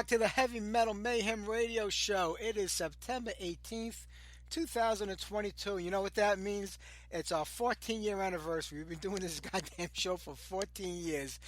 back to the Heavy Metal Mayhem Radio Show. It is September 18th, 2022. You know what that means? It's our 14-year anniversary. We've been doing this goddamn show for 14 years.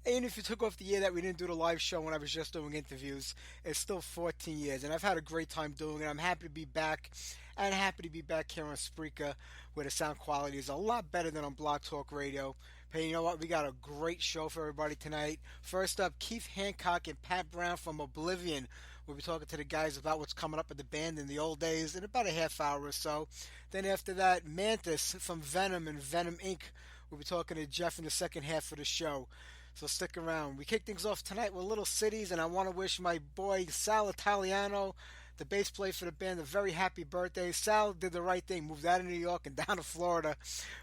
And if you took off the year that we didn't do the live show when I was just doing interviews, it's still 14 years. And I've had a great time doing it. I'm happy to be back. And happy to be back here on Spreaker, where the sound quality is a lot better than on Blog Talk Radio. Hey, you know what? We got a great show for everybody tonight. First up, Keith Hancock and Pat Brown from Oblivion. We'll be talking to the guys about what's coming up with the band in the old days in about a half hour or so. Then after that, Mantas from Venom and Venom Inc. We'll be talking to Jeff in the second half of the show. So stick around. We kick things off tonight with Little Cities, and I want to wish my boy Sal Italiano, the bass player for the band, a very happy birthday. Sal did the right thing, moved out of New York and down to Florida,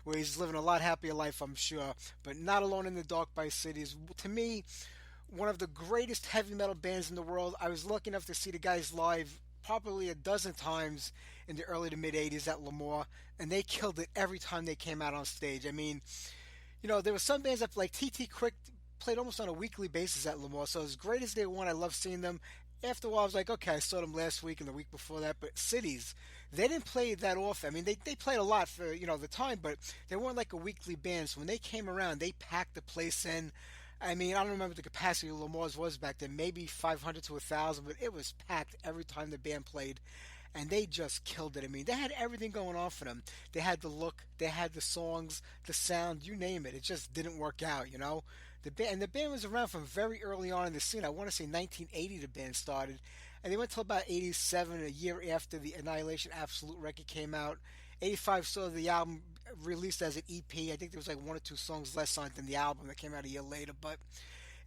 where he's living a lot happier life, I'm sure. But not alone in the dark by cities. To me, one of the greatest heavy metal bands in the world. I was lucky enough to see the guys live probably a dozen times in the early to mid 80s at Lemoore, and they killed it every time they came out on stage. I mean, you know, there were some bands that, like T.T. Quick, played almost on a weekly basis at Lemoore, so as great as they were, I love seeing them. After a while, I was like, okay, I saw them last week and the week before that, but Cities, they didn't play that often. I mean, they played a lot for, you know, the time, but they weren't like a weekly band, so when they came around, they packed the place in. I mean, I don't remember the capacity of Lemoore's was back then, maybe 500 to 1,000, but it was packed every time the band played, and they just killed it. I mean, they had everything going on for them. They had the look, they had the songs, the sound, you name it. It just didn't work out, you know? The band was around from very early on in the scene. I want to say 1980 the band started, and they went till about 87, a year after the Annihilation Absolute record came out. 85 saw the album released as an EP. I think there was like one or two songs less on it than the album that came out a year later, but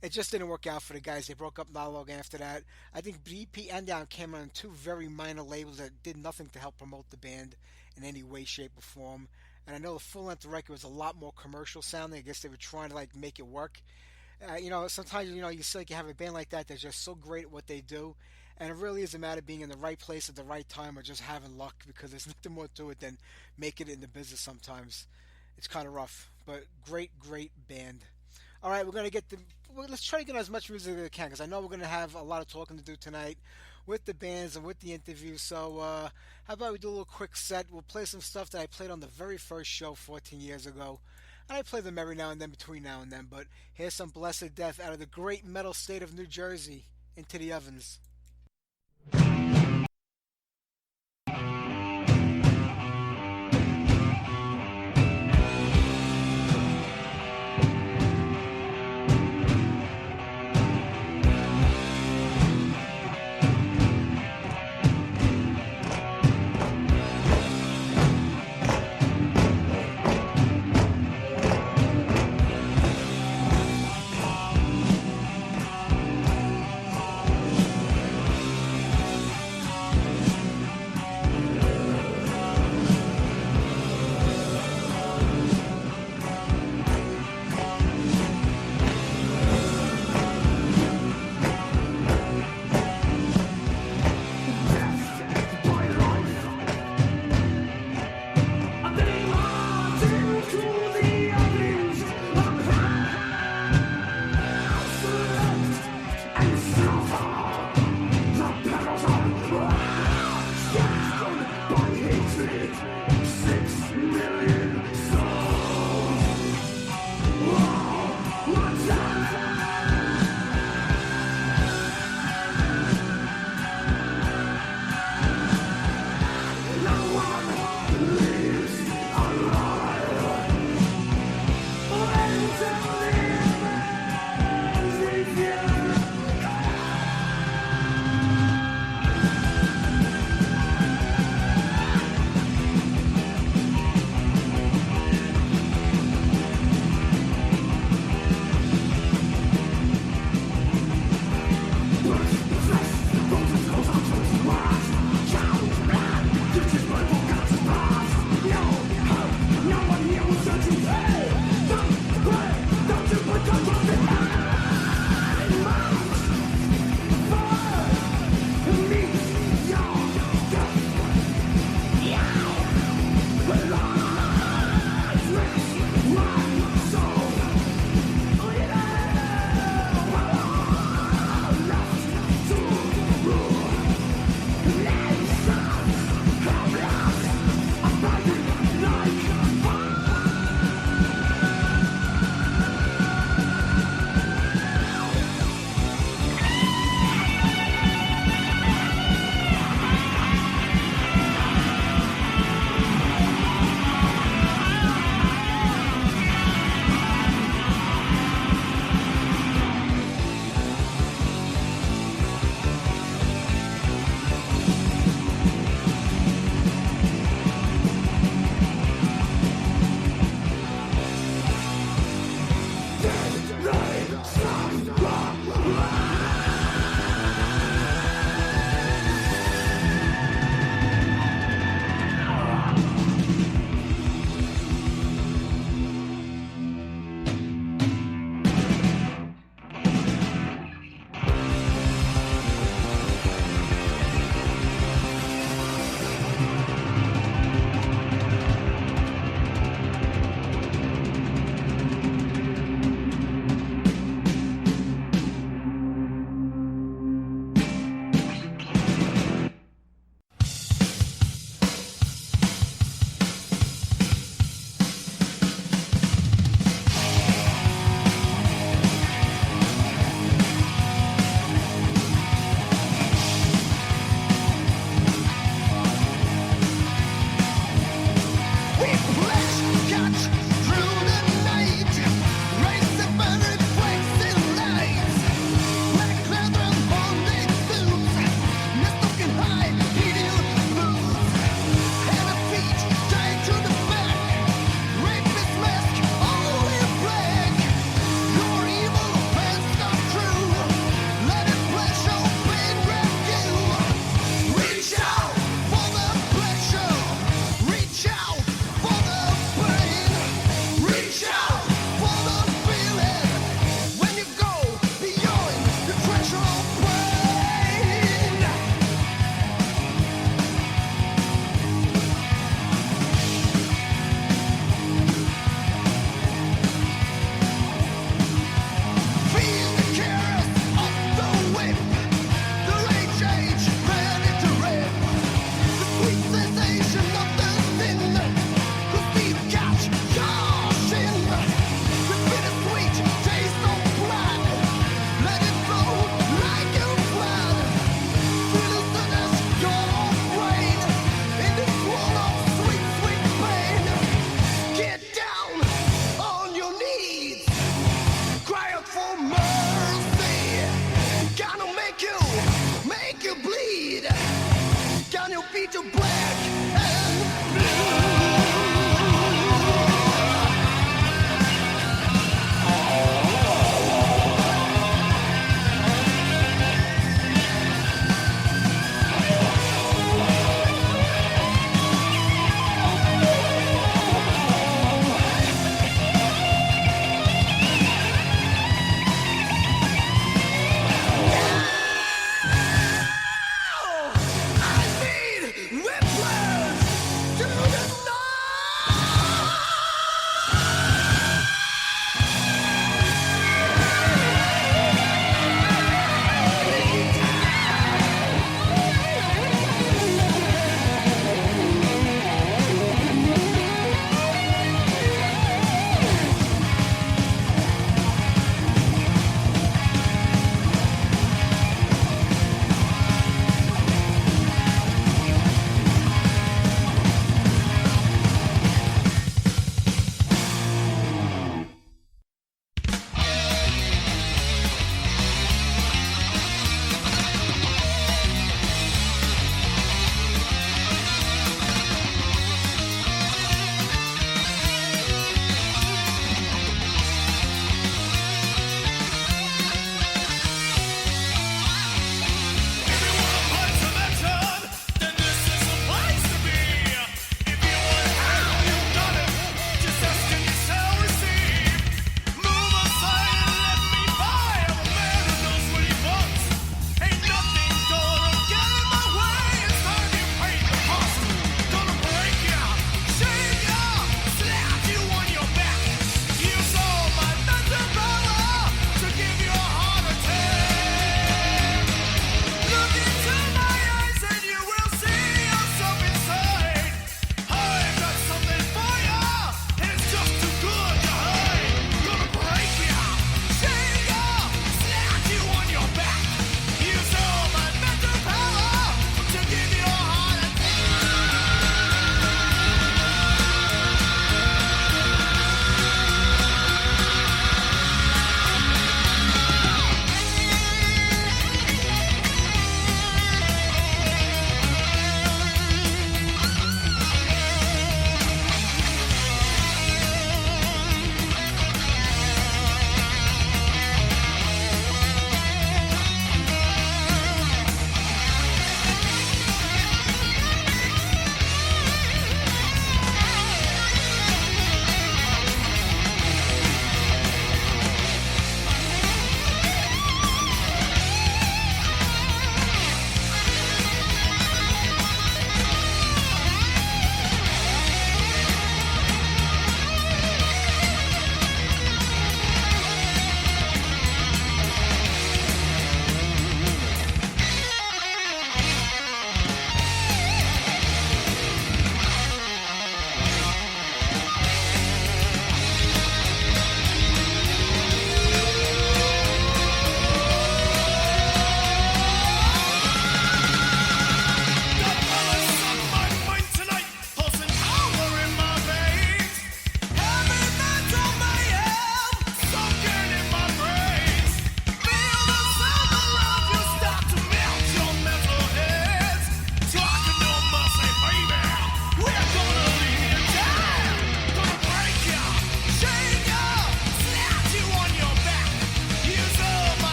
it just didn't work out for the guys. They broke up not long after that. I think the EP and Down came on two very minor labels that did nothing to help promote the band in any way, shape, or form. And I know the full-length record was a lot more commercial sounding. I guess they were trying to like make it work. You know, sometimes, you know, you feel like you have a band like that that's just so great at what they do. And it really is a matter of being in the right place at the right time or just having luck, because there's nothing more to it than making it in the business sometimes. It's kind of rough, but great, great band. All right, let's try to get as much music as we can, because I know we're going to have a lot of talking to do tonight with the bands and with the interviews. So how about we do a little quick set? We'll play some stuff that I played on the very first show 14 years ago. And I play them every now and then, between now and then. But here's some Blessed Death out of the great metal state of New Jersey, Into the Ovens.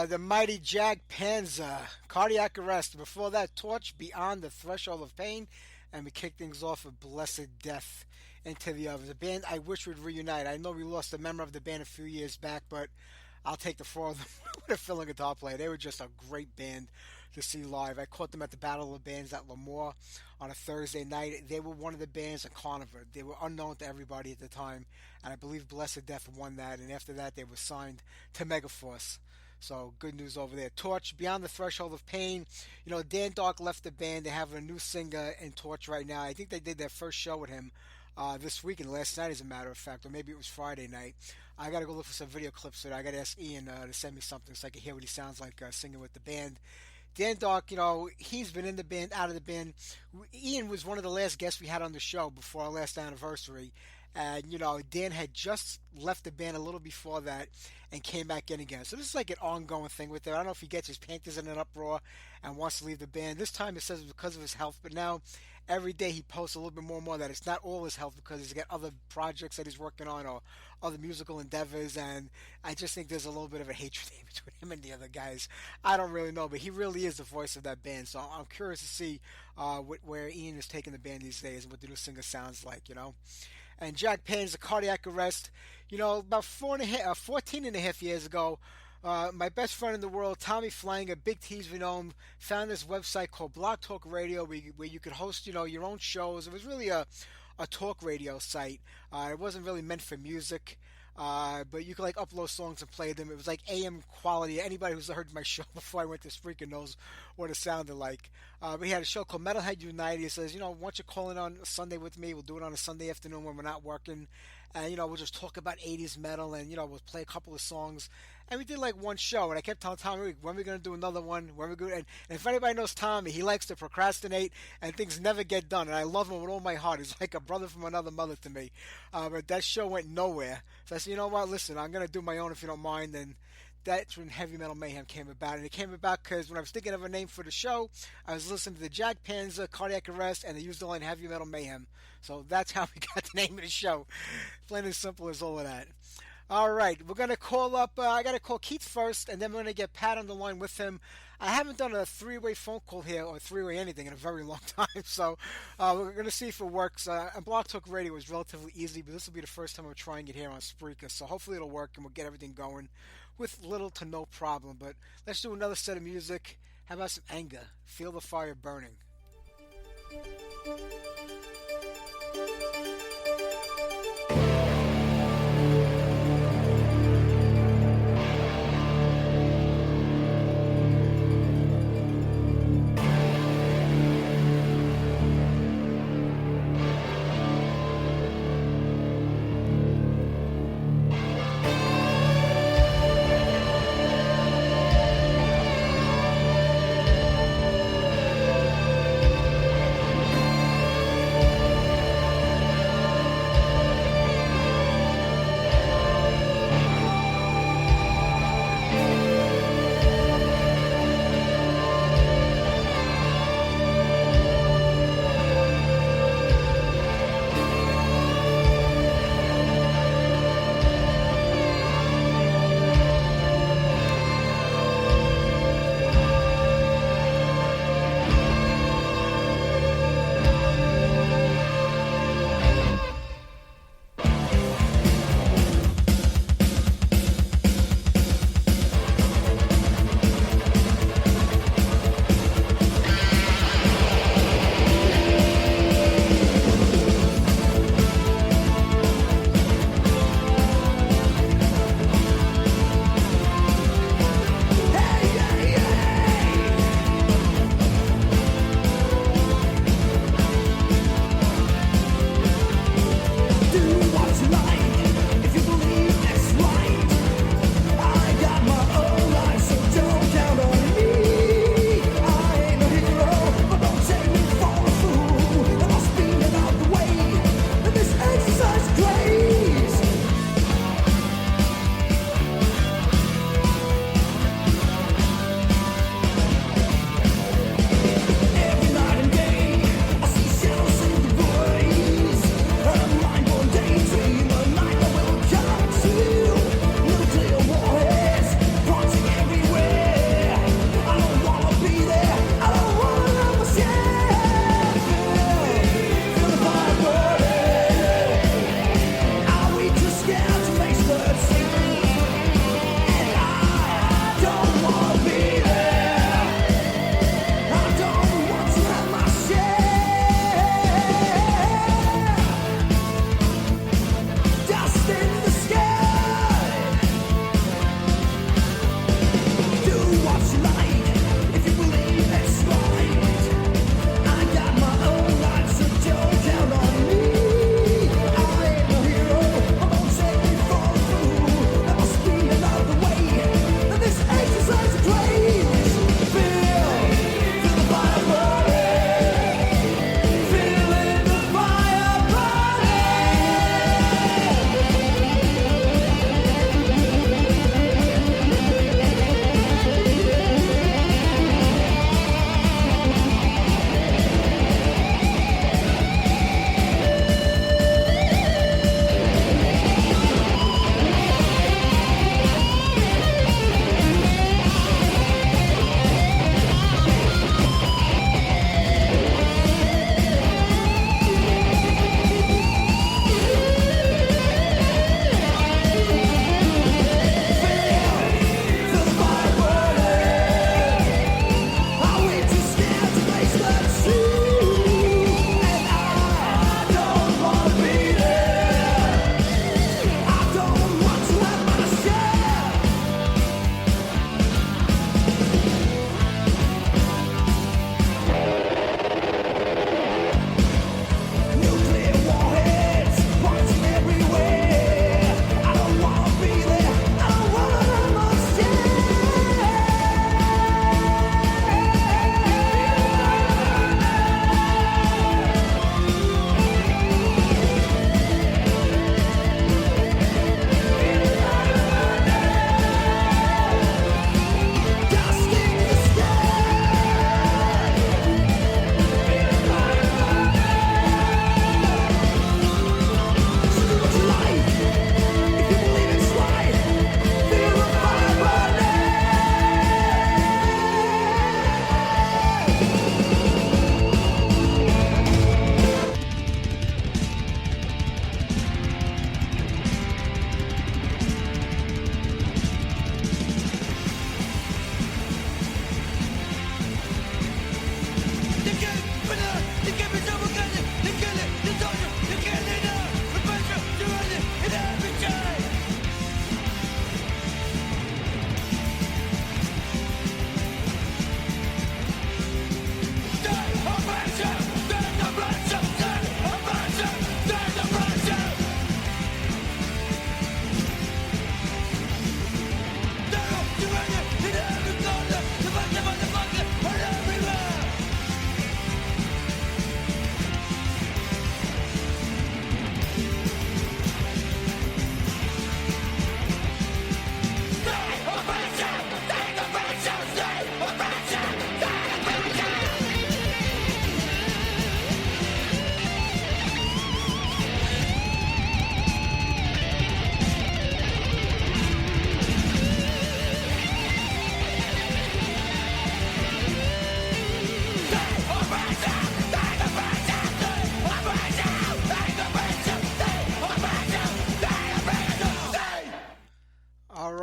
The mighty Jag Panza, Cardiac Arrest. Before that, Torch, Beyond the Threshold of Pain. And we kick things off with Blessed Death into the Others. A band I wish would reunite. I know we lost a member of the band a few years back, but I'll take the four of them with a filling guitar player. They were just a great band to see live. I caught them at the Battle of the Bands at Lemoore on a Thursday night. They were one of the bands in Carnival. They were unknown to everybody at the time, and I believe Blessed Death won that, and after that they were signed to Megaforce. So good news over there. Torch, Beyond the Threshold of Pain. You know, Dan Dark left the band. They have a new singer in Torch right now. I think they did their first show with him this weekend, last night as a matter of fact, or maybe it was Friday night. I got to go look for some video clips of it. I got to ask Ian to send me something so I can hear what he sounds like singing with the band. Dan Dark, you know, he's been in the band, out of the band. Ian was one of the last guests we had on the show before our last anniversary. And, you know, Dan had just left the band a little before that and came back in again. So this is like an ongoing thing with him. I don't know if he gets his panties in an uproar and wants to leave the band. This time it says it's because of his health, but now every day he posts a little bit more and more that it's not all his health because he's got other projects that he's working on or other musical endeavors. And I just think there's a little bit of a hatred between him and the other guys. I don't really know, but he really is the voice of that band. So I'm curious to see where Ian is taking the band these days and what the new singer sounds like, you know. And Jack Payne's A Cardiac Arrest. You know, about 14 and a half years ago, my best friend in the world, Tommy Flanger, big T's we know him, found this website called Blog Talk Radio where you could host, you know, your own shows. It was really a talk radio site. It wasn't really meant for music. But you could like upload songs and play them. It was like AM quality. Anybody who's heard my show before I went to Spreaker knows what it sounded like. We had a show called Metalhead United. He says, you know, why don't you call in on Sunday with me? We'll do it on a Sunday afternoon when we're not working. And, you know, we'll just talk about 80s metal and, you know, we'll play a couple of songs. And we did like one show. And I kept telling Tommy, when are we going to do another one? When are we going? And if anybody knows Tommy, he likes to procrastinate and things never get done. And I love him with all my heart. He's like a brother from another mother to me. But that show went nowhere. So I said, you know what? Listen, I'm going to do my own if you don't mind. And that's when Heavy Metal Mayhem came about. And it came about because when I was thinking of a name for the show, I was listening to the Jack Panza, Cardiac Arrest, and they used the line Heavy Metal Mayhem. So that's how we got the name of the show. Plain and simple as all of that. All right, we're going to call up, I got to call Keith first, and then we're going to get Pat on the line with him. I haven't done a three-way phone call here, or three-way anything, in a very long time, so we're going to see if it works. And Blog Talk Radio was relatively easy, but this will be the first time I'm trying it here on Spreaker, so hopefully it'll work, and we'll get everything going with little to no problem. But let's do another set of music. How about some Anger? Feel the Fire Burning.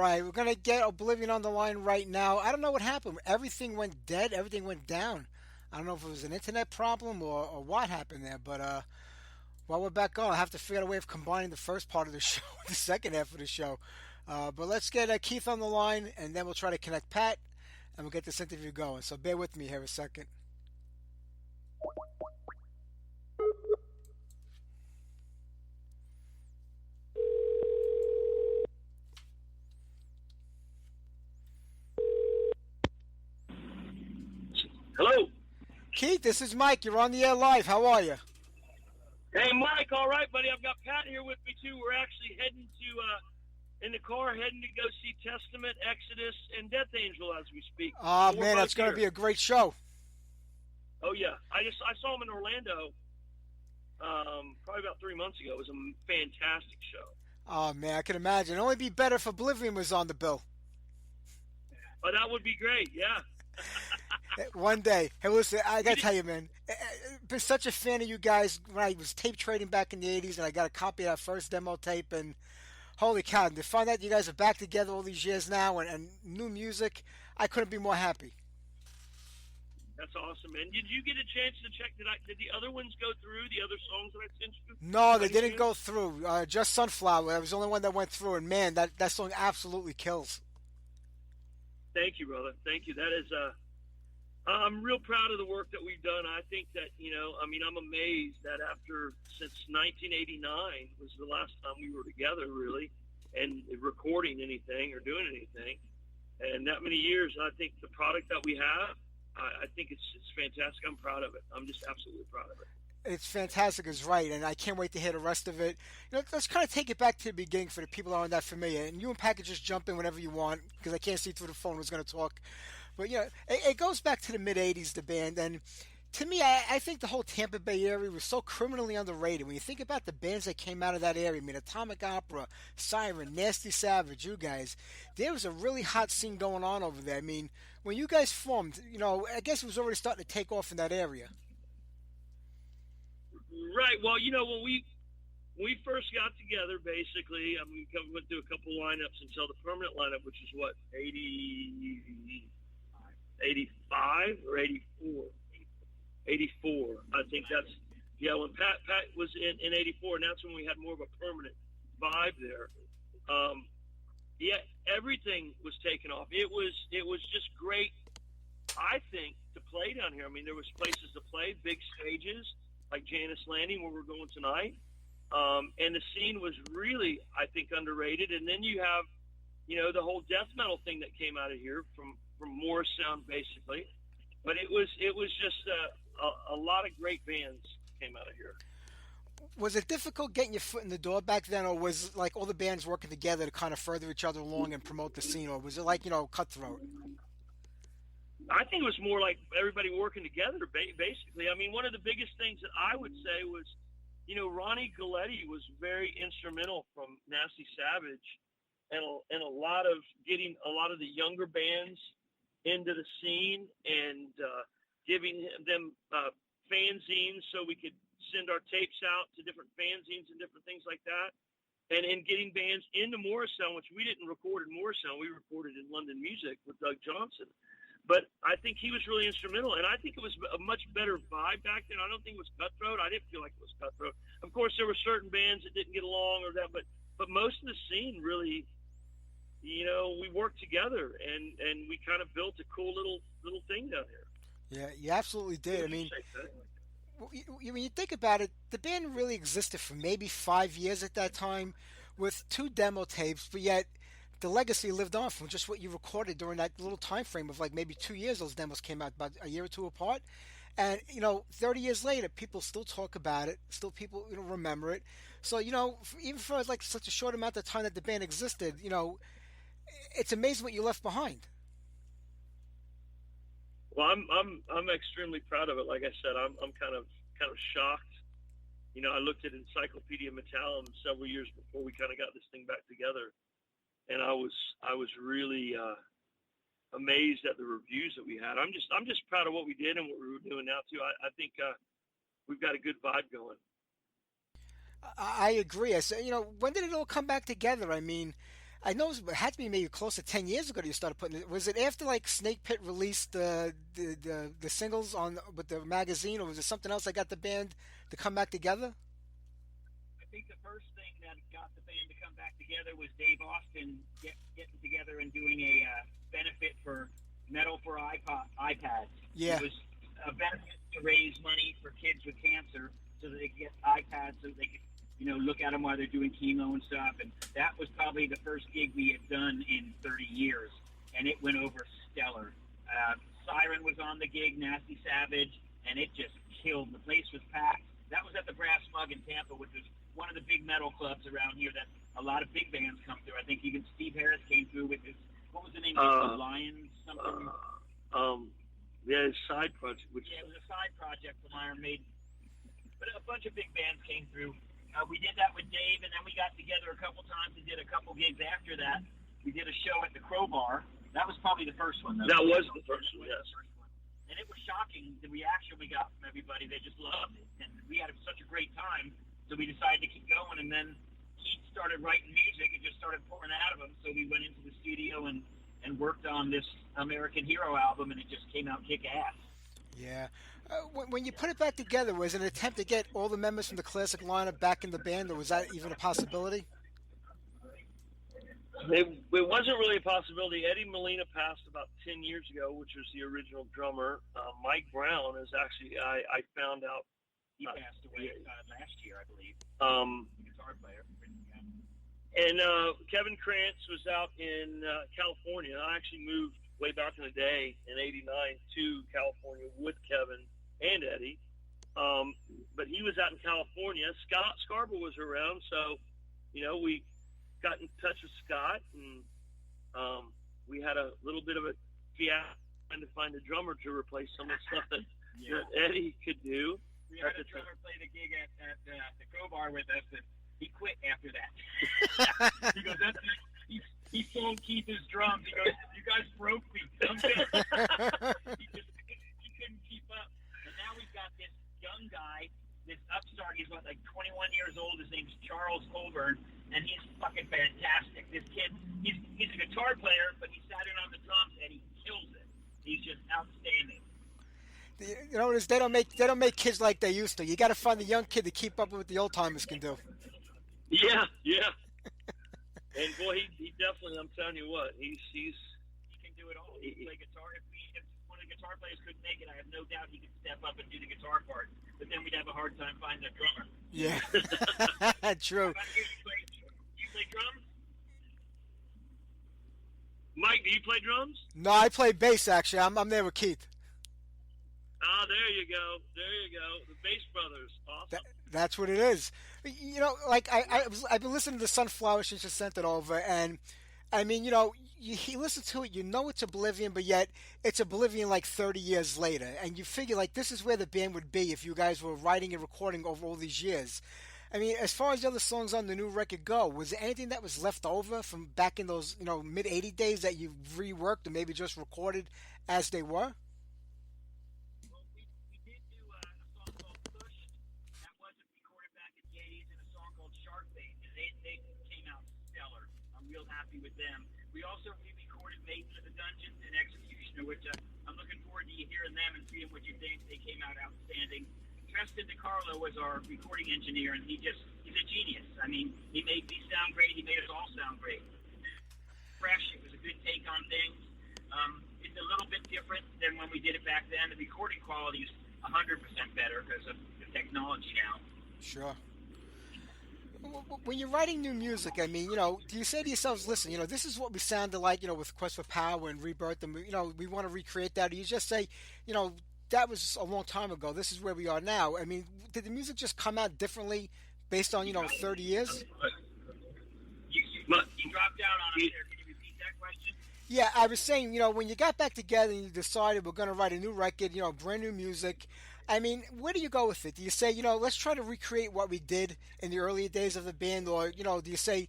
right, we're gonna get Oblivion on the line right now. I don't know what happened. Everything went dead. Everything went down. I don't know if it was an internet problem or what happened there, but while we're back on, I'll have to figure out a way of combining the first part of the show with the second half of the show. But let's get Keith on the line, and then we'll try to connect Pat, and we'll get this interview going. So bear with me here a second. Hello. Keith, this is Mike. You're on the air live. How are you? Hey, Mike. All right, buddy. I've got Pat here with me, too. We're actually heading in the car, heading to go see Testament, Exodus, and Death Angel as we speak. Oh, so man, that's going to be a great show. Oh, yeah. I saw him in Orlando probably about 3 months ago. It was a fantastic show. Oh, man, I can imagine. It'd only be better if Oblivion was on the bill. Oh, that would be great, yeah. One day. Hey, listen, I got to tell you, man, I've been such a fan of you guys when I was tape trading back in the 80s, and I got a copy of that first demo tape, and holy cow, to find out you guys are back together all these years now and new music, I couldn't be more happy. That's awesome, man. Did you get a chance to check? Did the other ones go through, the other songs that I sent you? No, they didn't go through. Just Sunflower. That was the only one that went through, and man, that song absolutely kills. Thank you, brother. Thank you. That is, I'm real proud of the work that we've done. I think that, I'm amazed that since 1989 was the last time we were together, really, and recording anything or doing anything. And that many years, I think the product that we have, I think it's fantastic. I'm proud of it. I'm just absolutely proud of it. It's fantastic, is right, and I can't wait to hear the rest of it. Let's kind of take it back to the beginning for the people who aren't that familiar. And you and Pat can just jump in whenever you want, because I can't see through the phone who's going to talk. But, it goes back to the mid-'80s, the band. And to me, I think the whole Tampa Bay area was so criminally underrated. When you think about the bands that came out of that area, Atomic Opera, Siren, Nasty Savage, you guys, there was a really hot scene going on over there. I mean, when you guys formed, I guess it was already starting to take off in that area. Right. Well, when we first got together, basically, we went through a couple lineups until the permanent lineup, which is what, 85 or 84? 84. I think that's, when Pat was in 84, and that's when we had more of a permanent vibe there. Everything was taken off. It was just great, I think, to play down here. I mean, there was places to play, big stages, like Janice Landing, where we're going tonight. And the scene was really, I think, underrated. And then you have, the whole death metal thing that came out of here from Morrisound, basically. But it was just a lot of great bands came out of here. Was it difficult getting your foot in the door back then, or was like all the bands working together to kind of further each other along and promote the scene, or was it like, cutthroat? I think it was more like everybody working together, basically. I mean, one of the biggest things that I would say was, Ronnie Galletti was very instrumental from Nasty Savage and a lot of getting a lot of the younger bands into the scene and giving them fanzines so we could send our tapes out to different fanzines and different things like that. And getting bands into Morrisound, which we didn't record in Morrisound. We recorded in London Music with Doug Johnson. But I think he was really instrumental, and I think it was a much better vibe back then. I don't think it was cutthroat. I didn't feel like it was cutthroat. Of course, there were certain bands that didn't get along or that, but most of the scene really, we worked together, and we kind of built a cool little thing down here. Yeah, you absolutely did. I mean, when you think about it, the band really existed for maybe 5 years at that time with 2 demo tapes, but yet the legacy lived on from just what you recorded during that little time frame of like maybe 2 years. Those demos came out about a year or two apart. And, 30 years later, people still talk about it. Still people, remember it. So, even for like such a short amount of time that the band existed, it's amazing what you left behind. Well, I'm extremely proud of it. Like I said, I'm kind of shocked. I looked at Encyclopedia Metallum several years before we kind of got this thing back together, and I was really amazed at the reviews that we had. I'm just proud of what we did and what we were doing now too. I think we've got a good vibe going. I agree. I said, when did it all come back together? I mean, I know it had to be maybe close to 10 years ago that you started putting it. Was it after like Snake Pit released the singles on with the magazine, or was it something else that got the band to come back together? I think the first thing that got the band to come back together was Dave Austin getting together and doing a benefit for Metal for iPads. Yeah. It was a benefit to raise money for kids with cancer so that they could get iPads so they could, look at them while they're doing chemo and stuff. And that was probably the first gig we had done in 30 years, and it went over stellar. Siren was on the gig, Nasty Savage, and it just killed. The place was packed. That was at the Brass Mug in Tampa, which was one of the big metal clubs around here that a lot of big bands come through. I think even Steve Harris came through with his, what was the name of it? Lions something? Yeah, his side project. Yeah, it was a side project from Iron Maiden. But a bunch of big bands came through. We did that with Dave, and then we got together a couple times and did a couple gigs after that. We did a show at the Crowbar. That was probably the first one, though. That was the first one, yes. And it was shocking, the reaction we got from everybody. They just loved it. And we had such a great time, so we decided to keep going. And then Keith started writing music and just started pouring out of him. So we went into the studio and worked on this American Hero album, and it just came out kick-ass. Yeah. When you put it back together, was it an attempt to get all the members from the classic lineup back in the band, or was that even a possibility? It wasn't really a possibility. Eddie Molina passed about 10 years ago, which was the original drummer. Mike Brown is actually, I found out. He passed away last year, I believe. The guitar player. And Kevin Krantz was out in California. I actually moved way back in the day in '89 to California with Kevin and Eddie. But he was out in California. Scott Scarborough was around, so we got in touch with Scott, and we had a little bit of a fiasco trying to find a drummer to replace some of the stuff that Eddie could do. We had a drummer play the gig at the Crowbar with us, but he quit after that. He goes, he sold Keith his drums. He goes, you guys broke me. I'm good. he couldn't keep up. And now we've got this young guy, this upstart. He's like 21 years old. His name's Charles Colburn, and he's fucking fantastic. This kid, he's a guitar player, but he sat in on the drums and he kills it. He's just outstanding. You know, they don't make kids like they used to. You got to find the young kid to keep up with what the old timers can do. Yeah. And boy, he definitely, I'm telling you what, he can do it all. He can play guitar. If one of the guitar players couldn't make it, I have no doubt he could step up and do the guitar part. But then we'd have a hard time finding a drummer. Yeah, true. You play drums? Mike, do you play drums? No, I play bass actually. I'm there with Keith. There you go. The Bass Brothers. Awesome. That's what it is. You know, like I've been listening to Sunflower since you sent it over, and I mean, you listen to it, it's Oblivion, but yet it's Oblivion like 30 years later, and you figure like this is where the band would be if you guys were writing and recording over all these years. I mean, as far as the other songs on the new record go, was there anything that was left over from back in those, mid 80 days that you reworked or maybe just recorded as they were? With them. We also re-recorded Maiden of the Dungeons and Executioner, which I'm looking forward to hearing them and seeing what you think. They came out outstanding. Tristan DiCarlo was our recording engineer, and he's a genius. I mean, he made me sound great. He made us all sound great. Fresh. It was a good take on things. It's a little bit different than when we did it back then. The recording quality is 100% better because of the technology now. Sure. When you're writing new music, I mean, do you say to yourselves, listen, this is what we sounded like, with Quest for Power and Rebirth, and, we want to recreate that? Or you just say, that was a long time ago. This is where we are now. I mean, did the music just come out differently based on, 30 years? You dropped out on us there. Can you repeat that question? Yeah, I was saying, when you got back together and you decided we're going to write a new record, brand new music, I mean, where do you go with it? Do you say, let's try to recreate what we did in the earlier days of the band, or, do you say,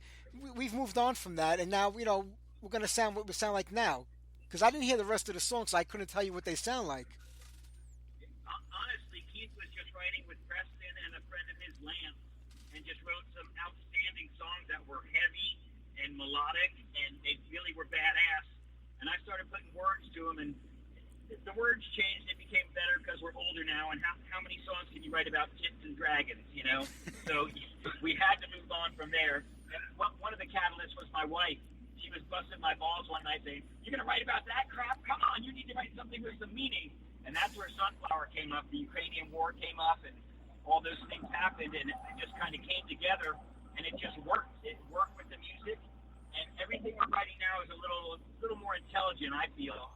we've moved on from that, and now, we're going to sound what we sound like now? Because I didn't hear the rest of the songs, so I couldn't tell you what they sound like. Honestly, Keith was just writing with Preston and a friend of his, Lance, and just wrote some outstanding songs that were heavy and melodic, and they really were badass. And I started putting words to them, and the words changed. It became better because we're older now, and how many songs can you write about tits and dragons, you know? So we had to move on from there. And one of the catalysts was my wife. She was busting my balls one night saying, "You're going to write about that crap? Come on, you need to write something with some meaning." And that's where Sunflower came up, the Ukrainian war came up, and all those things happened, and it just kind of came together, and it just worked. It worked with the music, and everything we're writing now is a little more intelligent, I feel.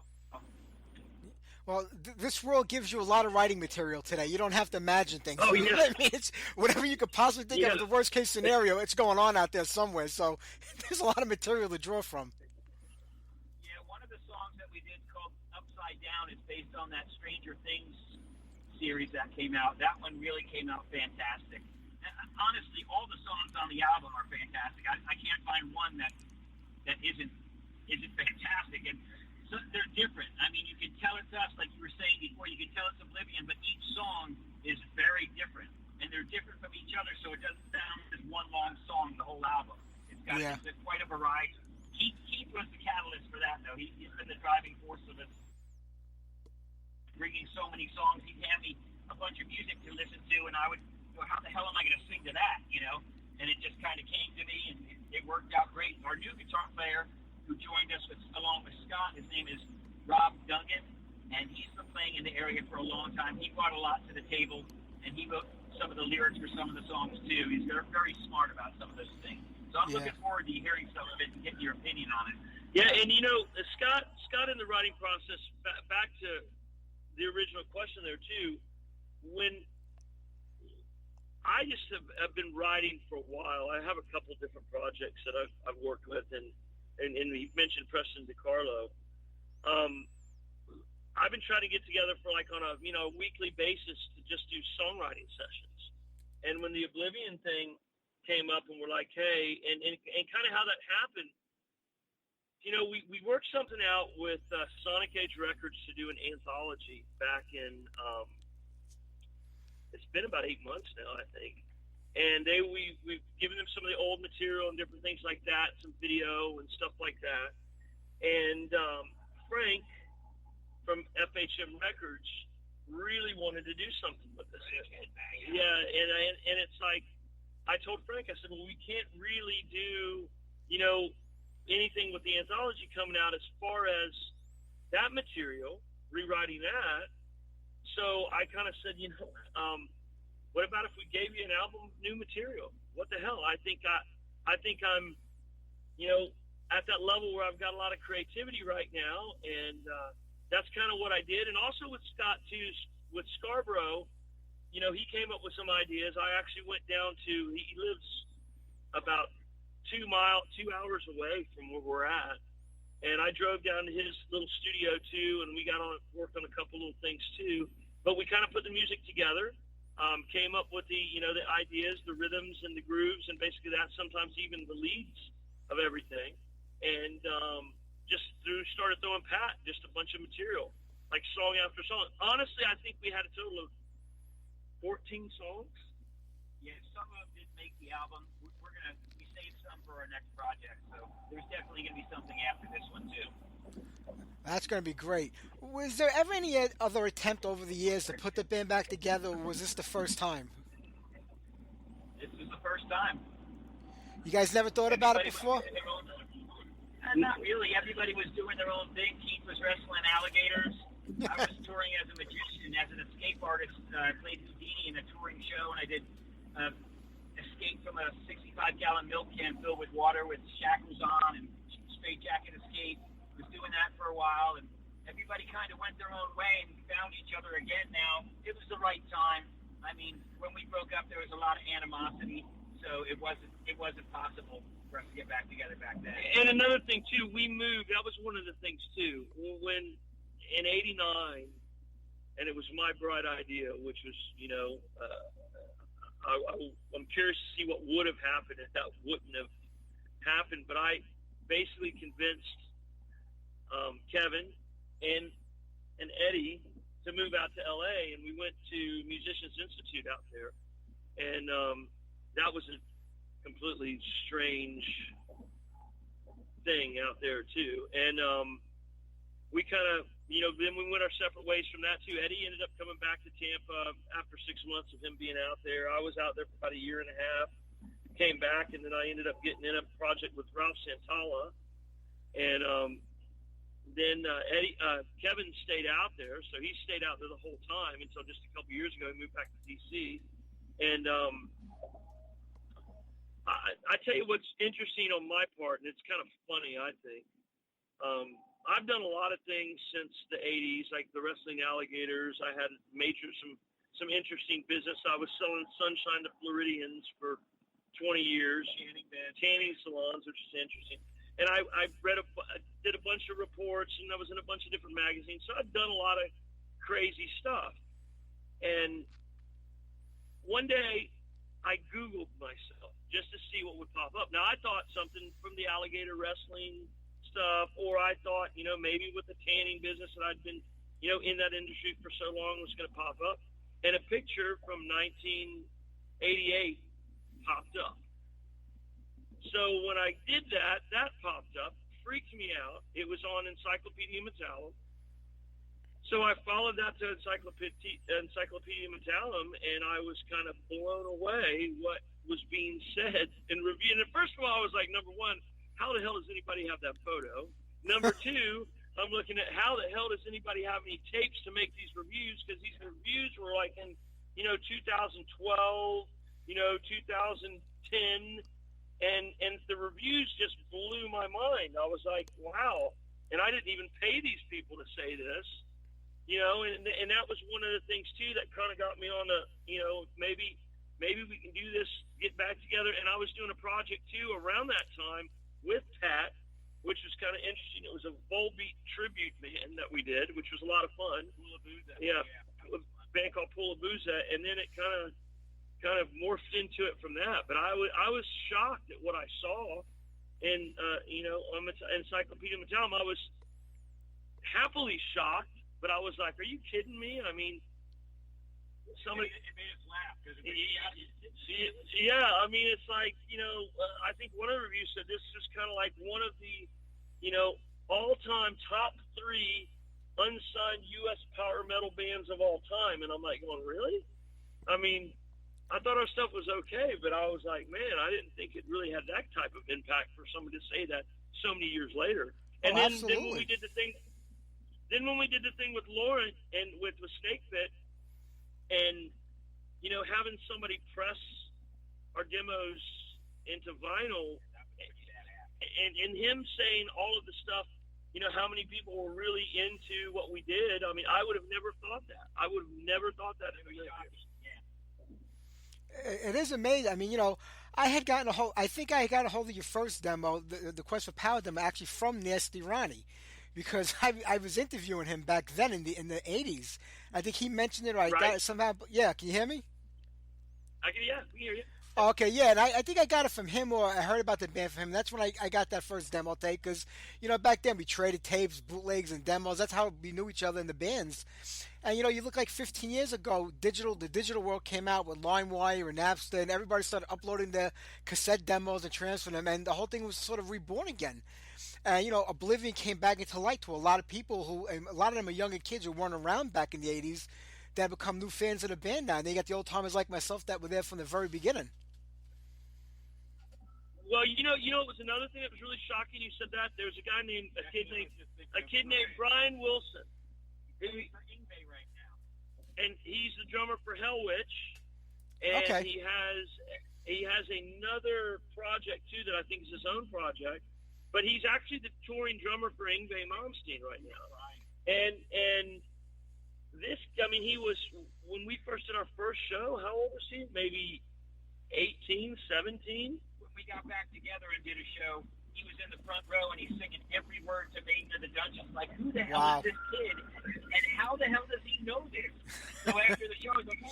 Well, this world gives you a lot of writing material today. You don't have to imagine things. Oh, You know yeah. what I mean? It's whatever you could possibly think Yeah. of, the worst case scenario, it's going on out there somewhere. So there's a lot of material to draw from. Yeah, one of the songs that we did called Upside Down is based on that Stranger Things series that came out. That one really came out fantastic. And honestly, all the songs on the album are fantastic. I can't find one that isn't fantastic. And so they're different. I mean, you can tell it's us, like you were saying before. You can tell it's Oblivion, but each song is very different, and they're different from each other. So it doesn't sound as one long song. The whole album. It's got quite a variety. Keith was the catalyst for that, though. He's been the driving force of it, bringing so many songs. He'd hand me a bunch of music to listen to, and I would go, "How the hell am I going to sing to that?" You know. And it just kind of came to me, and it worked out great. Our new guitar player, who joined us along with Scott, his name is Rob Duncan, and he's been playing in the area for a long time. He brought a lot to the table, and he wrote some of the lyrics for some of the songs too. He's very smart about some of those things. So I'm looking forward to hearing some of it and getting your opinion on it. Yeah, and you know, Scott in the writing process, back to the original question there too, when I just have been writing for a while. I have a couple different projects that I've worked with, and we mentioned Preston DiCarlo. I've been trying to get together for like on a weekly basis to just do songwriting sessions. And when the Oblivion thing came up, and we're like, hey, and kind of how that happened, you know, we worked something out with Sonic Age Records to do an anthology back in. It's been about 8 months now, I think. And we've given them some of the old material and different things like that, some video and stuff like that. And Frank from FHM Records really wanted to do something with this. Yeah, and it's like, I told Frank, I said, well, we can't really do, anything with the anthology coming out as far as that material, rewriting that. So I kind of said, what about if we gave you an album of new material? What the hell? I think I'm, at that level where I've got a lot of creativity right now, and that's kind of what I did. And also with Scott too, with Scarborough, he came up with some ideas. I actually went down to, he lives about 2 hours away from where we're at. And I drove down to his little studio too, and we worked on a couple little things too. But we kind of put the music together, came up with the ideas, the rhythms and the grooves, and basically that, sometimes even the leads of everything. And just started throwing Pat just a bunch of material, like song after song. Honestly, I think we had a total of 14 songs. Yeah, some of them didn't make the album. We saved some for our next project, so there's definitely going to be something after this one too. That's going to be great. Was there ever any other attempt over the years to put the band back together, or was this the first time? This was the first time. You guys never thought about it before? Not really. Everybody was doing their own thing. Keith was wrestling alligators. I was touring as a magician, as an escape artist. I played Houdini in a touring show, and I did escape from a 65-gallon milk can filled with water with shackles on and straight jacket escape. Was doing that for a while, and everybody kind of went their own way and found each other again now. It was the right time. I mean, when we broke up, there was a lot of animosity, so it wasn't possible for us to get back together back then. And another thing, too, we moved. That was one of the things, too. When in 89, and it was my bright idea, which was, I'm curious to see what would have happened if that wouldn't have happened. But I basically convinced Kevin and Eddie to move out to LA, and we went to Musicians Institute out there, and that was a completely strange thing out there too. And we kind of, then we went our separate ways from that too. Eddie ended up coming back to Tampa after 6 months of him being out there. I was out there for about a year and a half, came back, and then I ended up getting in a project with Ralph Santalla. And then Kevin stayed out there, so he stayed out there the whole time until just a couple years ago he moved back to D.C. And I tell you what's interesting on my part, and it's kind of funny, I think. I've done a lot of things since the 80s, like the Wrestling Alligators. I had some interesting business. I was selling sunshine to Floridians for 20 years, tanning salons, which is interesting. And I did a bunch of reports, and I was in a bunch of different magazines. So I've done a lot of crazy stuff. And one day I Googled myself just to see what would pop up. Now, I thought something from the alligator wrestling stuff, or I thought, maybe with the tanning business that I'd been, in that industry for so long was going to pop up. And a picture from 1988 popped up. So when I did that popped up, freaked me out. It was on Encyclopedia Metallum. So I followed that to Encyclopedia Metallum, and I was kind of blown away what was being said and reviewed. And first of all, I was like, number one, how the hell does anybody have that photo? Number two, I'm looking at how the hell does anybody have any tapes to make these reviews? Because these reviews were like in, 2012, 2010, and the reviews just blew my mind. I was like, wow. And I didn't even pay these people to say this, and that was one of the things too that kind of got me on the, maybe we can do this, get back together. And I was doing a project too around that time with Pat, which was kind of interesting. It was a Volbeat tribute band that we did, which was a lot of fun. Yeah, a band called Pullabuza, and then it kind of morphed into it from that. But I was shocked at what I saw in on Encyclopedia Metallum. I was happily shocked, but I was like, "Are you kidding me?" I mean, somebody. It made us laugh because yeah, I mean, it's like, I think one of the reviews said this is kind of like one of the, all-time top 3 unsigned U.S. power metal bands of all time. And I'm like, going, really? I mean, I thought our stuff was okay, but I was like, man, I didn't think it really had that type of impact for somebody to say that so many years later. And then when we did the thing, with Lauren and with Snake Pit, and having somebody press our demos into vinyl, and him saying all of the stuff, how many people were really into what we did. I mean, I would have never thought that. I would have never thought that in a million years. It is amazing. I mean, I think I got a hold of your first demo, the Quest for Power demo, actually from Nasty Ronnie, because I was interviewing him back then in the 80s. I think he mentioned it, or I got it somehow. Yeah, can you hear me? I can hear you. Okay, yeah, and I think I got it from him, or I heard about the band from him. That's when I got that first demo tape, because, back then we traded tapes, bootlegs, and demos. That's how we knew each other in the bands. And, you look like 15 years ago, the digital world came out with LimeWire and Napster, and everybody started uploading their cassette demos and transferring them, and the whole thing was sort of reborn again. And, Oblivion came back into light to a lot of people and a lot of them are younger kids who weren't around back in the 80s that have become new fans of the band now. And they got the old timers like myself that were there from the very beginning. Well, it was another thing that was really shocking. You said that there was a kid named Brian Wilson, and he's the drummer for Hellwitch, and he has another project too that I think is his own project, but he's actually the touring drummer for Yngwie Malmsteen right now. And this, I mean, he was, when we first did our first show, how old was he? Maybe 18, 17. We got back together and did a show. He was in the front row and he's singing every word to Maiden of the Dungeon. Like, who the hell is this kid? And how the hell does he know this? So after the show, I was like,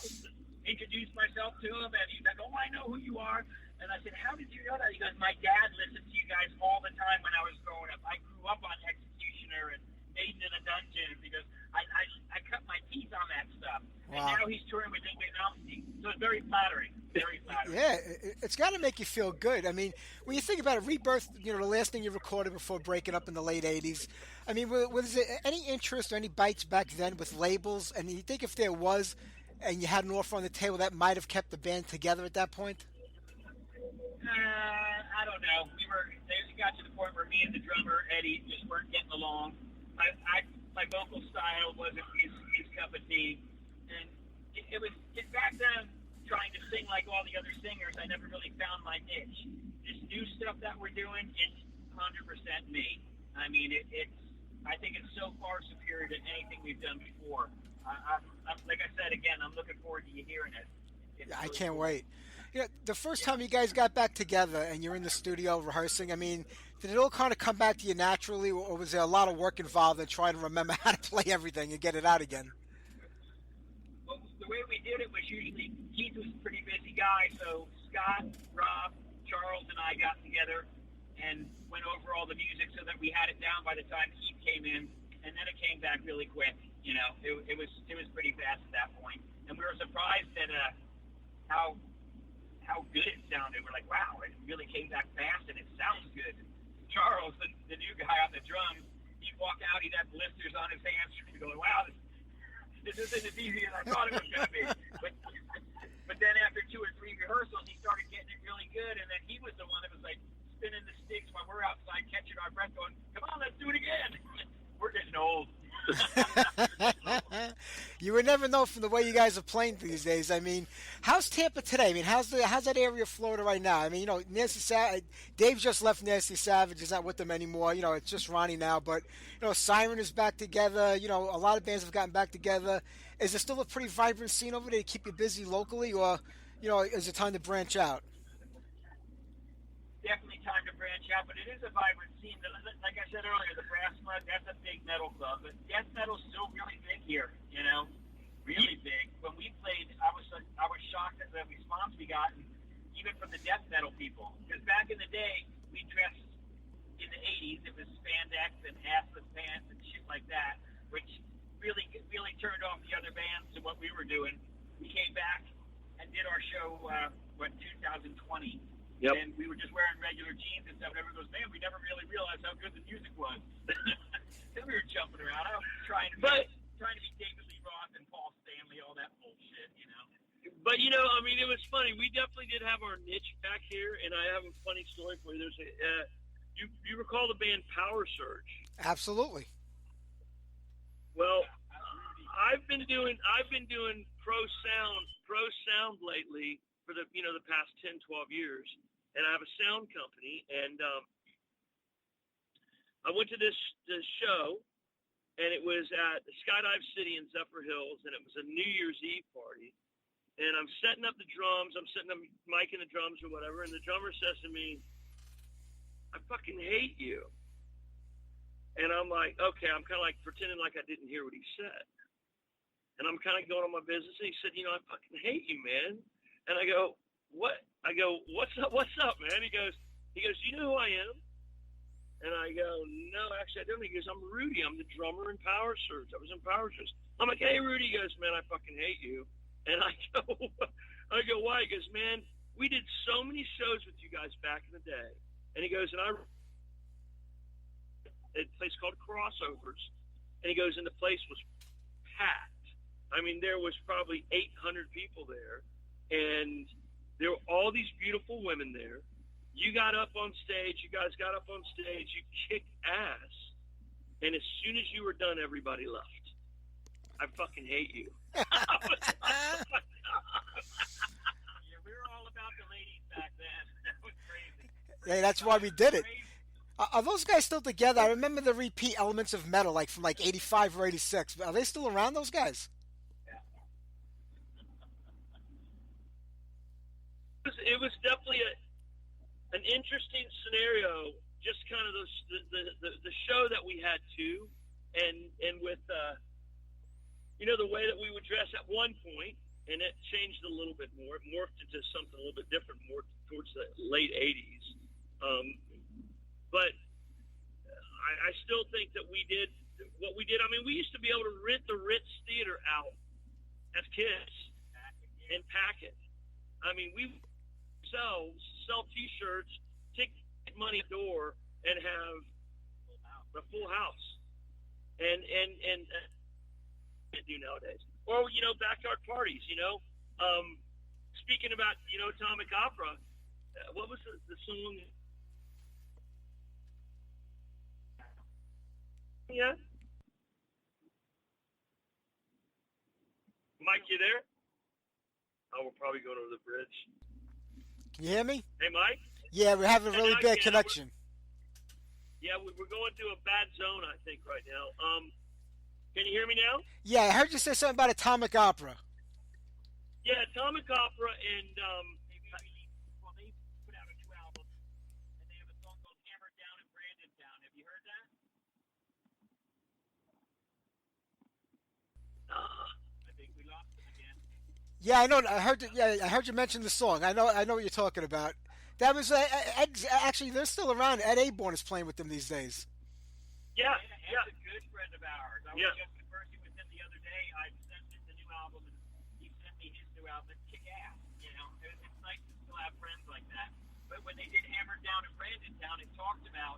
introduced myself to him, and he's like, "Oh, I know who you are." And I said, "How did you know that?" He goes, "My dad listened to you guys all the time when I was growing up. I grew up on Executioner and Maiden of the Dungeon because I cut my teeth on that stuff." Wow. And now he's touring with Yngwie Malmsteen. So it's very flattering. Very flattering. Yeah, it's got to make you feel good. I mean, when you think about it, Rebirth, you know, the last thing you recorded before breaking up in the late '80s. I mean, was there any interest or any bites back then with labels? And you think if there was, and you had an offer on the table, that might have kept the band together at that point? I don't know. It got to the point where me and the drummer Eddie just weren't getting along. My vocal style wasn't his cup of tea, and it was back then. Trying to sing like all the other singers, I never really found my niche. This new stuff that we're doing, it's 100% me. I mean, I think it's so far superior to anything we've done before. Like I said again, I'm looking forward to you hearing it. I can't wait. You know, the first time you guys got back together and you're in the studio rehearsing, I mean, did it all kind of come back to you naturally, or was there a lot of work involved in trying to remember how to play everything and get it out again? Well, the way we did it was usually Keith was a pretty busy guy, so Scott, Rob, Charles, and I got together and went over all the music so that we had it down by the time Keith came in, and then it came back really quick. You know, it was pretty fast at that point, and we were surprised at how good it sounded. We're like, wow, it really came back fast, and it sounds good. Charles, the new guy on the drums, he'd walk out, he'd have blisters on his hands, and he'd go, wow, this isn't as easy as I thought it was going to be. But then after 2 or 3 rehearsals, he started getting it really good, and then he was the one that was like spinning the sticks while we're outside catching our breath going, come on, let's do it again. We're getting old. You would never know from the way you guys are playing these days. I mean, how's Tampa today? I mean, how's that area of Florida right now? I mean, you know, Dave just left Nasty Savage. Is not with them anymore. You know, it's just Ronnie now. But you know, Siren is back together. You know, a lot of bands have gotten back together. Is there still a pretty vibrant scene over there to keep you busy locally, or you know, is it time to branch out? Definitely time to branch out, but it is a vibrant scene. Like I said earlier, the Brass Mud, that's a big metal club, but death metal's still really big here, you know, really big. When we played, I was shocked at the response we got, and even from the death metal people, because back in the day, we dressed in the 80s, it was spandex and assless pants and shit like that, which really turned off the other bands to what we were doing. We came back and did our show, 2020. Yep. And we were just wearing regular jeans and stuff. And everyone goes, man, we never really realized how good the music was. Because we were jumping around. I was trying to be David Lee Roth and Paul Stanley, all that bullshit, you know. But, you know, I mean, it was funny. We definitely did have our niche back here, and I have a funny story for you. There's you recall the band Power Surge? Absolutely. Well, I've been doing pro sound lately for the past 10, 12 years. And I have a sound company, and I went to this show, and it was at Skydive City in Zephyr Hills, and it was a New Year's Eve party. And I'm setting up the drums, I'm micing the drums or whatever, and the drummer says to me, I fucking hate you. And I'm like, okay, I'm kind of like pretending like I didn't hear what he said. And I'm kind of going on my business, and he said, you know, I fucking hate you, man. And I go, what? I go, what's up, man? He goes, you know who I am? And I go, no, actually I don't. He goes, I'm Rudy. I'm the drummer in Power Surge. I was in Power Surge. I'm like, hey, Rudy. He goes, man, I fucking hate you. And I go, why? He goes, man, we did so many shows with you guys back in the day. And he goes, and at a place called Crossovers. And he goes, and the place was packed. I mean, there was probably 800 people there. And there were all these beautiful women there. You got up on stage. You guys got up on stage. You kicked ass. And as soon as you were done, everybody left. I fucking hate you. Yeah, we were all about the ladies back then. That was crazy. Hey, that's why we did it. Are those guys still together? I remember the repeat Elements of Metal, like from like 85 or 86. Are they still around, those guys? It was definitely an interesting scenario. Just kind of the show that we had too, and with the way that we would dress at one point, and it changed a little bit more. It morphed into something a little bit different, more towards the late '80s. But I still think that we did what we did. I mean, we used to be able to rent the Ritz Theater out as kids and pack it. I mean, we sell T-shirts, take money at the door, and have a full house. And do nowadays, or backyard parties. Speaking about Atomic Opera, what was the song? Yeah, Mike, you there? Oh, we're probably going over the bridge. Can you hear me? Hey, Mike. Yeah, we're having a really bad connection. Yeah, we're going through a bad zone, I think, right now. Can you hear me now? Yeah, I heard you say something about Atomic Opera. Yeah, Atomic Opera, and they put out a new album, and they have a song called "Hammered Down in Brandon Town." Have you heard that? I think we lost them again. Yeah, I know. I heard you mention the song. I know what you're talking about. That was actually they're still around. Ed Aborn is playing with them these days. Yeah. Ed's a good friend of ours. I was just conversing with him the other day. I sent him the new album, and he sent me his new album. It's kick ass. It's nice to still have friends like that. But when they did Hammered Down in Brandon Town, it talked about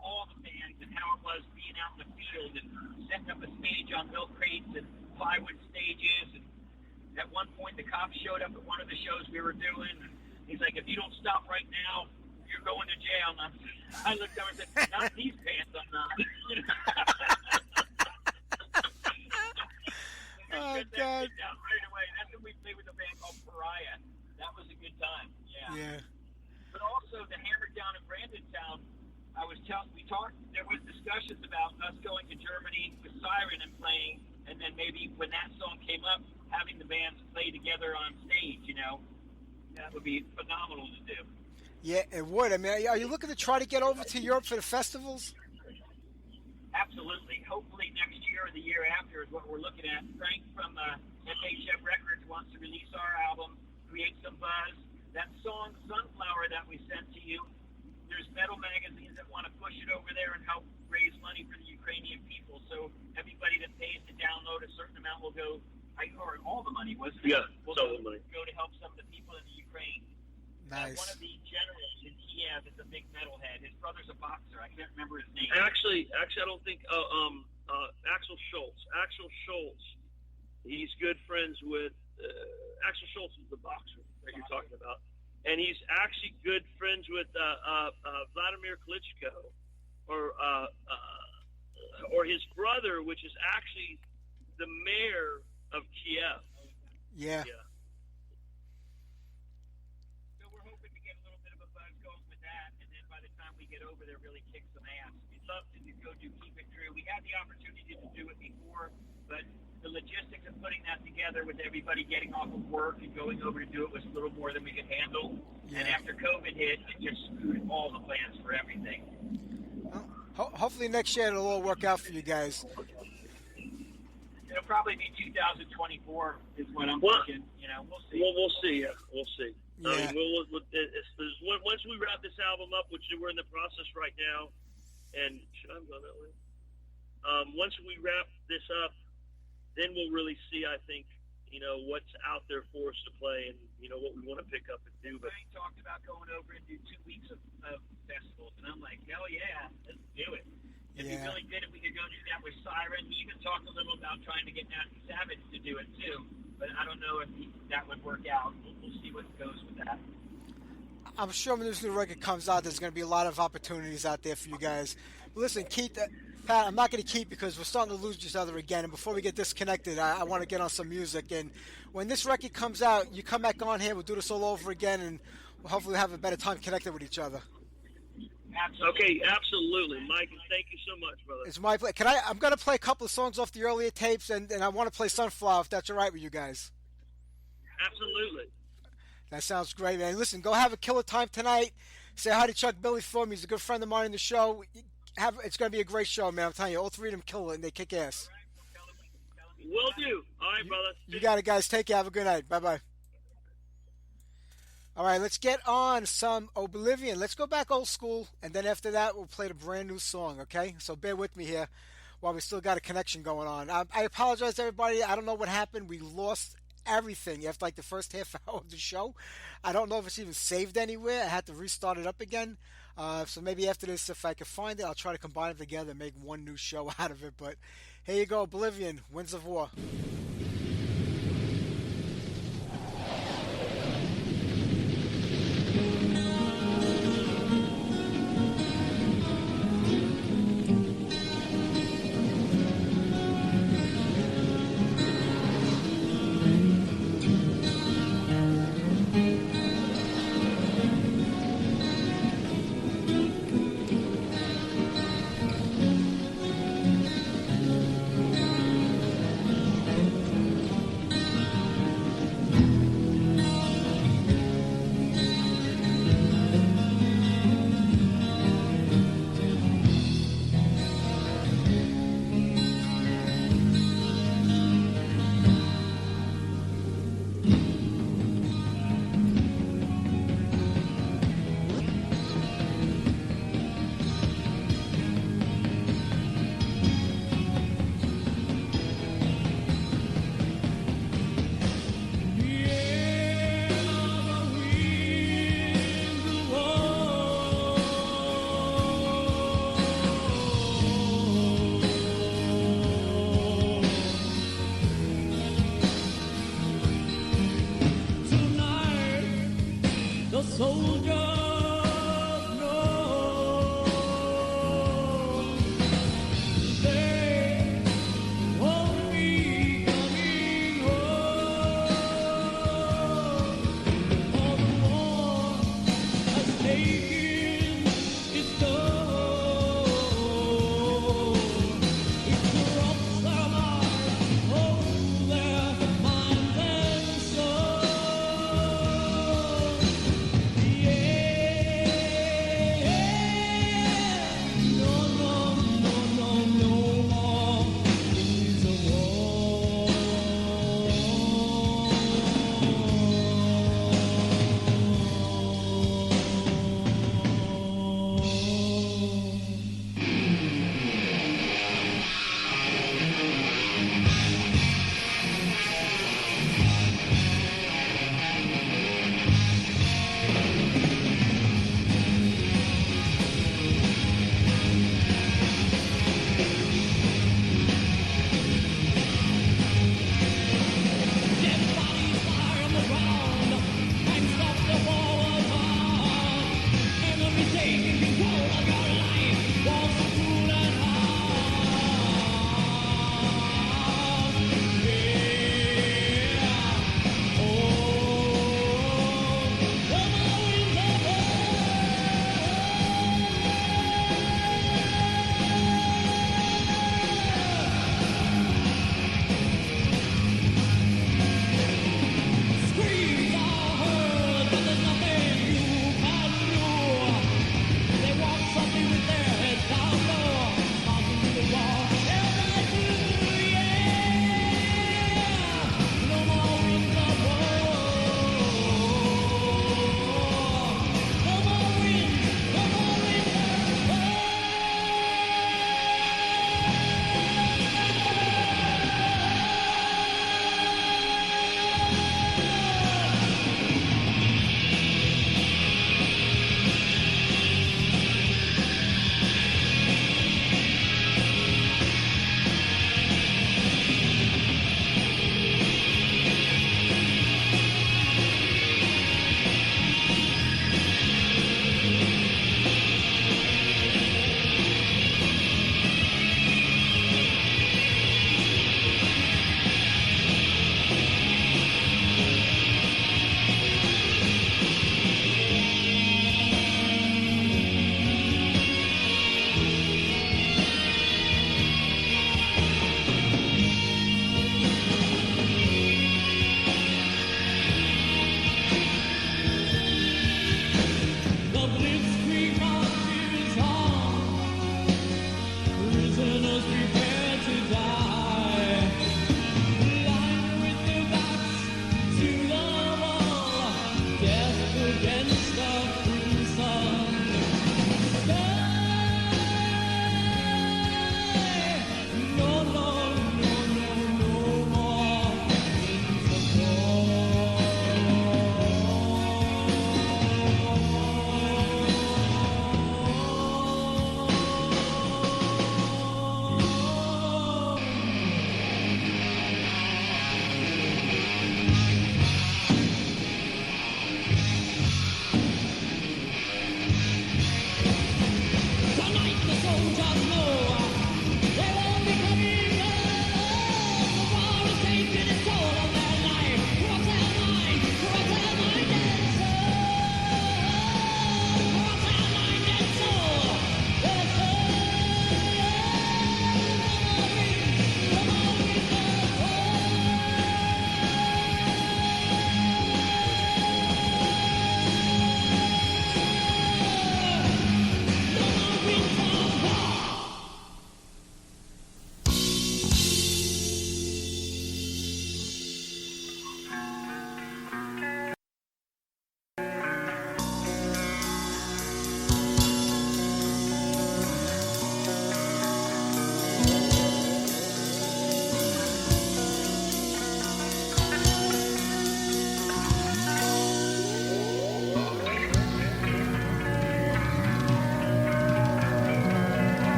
all the bands and how it was being out in the field and setting up a stage on milk crates and plywood stages. And at one point, the cops showed up at one of the shows we were doing. And he's like, "If you don't stop right now, you're going to jail." And I looked over and said, "Not these pants, I'm not." Oh, God. Right away. That's when we played with a band called Pariah. That was a good time. Yeah. But also the Hammered Down in Brandon Town, there was discussions about us going to Germany with Siren and playing, and then maybe when that song came up, having the bands play together on stage, that would be phenomenal to do. Yeah, it would. I mean, are you looking to try to get over to Europe for the festivals? Absolutely. Hopefully next year or the year after is what we're looking at. Frank from FHM Records wants to release our album, create some buzz. That song, Sunflower, that we sent to you, there's metal magazines that want to push it over there and help raise money for the Ukrainian people. So everybody that pays to download a certain amount will go, or all the money, wasn't it? Yeah, will all the money. Go to help some of the people in the Ukraine. Nice. One of the generals in Kiev is a big metalhead. His brother's a boxer. I can't remember his name. Actually, I don't think Axel Schultz. Axel Schultz. He's good friends with Axel Schultz is the boxer that you're talking about, and he's actually good friends with Vladimir Klitschko, or his brother, which is actually the mayor of Kiev. Yeah. Get over there, really kick some ass. We'd love to go do Keep It True. We had the opportunity to do it before, but the logistics of putting that together with everybody getting off of work and going over to do it was a little more than we could handle. Yeah. And after COVID hit, it just screwed all the plans for everything. Well, hopefully next year it'll all work out for you guys. It'll probably be 2024 is what I'm thinking. We'll see. Well, we'll see. Yeah, we'll see. Yeah. I mean, once we wrap this album up, which we're in the process right now, and should I go that way? Once we wrap this up, then we'll really see, I think, what's out there for us to play and, what we want to pick up and do. But Frank talked about going over and do 2 weeks of festivals, and I'm like, hell yeah, let's do it. It'd be really good if we could go do that with Siren. He even talked a little about trying to get Nasty Savage to do it, too. But I don't know if that would work out. We'll see what goes with that. I'm sure when this new record comes out, there's going to be a lot of opportunities out there for you guys. But listen, Keith, Pat, I'm not going to keep because we're starting to lose each other again. And before we get disconnected, I want to get on some music. And when this record comes out, you come back on here, we'll do this all over again, and we'll hopefully have a better time connected with each other. Absolutely. Okay, absolutely, Mike. Thank you so much, brother. It's my play. I'm going to play a couple of songs off the earlier tapes, and I want to play Sunflower if that's all right with you guys. Absolutely. That sounds great, man. Listen, go have a killer time tonight. Say hi to Chuck Billy for me. He's a good friend of mine in the show. It's going to be a great show, man. I'm telling you, all three of them kill it, and they kick ass. Will do. All right, brother. You got it, guys. Take care. Have a good night. Bye-bye. All right, let's get on some Oblivion. Let's go back old school, and then after that, we'll play the brand new song, okay? So bear with me here while we still got a connection going on. I apologize, everybody. I don't know what happened. We lost everything after like the first half hour of the show. I don't know if it's even saved anywhere. I had to restart it up again. So maybe after this, if I can find it, I'll try to combine it together and make one new show out of it. But here you go, Oblivion, Winds of War.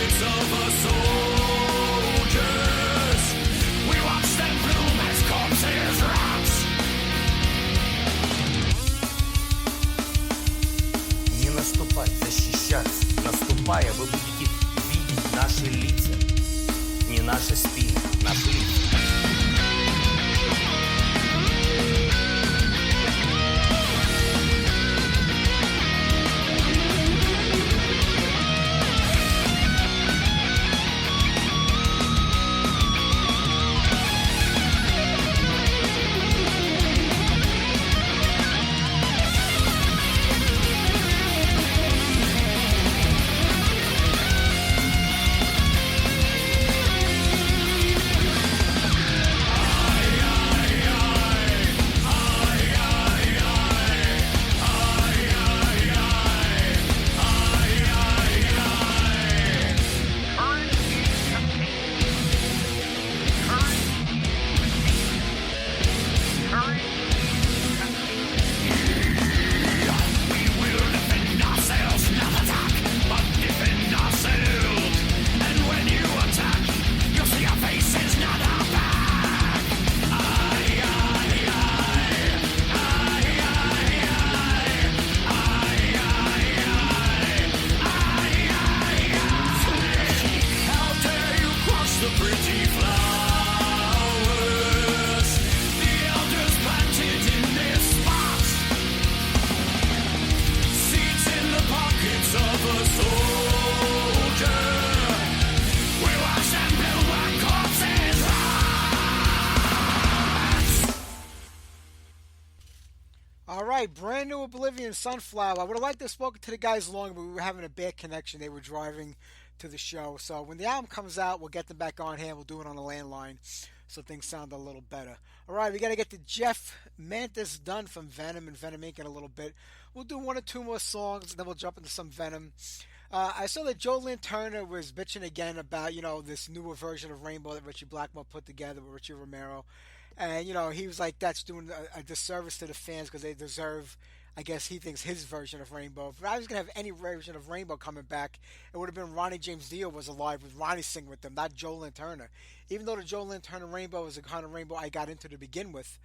pockets of our soldiers. We watch them bloom as corpses rot. Не наступать, защищаться. Наступая, вы будете видеть наши лица. Не наши спины, наши лица. Brand new Oblivion, Sunflower. I would have liked to have spoken to the guys longer, but we were having a bad connection. They were driving to the show. So when the album comes out, we'll get them back on here. We'll do it on the landline so things sound a little better. All right, we got to get to Jeff Mantas Dunn from Venom and Venom Inc. in a little bit. We'll do one or two more songs, and then we'll jump into some Venom. I saw that Joe Lynn Turner was bitching again about, this newer version of Rainbow that Richie Blackmore put together with Richie Romero. And, he was like, that's doing a disservice to the fans because they deserve, I guess he thinks, his version of Rainbow. If I was going to have any version of Rainbow coming back, it would have been Ronnie James Dio was alive with Ronnie sing with them, not Joe Lynn Turner. Even though the Joe Lynn Turner Rainbow is the kind of Rainbow I got into to begin with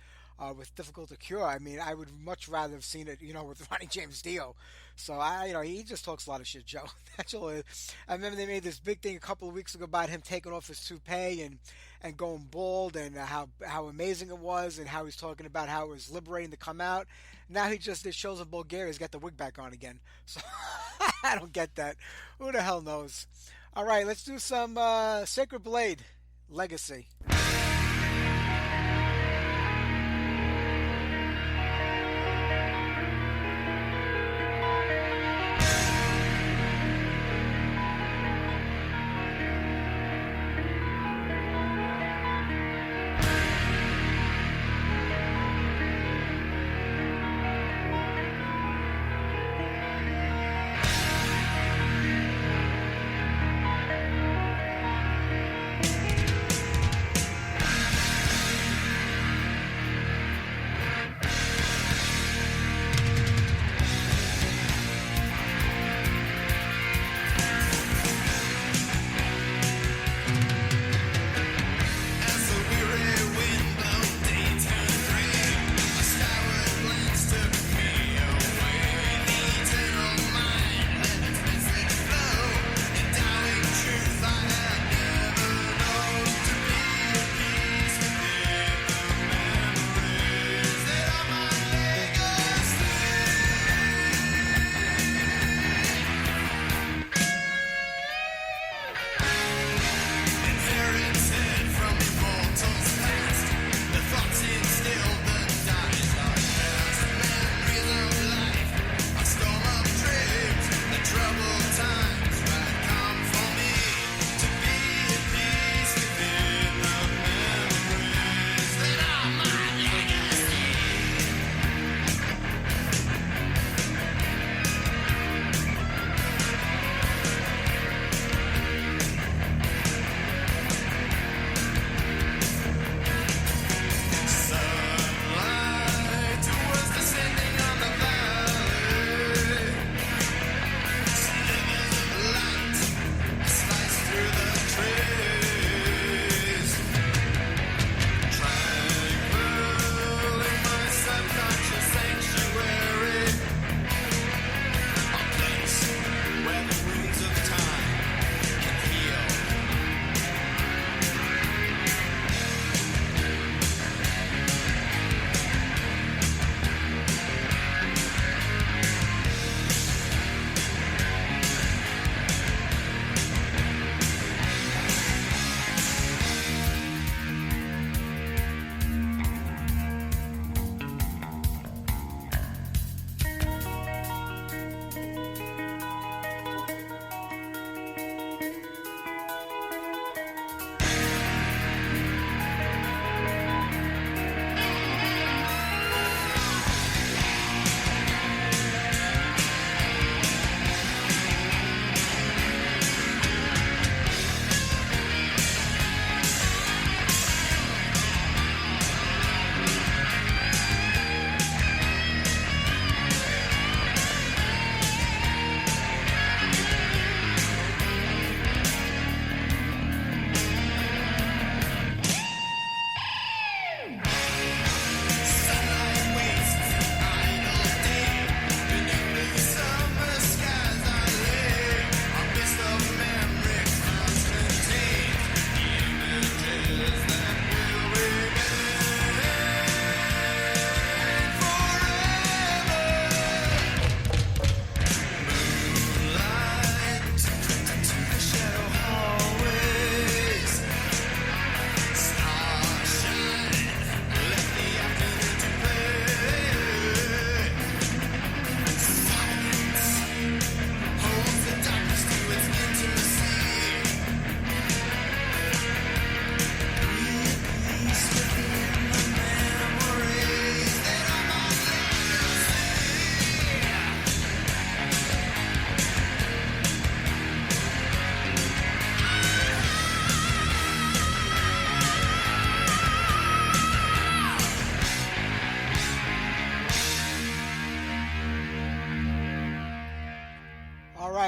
Difficult to Cure, I mean, I would much rather have seen it, with Ronnie James Dio. So, he just talks a lot of shit, Joe. That's all it is. I remember they made this big thing a couple of weeks ago about him taking off his toupee and going bald and how amazing it was and how he's talking about how it was liberating to come out. Now he just did shows in Bulgaria. He's got the wig back on again. So, I don't get that. Who the hell knows? All right, let's do some Sacred Blade, Legacy.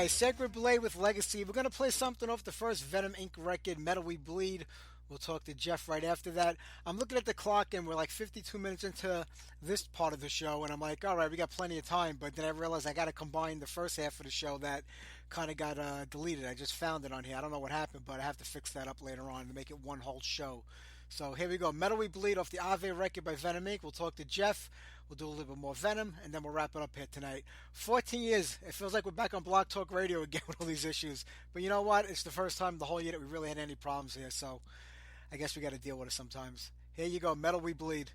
right, Sacred Blade with Legacy. We're going to play something off the first Venom Inc. record, Metal We Bleed. We'll talk to Jeff right after that. I'm looking at the clock, and we're like 52 minutes into this part of the show, and I'm like, all right, we got plenty of time. But then I realized I got to combine the first half of the show that kind of got deleted. I just found it on here. I don't know what happened, but I have to fix that up later on to make it one whole show. So here we go. Metal We Bleed off the Ave record by Venom Inc. We'll talk to Jeff. We'll do a little bit more Venom, and then we'll wrap it up here tonight. 14 years. It feels like we're back on Blog Talk Radio again with all these issues. But you know what? It's the first time the whole year that we really had any problems here, so I guess we got to deal with it sometimes. Here you go. Metal We Bleed.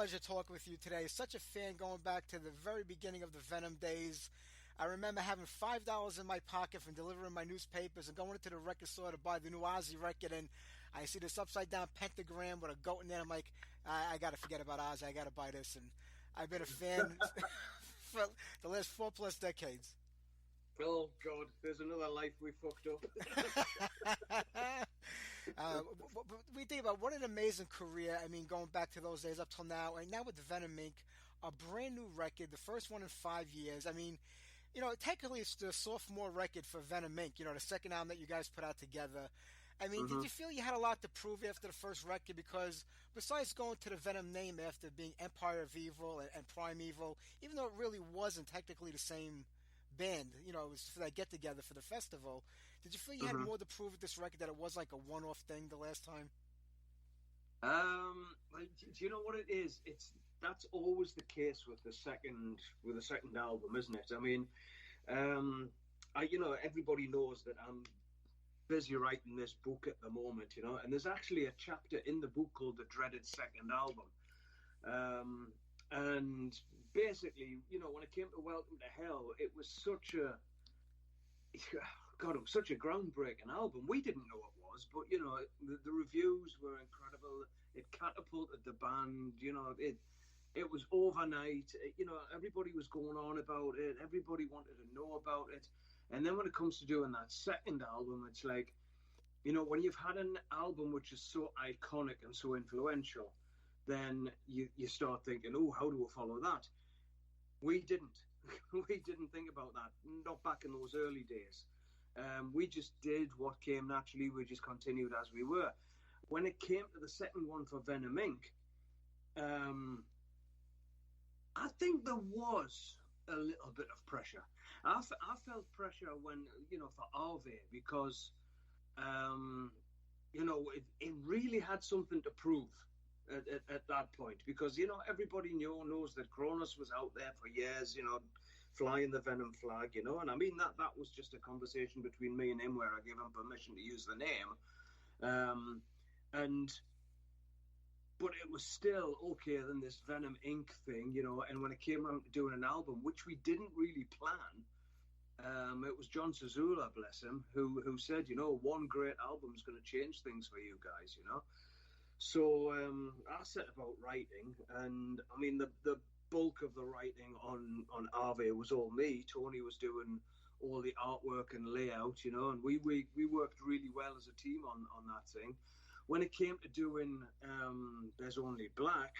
pleasure talking with you today. Such a fan going back to the very beginning of the Venom days. I remember having $5 in my pocket from delivering my newspapers and going into the record store to buy the new Ozzy record, and I see this upside down pentagram with a goat in there. I'm like, I got to forget about Ozzy. I got to buy this, and I've been a fan for the last 4+ decades. Oh God, there's another life we fucked up. We think about what an amazing career. I mean, going back to those days up till now, and now with the Venom Inc., a brand new record, the first one in 5 years. I mean, technically it's the sophomore record for Venom Inc., the second album that you guys put out together. I mean, did you feel you had a lot to prove after the first record? Because besides going to the Venom name after being Empire of Evil and Primeval, even though it really wasn't technically the same band, it was for that get-together for the festival, did you feel you had more to prove with this record, that it was like a one-off thing the last time? Do you know what it is? That's always the case with the second album, isn't it? I mean, everybody knows that I'm busy writing this book at the moment, and there's actually a chapter in the book called The Dreaded Second Album. And basically, when it came to Welcome to Hell, it was such a groundbreaking album. We didn't know it was, but the reviews were incredible. It catapulted the band. It was overnight. Everybody was going on about it. Everybody wanted to know about it. And then when it comes to doing that second album, it's like, when you've had an album which is so iconic and so influential, then you start thinking, oh, how do we follow that? We didn't. We didn't think about that. Not back in those early days. We just did what came naturally. We just continued as we were. When it came to the second one for Venom Inc., I think there was a little bit of pressure. I felt pressure when, for Arve, because, it really had something to prove at that point, because everybody knows that Cronus was out there for years, flying the Venom flag, and I mean that was just a conversation between me and him where I gave him permission to use the name, but it was still okay then this Venom Inc. thing, and when it came around to doing an album, which we didn't really plan, it was John Zazula, bless him, who said, one great album is going to change things for you guys, So I set about writing, and I mean the bulk of the writing on Arve was all me. Tony was doing all the artwork and layout, and we worked really well as a team on that thing. When it came to doing There's Only Black,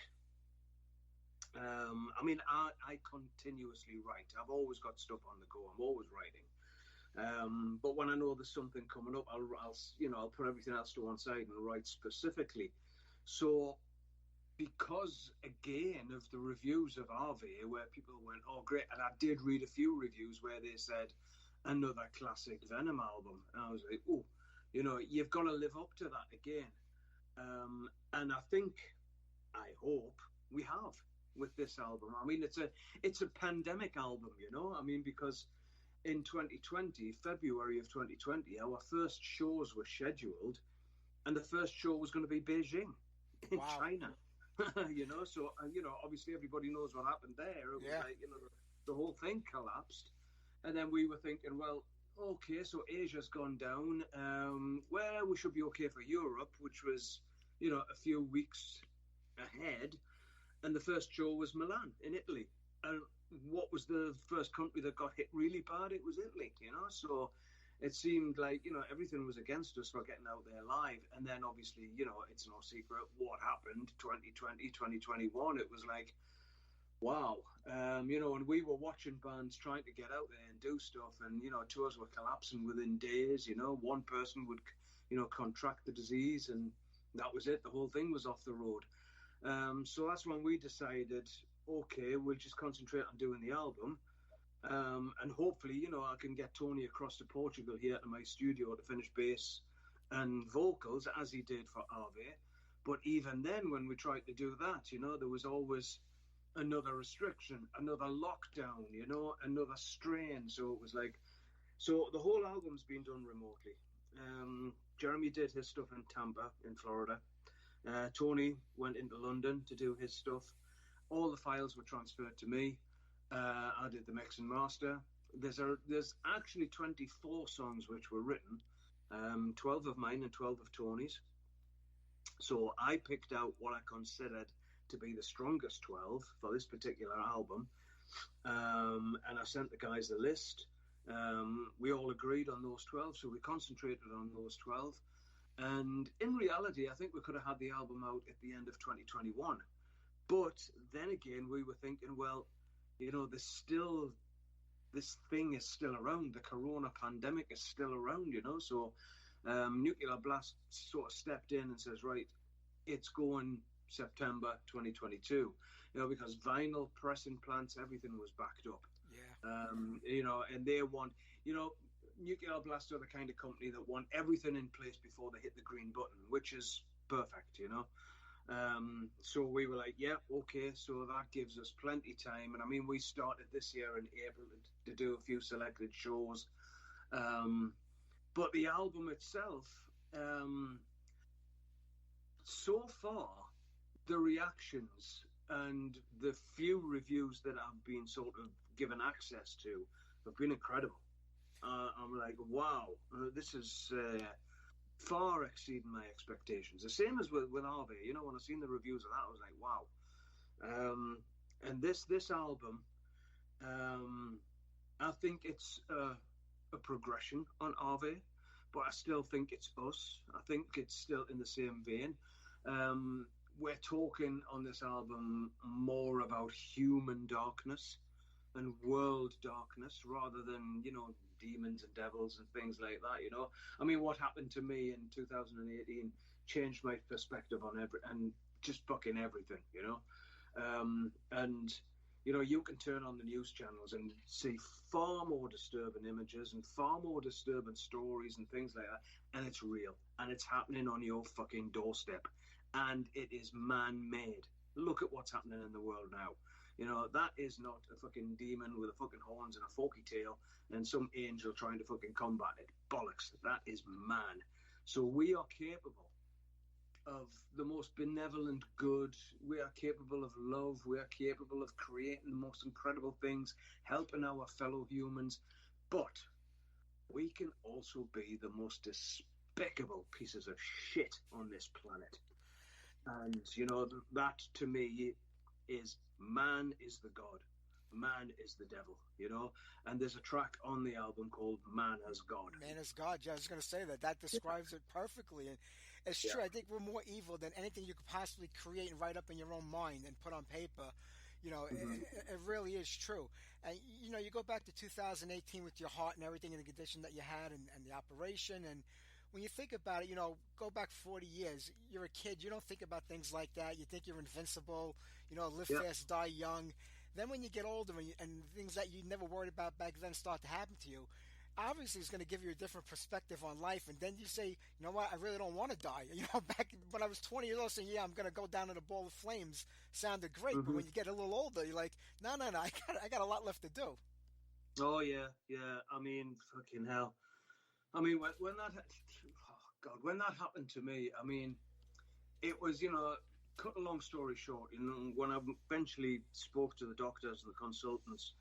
I mean I continuously write. I've always got stuff on the go. I'm always writing. But when I know there's something coming up, I'll put everything else to one side and write specifically. So, because again of the reviews of Arve, where people went, "Oh, great," and I did read a few reviews where they said another classic Venom album, and I was like, "Oh, you've got to live up to that again." And I hope we have with this album. I mean, it's a pandemic album, I mean, because in 2020, February of 2020, our first shows were scheduled, and the first show was going to be Beijing in China. So obviously everybody knows what happened there. It was like, the whole thing collapsed, and then we were thinking, well, okay, so Asia's gone down. Well, we should be okay for Europe, which was, a few weeks ahead, and the first show was Milan in Italy, and what was the first country that got hit really bad? It was Italy, so it seemed like, everything was against us for getting out there live. And then obviously, it's no secret what happened 2020, 2021. It was like, wow. And we were watching bands trying to get out there and do stuff, and, tours were collapsing within days. One person would, contract the disease, and that was it. The whole thing was off the road. So that's when we decided, okay, we'll just concentrate on doing the album. And hopefully, I can get Tony across to Portugal here to my studio to finish bass and vocals, as he did for Arve. But even then, when we tried to do that, there was always another restriction, another lockdown, another strain. So it was like, so the whole album's been done remotely. Jeremy did his stuff in Tampa, in Florida. Tony went into London to do his stuff. all the files were transferred to me. I did the mix and master. There's actually 24 songs which were written, 12 of mine and 12 of Tony's. So I picked out what I considered to be the strongest 12 for this particular album, and I sent the guys the list. We all agreed on those 12, so we concentrated on those 12. And in reality, I think we could have had the album out at the end of 2021. But then again, we were thinking, well, you know, this thing is still around. The corona pandemic is still around, you know. So Nuclear Blast sort of stepped in and says, right, it's going September 2022, you know, because vinyl pressing plants, everything was backed up. Yeah. You know, and they want, you know, Nuclear Blast are the kind of company that want everything in place before they hit the green button, which is perfect, you know. So we were like, yeah, okay, so that gives us plenty time. And I mean, we started this year in April to do a few selected shows. But the album itself, so far, the reactions and the few reviews that I've been sort of given access to have been incredible. I'm like, wow, this is far exceeding my expectations. The same as with Harvey, you know, when I seen the reviews of that, I was like, wow. And this album, I think it's a progression on Harvey, but I still think it's us. I think it's still in the same vein. We're talking on this album more about human darkness and world darkness rather than, you know, demons and devils and things like that, you know. I mean, what happened to me in 2018 changed my perspective on just fucking everything, you know. And, you know, you can turn on the news channels and see far more disturbing images and far more disturbing stories and things like that, and it's real, and it's happening on your fucking doorstep, and it is man-made. Look at what's happening in the world now. You know, that is not a fucking demon with a fucking horns and a forky tail and some angel trying to fucking combat it. Bollocks. That is man. So we are capable of the most benevolent good. We are capable of love. We are capable of creating the most incredible things, helping our fellow humans. But we can also be the most despicable pieces of shit on this planet. And, you know, that to me is man is the God, man is the devil, you know. And there's a track on the album called Man as God. Man as God. Yeah, I was going to say that describes it perfectly. And it's true. I think we're more evil than anything you could possibly create and write up in your own mind and put on paper. You know, it really is true. And, you know, you go back to 2018 with your heart and everything and the condition that you had and the operation. And when you think about it, you know, go back 40 years, you're a kid, you don't think about things like that. You think you're invincible, you know, live fast, die young. Then when you get older and things that you never worried about back then start to happen to you, obviously it's going to give you a different perspective on life. And then you say, you know what, I really don't want to die. You know, back when I was 20 years old saying, yeah, I'm going to go down in a ball of flames sounded great. But when you get a little older, you're like, no, I got a lot left to do. Oh, yeah. I mean, fucking hell. I mean, when that happened to me, I mean, it was, you know, cut a long story short, you know, when I eventually spoke to the doctors and the consultants,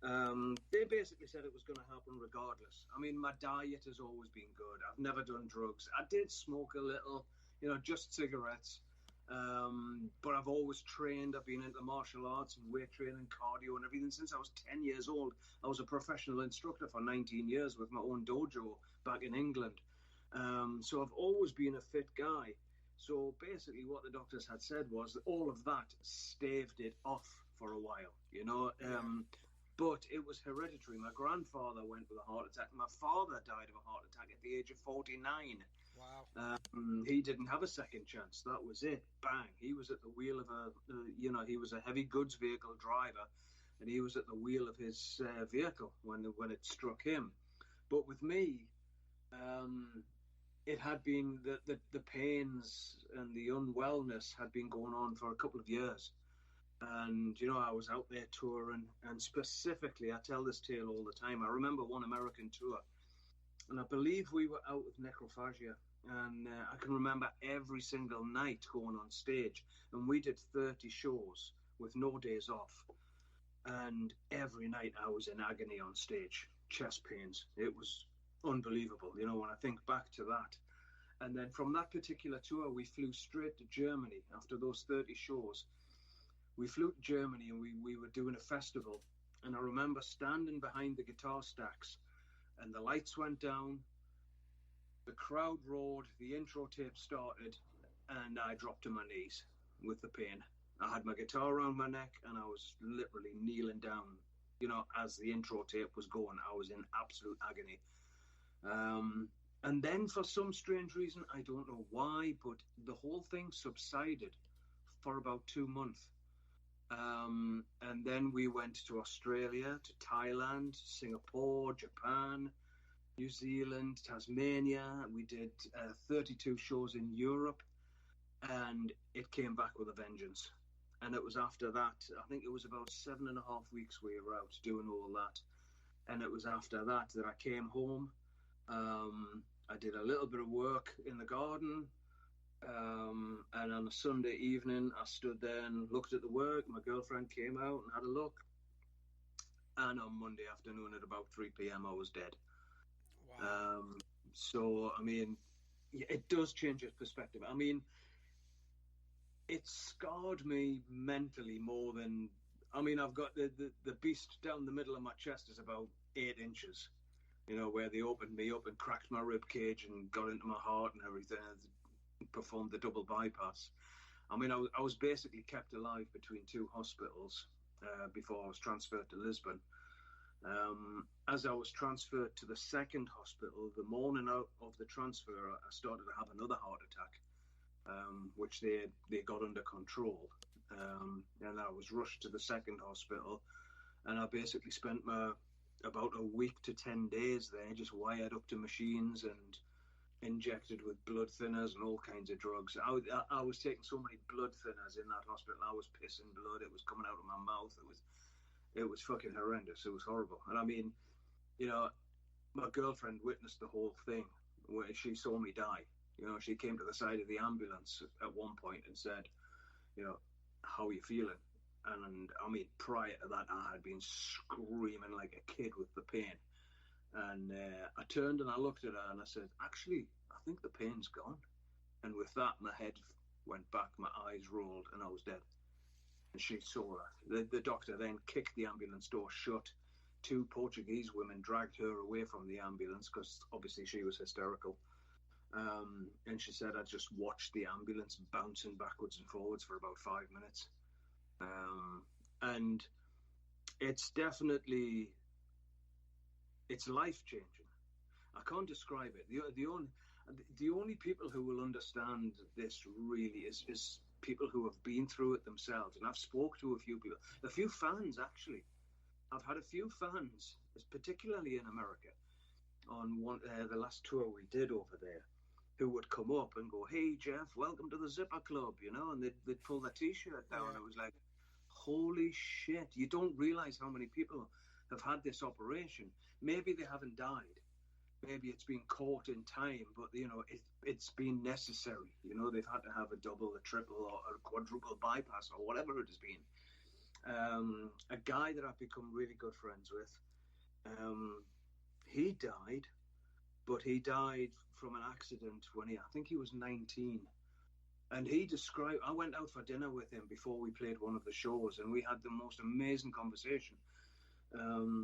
they basically said it was going to happen regardless. I mean, my diet has always been good. I've never done drugs. I did smoke a little, you know, just cigarettes. But I've always trained. I've been into martial arts and weight training, cardio and everything since I was 10 years old. I was a professional instructor for 19 years with my own dojo back in England. So I've always been a fit guy. So basically what the doctors had said was that all of that staved it off for a while, you know. But it was hereditary. My grandfather went with a heart attack. My father died of a heart attack at the age of 49. Wow. He didn't have a second chance. That was it. Bang. He was at the wheel of he was a heavy goods vehicle driver, and he was at the wheel of his vehicle when it struck him. But with me, it had been the pains and the unwellness had been going on for a couple of years. And, you know, I was out there touring, and specifically, I tell this tale all the time. I remember one American tour, and I believe we were out with Necrophagia, and I can remember every single night going on stage, and we did 30 shows with no days off. And every night I was in agony on stage, chest pains. It was unbelievable, you know, when I think back to that. And then from that particular tour, we flew straight to Germany after those 30 shows. We flew to Germany and we were doing a festival. And I remember standing behind the guitar stacks and the lights went down, the crowd roared, the intro tape started, and I dropped to my knees with the pain. I had my guitar around my neck and I was literally kneeling down, you know, as the intro tape was going. I was in absolute agony. And then for some strange reason, I don't know why, but the whole thing subsided for about 2 months. And then we went to Australia, to Thailand, Singapore, Japan, New Zealand, Tasmania. We did 32 shows in Europe, and it came back with a vengeance. And it was after that, I think it was about 7.5 weeks we were out doing all that. And it was after that I came home. I did a little bit of work in the garden. And on a Sunday evening, I stood there and looked at the work. My girlfriend came out and had a look. And on Monday afternoon at about 3 p.m., I was dead. Wow. So, I mean, it does change your perspective. I mean, it scarred me mentally more than... I mean, I've got the beast down the middle of my chest is about 8 inches, you know, where they opened me up and cracked my rib cage and got into my heart and everything. Performed the double bypass. I mean, I was basically kept alive between 2 hospitals before I was transferred to Lisbon. As I was transferred to the second hospital, the morning of the transfer, I started to have another heart attack, which they got under control. And I was rushed to the second hospital, and I basically spent about a week to 10 days there, just wired up to machines and injected with blood thinners and all kinds of drugs. I was taking so many blood thinners in that hospital. I was pissing blood. It was coming out of my mouth. It was fucking horrendous. It was horrible. And I mean, you know, my girlfriend witnessed the whole thing where she saw me die. You know, she came to the side of the ambulance at one point and said, you know, how are you feeling? And I mean, prior to that, I had been screaming like a kid with the pain. And I turned and I looked at her and I said, actually, I think the pain's gone. And with that, my head went back, my eyes rolled, and I was dead. And she saw that. The doctor then kicked the ambulance door shut. 2 Portuguese women dragged her away from the ambulance because obviously she was hysterical. And she said, I just watched the ambulance bouncing backwards and forwards for about 5 minutes. And it's definitely... It's life-changing. I can't describe it. The only people who will understand this really is people who have been through it themselves. And I've spoke to a few people, a few fans actually. I've had a few fans, particularly in America, on the last tour we did over there, who would come up and go, "Hey Jeff, welcome to the Zipper Club," you know, and they'd pull their T-shirt down. Yeah. It was like, holy shit! You don't realize how many people have had this operation. Maybe they haven't died. Maybe it's been caught in time, but, you know, it's been necessary. You know, they've had to have a double, a triple, or a quadruple bypass, or whatever it has been. A guy that I've become really good friends with, he died, but he died from an accident when I think he was 19. And he described, I went out for dinner with him before we played one of the shows, and we had the most amazing conversation.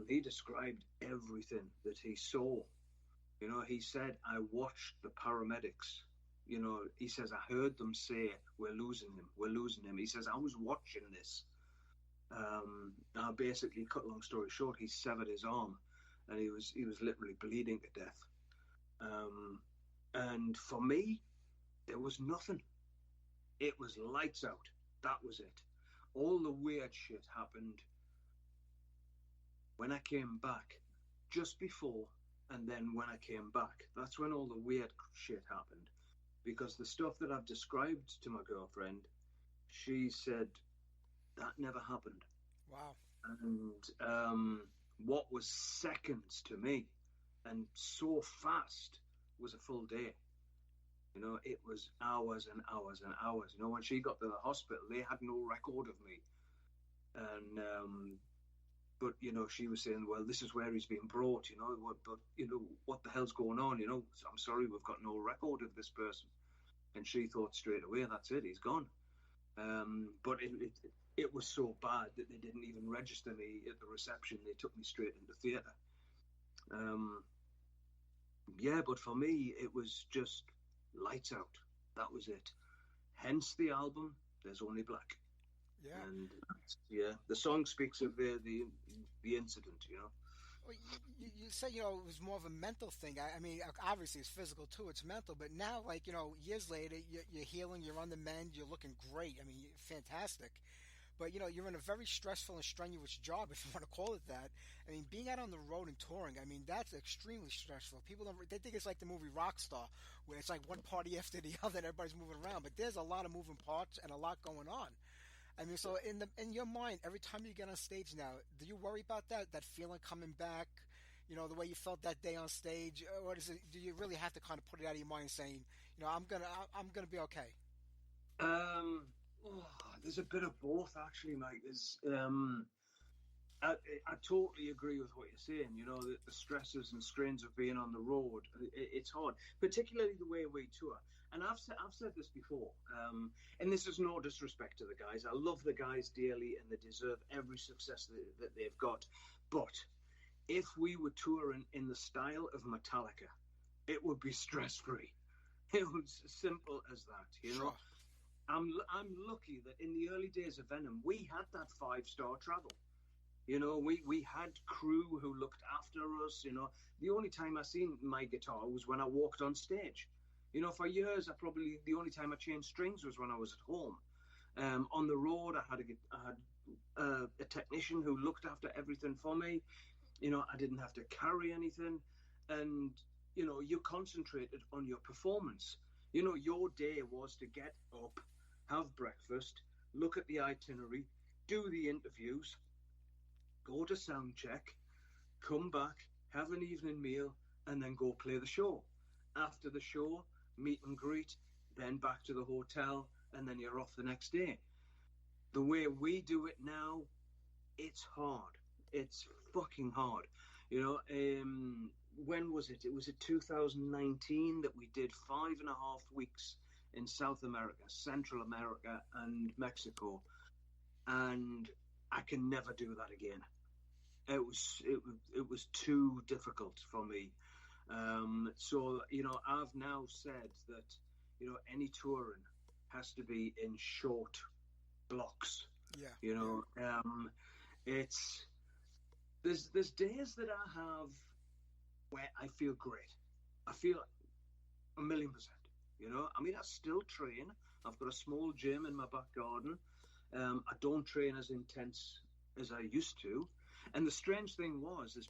He described everything that he saw. You know, he said, I watched the paramedics. You know, he says, I heard them say, we're losing him, we're losing him. He says, I was watching this. I basically, cut long story short, he severed his arm, and he was literally bleeding to death. And for me, there was nothing. It was lights out. That was it. All the weird shit happened when I came back, just before, and then when I came back. That's when all the weird shit happened. Because the stuff that I've described to my girlfriend, she said, that never happened. Wow. And what was seconds to me, and so fast, was a full day. You know, it was hours and hours and hours. You know, when she got to the hospital, they had no record of me. And but she was saying, well, this is where he's been brought, but what the hell's going on? I'm sorry, we've got no record of this person. And she thought straight away, that's it, he's gone. But it was so bad that they didn't even register me at the reception. They took me straight into theatre. But for me, it was just lights out. That was it. Hence the album, There's Only Black. Yeah. And the song speaks of the incident, Well, you say, it was more of a mental thing. I mean, obviously it's physical too, it's mental, but now, like, years later, you're healing, you're on the mend, you're looking great. I mean, you're fantastic. But, you're in a very stressful and strenuous job, if you want to call it that. I mean, being out on the road and touring, I mean, that's extremely stressful. People they think it's like the movie Rockstar, where it's like one party after the other and everybody's moving around. But there's a lot of moving parts and a lot going on. I mean, so in your mind, every time you get on stage now, do you worry about that feeling coming back, the way you felt that day on stage, or do you really have to kind of put it out of your mind, saying, I'm gonna be okay? There's a bit of both, actually, Mike. There's I totally agree with what you're saying. The stresses and strains of being on the road, it's hard, particularly the way we tour. And I've said this before, and this is no disrespect to the guys. I love the guys dearly, and they deserve every success that they've got. But if we were touring in the style of Metallica, it would be stress-free. It was as simple as that, Sure. I'm lucky that in the early days of Venom, we had that 5-star travel. We had crew who looked after us. The only time I seen my guitar was when I walked on stage. For years, the only time I changed strings was when I was at home. On the road, I had a technician who looked after everything for me. I didn't have to carry anything, and you concentrated on your performance. Your day was to get up, have breakfast, look at the itinerary, do the interviews, go to sound check, come back, have an evening meal, and then go play the show. After the show, meet and greet, then back to the hotel, and then you're off the next day. The way we do it now, it's hard. It's fucking hard. When was it? It was in 2019 that we did 5.5 weeks in South America, Central America, and Mexico, and I can never do that again. It was too difficult for me. So I've now said that any touring has to be in short blocks. Yeah. There's days that I have where I feel great. I feel 1,000,000%. I still train. I've got a small gym in my back garden. I don't train as intense as I used to. And the strange thing is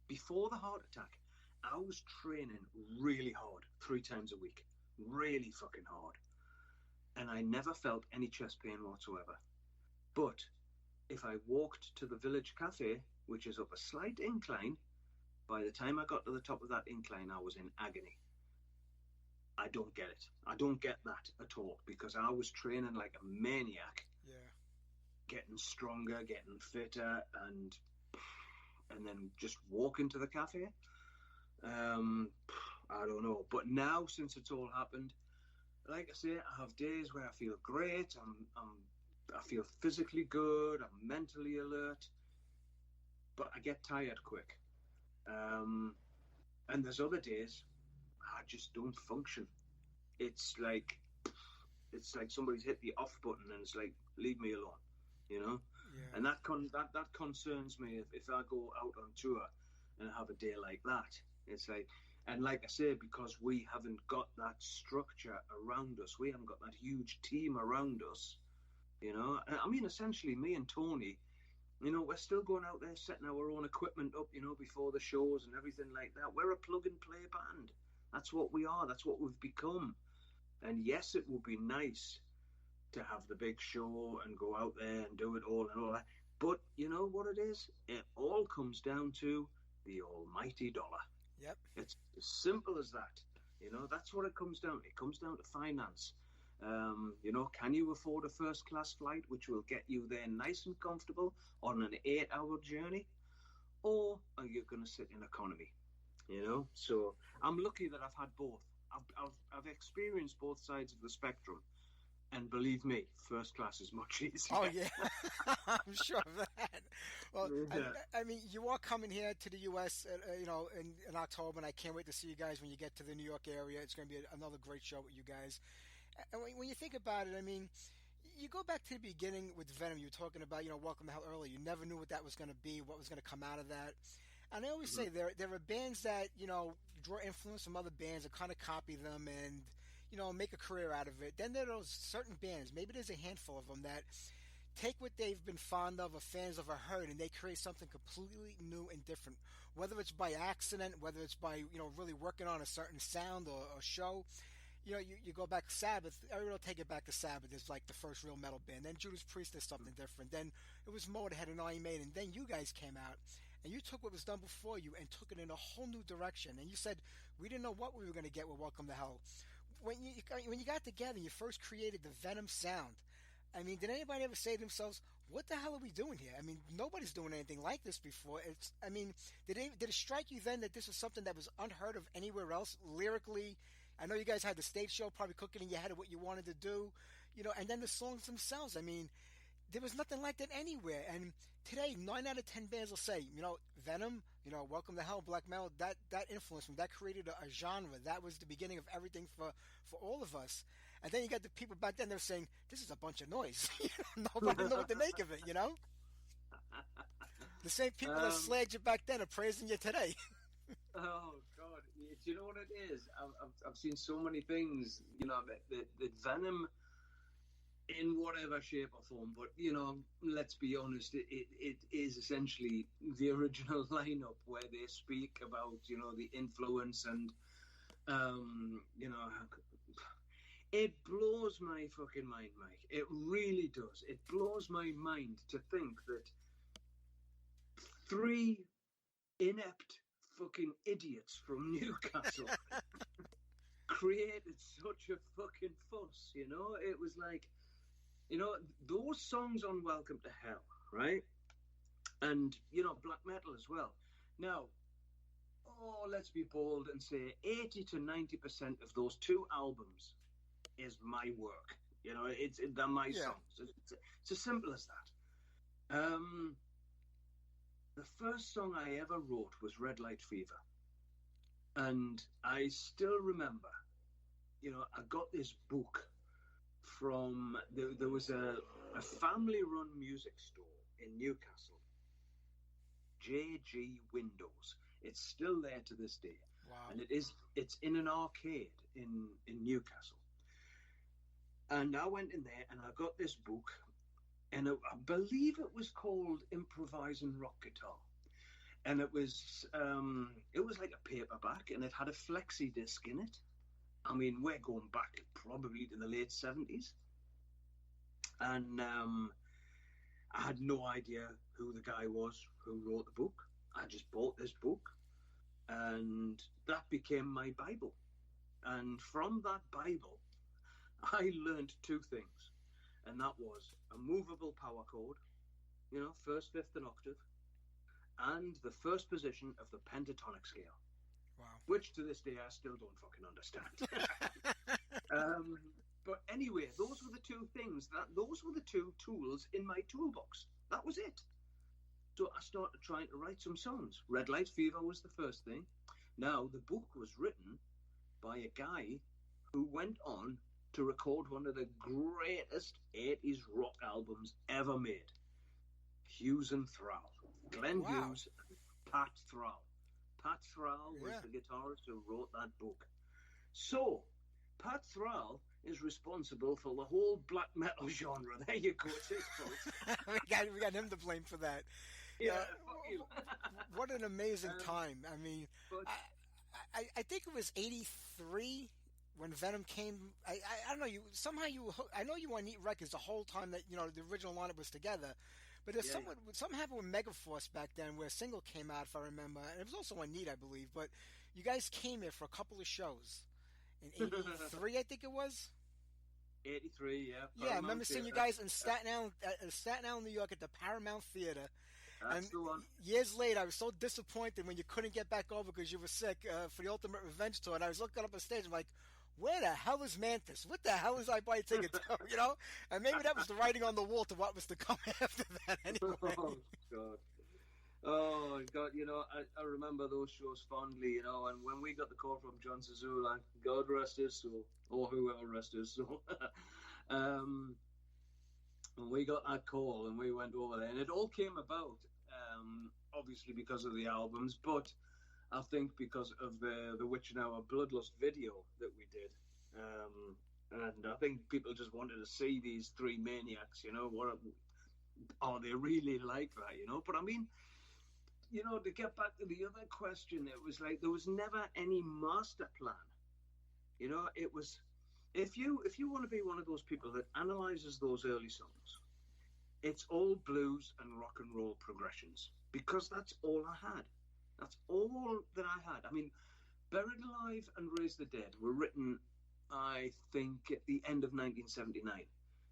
before the heart attack, I was training really hard 3 times a week, really fucking hard. And I never felt any chest pain whatsoever. But if I walked to the village cafe, which is up a slight incline, by the time I got to the top of that incline, I was in agony. I don't get it. I don't get that at all, because I was training like a maniac. Yeah. Getting stronger, getting fitter, and then just walking to the cafe. I don't know. But now, since it's all happened, like I say, I have days where I feel great. I feel physically good. I'm mentally alert, but I get tired quick. And there's other days I just don't function. It's like somebody's hit the off button and it's like, leave me alone, Yeah. And that concerns me if I go out on tour and have a day like that. It's like, and like I say, because we haven't got that structure around us, we haven't got that huge team around us, I mean, essentially me and Tony, we're still going out there setting our own equipment up, before the shows and everything like that. We're a plug and play band. That's what we are. That's what we've become. And yes, it would be nice to have the big show and go out there and do it all and all that. But you know what it is? It all comes down to the almighty dollar. Yep. It's as simple as that. That's what it comes down to. It comes down to finance. Can you afford a first class flight which will get you there nice and comfortable on an 8-hour journey? Or are you going to sit in economy? So I'm lucky that I've had both. I've experienced both sides of the spectrum. And believe me, first class is much easier. Oh, yeah. I'm sure of that. Well, Yeah. I mean, you are coming here to the U.S., in October, and I can't wait to see you guys when you get to the New York area. It's going to be another great show with you guys. And when you think about it, I mean, you go back to the beginning with Venom. You were talking about, Welcome to Hell earlier. You never knew what that was going to be, what was going to come out of that. And I always say there are bands that, draw influence from other bands and kind of copy them and, make a career out of it. Then there are those certain bands, maybe there's a handful of them, that take what they've been fond of or fans of or heard, and they create something completely new and different. Whether it's by accident, whether it's by, really working on a certain sound or show. You go back to Sabbath. Everyone will take it back to Sabbath as like the first real metal band. Then Judas Priest is something different. Then it was Motorhead and Iron Maiden. Then you guys came out and you took what was done before you and took it in a whole new direction. And you said we didn't know what we were going to get with Welcome to Hell. When you got together and you first created the Venom sound, I mean, did anybody ever say to themselves, "What the hell are we doing here?" I mean, nobody's doing anything like this before. Did it strike you then that this was something that was unheard of anywhere else lyrically? I know you guys had the stage show, probably cooking in your head of what you wanted to do, and then the songs themselves. I mean, there was nothing like that anywhere. And today, 9 out of 10 bands will say, Venom, Welcome to Hell, black metal, that influenced me. That created a genre. That was the beginning of everything for all of us. And then you got the people back then, they're saying, this is a bunch of noise. Nobody knew what to make of it, The same people that slagged you back then are praising you today. Oh God! Do you know what it is? I've seen so many things, that Venom, in whatever shape or form. But let's be honest, it is essentially the original lineup where they speak about the influence and it blows my fucking mind, Mike. It really does. It blows my mind to think that 3 inept fucking idiots from Newcastle created such a fucking fuss, It was like, those songs on Welcome to Hell, right? And, black metal as well. Now, let's be bold and say 80 to 90% of those 2 albums is my work. They're my songs. It's as simple as that. The first song I ever wrote was Red Light Fever. And I still remember, I got this book from, there was a family-run music store in Newcastle, JG Windows. It's still there to this day. Wow. And it's in an arcade in Newcastle. And I went in there and I got this book, and I believe it was called Improvising Rock Guitar. And it was like a paperback, and it had a flexi disc in it. I mean, we're going back probably to the late 70s. And I had no idea who the guy was who wrote the book. I just bought this book, and that became my Bible. And from that Bible, I learned 2 things. And that was a movable power chord, first, fifth, and octave, and the first position of the pentatonic scale. Wow. Which to this day I still don't fucking understand. But anyway, those were the 2 things. Those were the 2 tools in my toolbox. That was it. So I started trying to write some songs. Red Light Fever was the first thing. Now, the book was written by a guy who went on to record one of the greatest 80s rock albums ever made. Hughes and Thrall. Glenn Hughes and Pat Thrall. Pat Thrall was the guitarist who wrote that book. So, Pat Thrall is responsible for the whole black metal genre. There you go, it's his fault. we got him to blame for that. Yeah, what an amazing time. I mean, I think it was 83 when Venom came. I don't know, I know you were on Neat Records the whole time that, the original lineup was together. But there's something happened with Megaforce back then where a single came out, if I remember. And it was also on Neat, I believe. But you guys came here for a couple of shows. In 83, I think it was? '83, yeah. Yeah, I remember Paramount seeing you Theatre. guys in Staten Island, New York, at the Paramount Theater. That's And the one. years later, I was so disappointed when you couldn't get back over because you were sick for the Ultimate Revenge tour. And I was looking up on stage, I'm like, where the hell is Mantas? What the hell is I buy tickets to? You know? And maybe that was the writing on the wall to what was to come after that anyway. Oh, God. Oh, God, you know, I remember those shows fondly, you know, and when we got the call from John Zazula, God rest his soul, or whoever rest his soul, when we got that call and we went over there, and it all came about, obviously because of the albums, but I think because of the Witch and Our Bloodlust video that we did. And I think people just wanted to see these three maniacs, you know, what are they really like that, you know? But I mean, you know, to get back to the other question, it was like there was never any master plan. You know, it was if you want to be one of those people that analyzes those early songs, it's all blues and rock and roll progressions, because that's all I had. That's all that I had. I mean, Buried Alive and Raise the Dead were written, I think, at the end of 1979,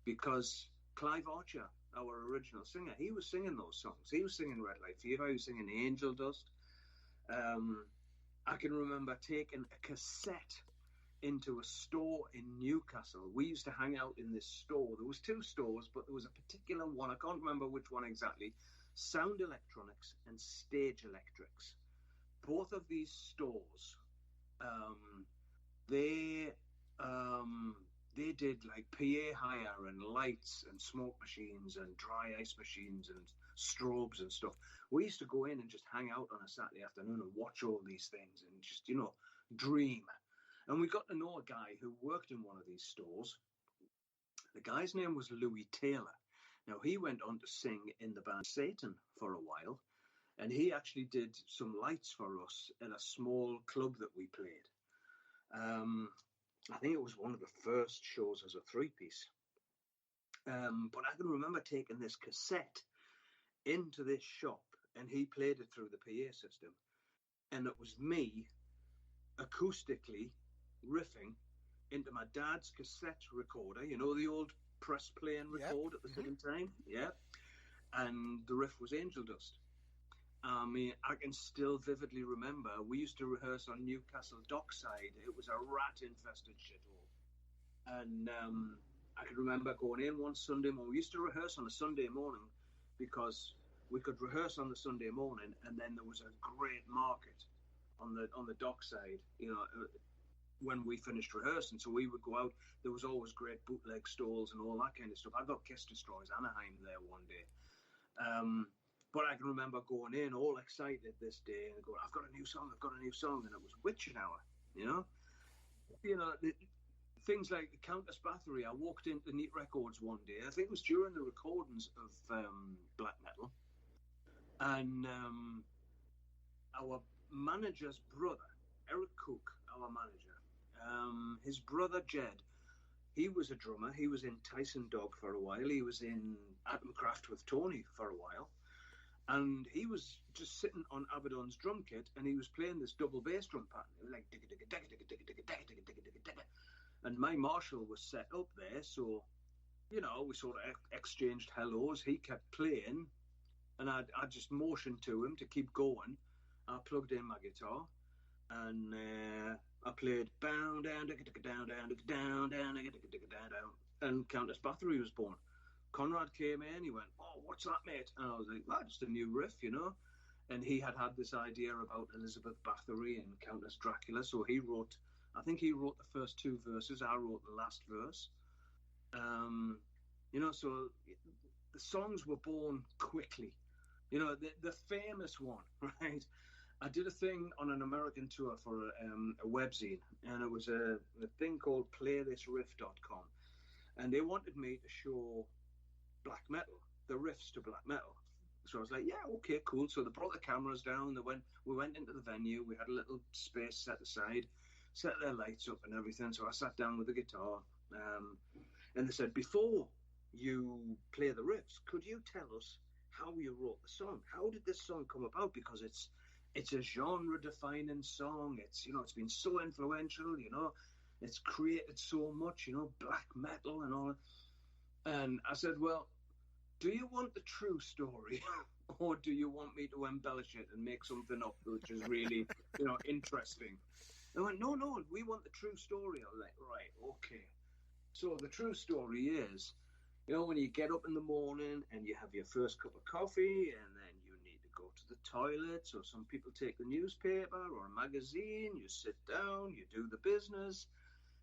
because Clive Archer, our original singer, he was singing those songs. He was singing Red Light Fever, he was singing Angel Dust. I can remember taking a cassette into a store in Newcastle. We used to hang out in this store. There was two stores, but there was a particular one, I can't remember which one exactly, Sound Electronics and Stage Electrics. Both of these stores, they did like PA hire and lights and smoke machines and dry ice machines and strobes and stuff. We used to go in and just hang out on a Saturday afternoon and watch all these things and just, you know, dream. And we got to know a guy who worked in one of these stores. The guy's name was Louis Taylor. Now, he went on to sing in the band Satan for a while, and he actually did some lights for us in a small club that we played. I think it was one of the first shows as a three-piece. But I can remember taking this cassette into this shop, and he played it through the PA system. And it was me acoustically riffing into my dad's cassette recorder, you know, the old press play and record at the same time. Yeah. And the riff was Angel Dust. I mean, I can still vividly remember we used to rehearse on Newcastle Dockside. It was a rat-infested shithole. And I can remember going in one Sunday morning. We used to rehearse on a Sunday morning because we could rehearse on the Sunday morning, and then there was a great market on the Dockside, you know, when we finished rehearsing. So we would go out. There was always great bootleg stalls and all that kind of stuff. I got Kiss Destroys Anaheim there one day. But I can remember going in all excited this day and going, I've got a new song, and it was Witching Hour, you know? Things like Countess Bathory. I walked into Neat Records one day, I think it was during the recordings of Black Metal, and our manager's brother, Eric Cook, our manager, his brother Jed, he was a drummer. He was in Tyson Dog for a while. He was in Atomcraft with Tony for a while. And he was just sitting on Abaddon's drum kit, and he was playing this double bass drum pattern. It was like digga digga digga digga digga digga digga digga digga digga. And my Marshall was set up there, so you know we sort of exchanged hellos. He kept playing, and I just motioned to him to keep going. I plugged in my guitar, and I played down down digga digga down down digga down down digga digga digga down down, and Countess Bathory was born. Conrad came in, he went, oh, what's that, mate? And I was like, well, just a new riff, you know? And he had this idea about Elizabeth Bathory and Countess Dracula, so he wrote the first two verses, I wrote the last verse. You know, so the songs were born quickly. You know, the famous one, right? I did a thing on an American tour for a webzine, and it was a thing called playthisriff.com. And they wanted me to show black metal, the riffs to black metal. So I was like, yeah, okay, cool. So they brought the cameras down. We went into the venue. We had a little space set aside, set their lights up and everything. So I sat down with the guitar, and they said, before you play the riffs, could you tell us how you wrote the song? How did this song come about? Because it's a genre-defining song. It's, you know, it's been so influential, you know. It's created so much, black metal and all. And I said, well, do you want the true story or do you want me to embellish it and make something up which is really, interesting? They went, no, we want the true story. I was like, right, okay. So the true story is, when you get up in the morning and you have your first cup of coffee and then you need to go to the toilet, or some people take the newspaper or a magazine, you sit down, you do the business.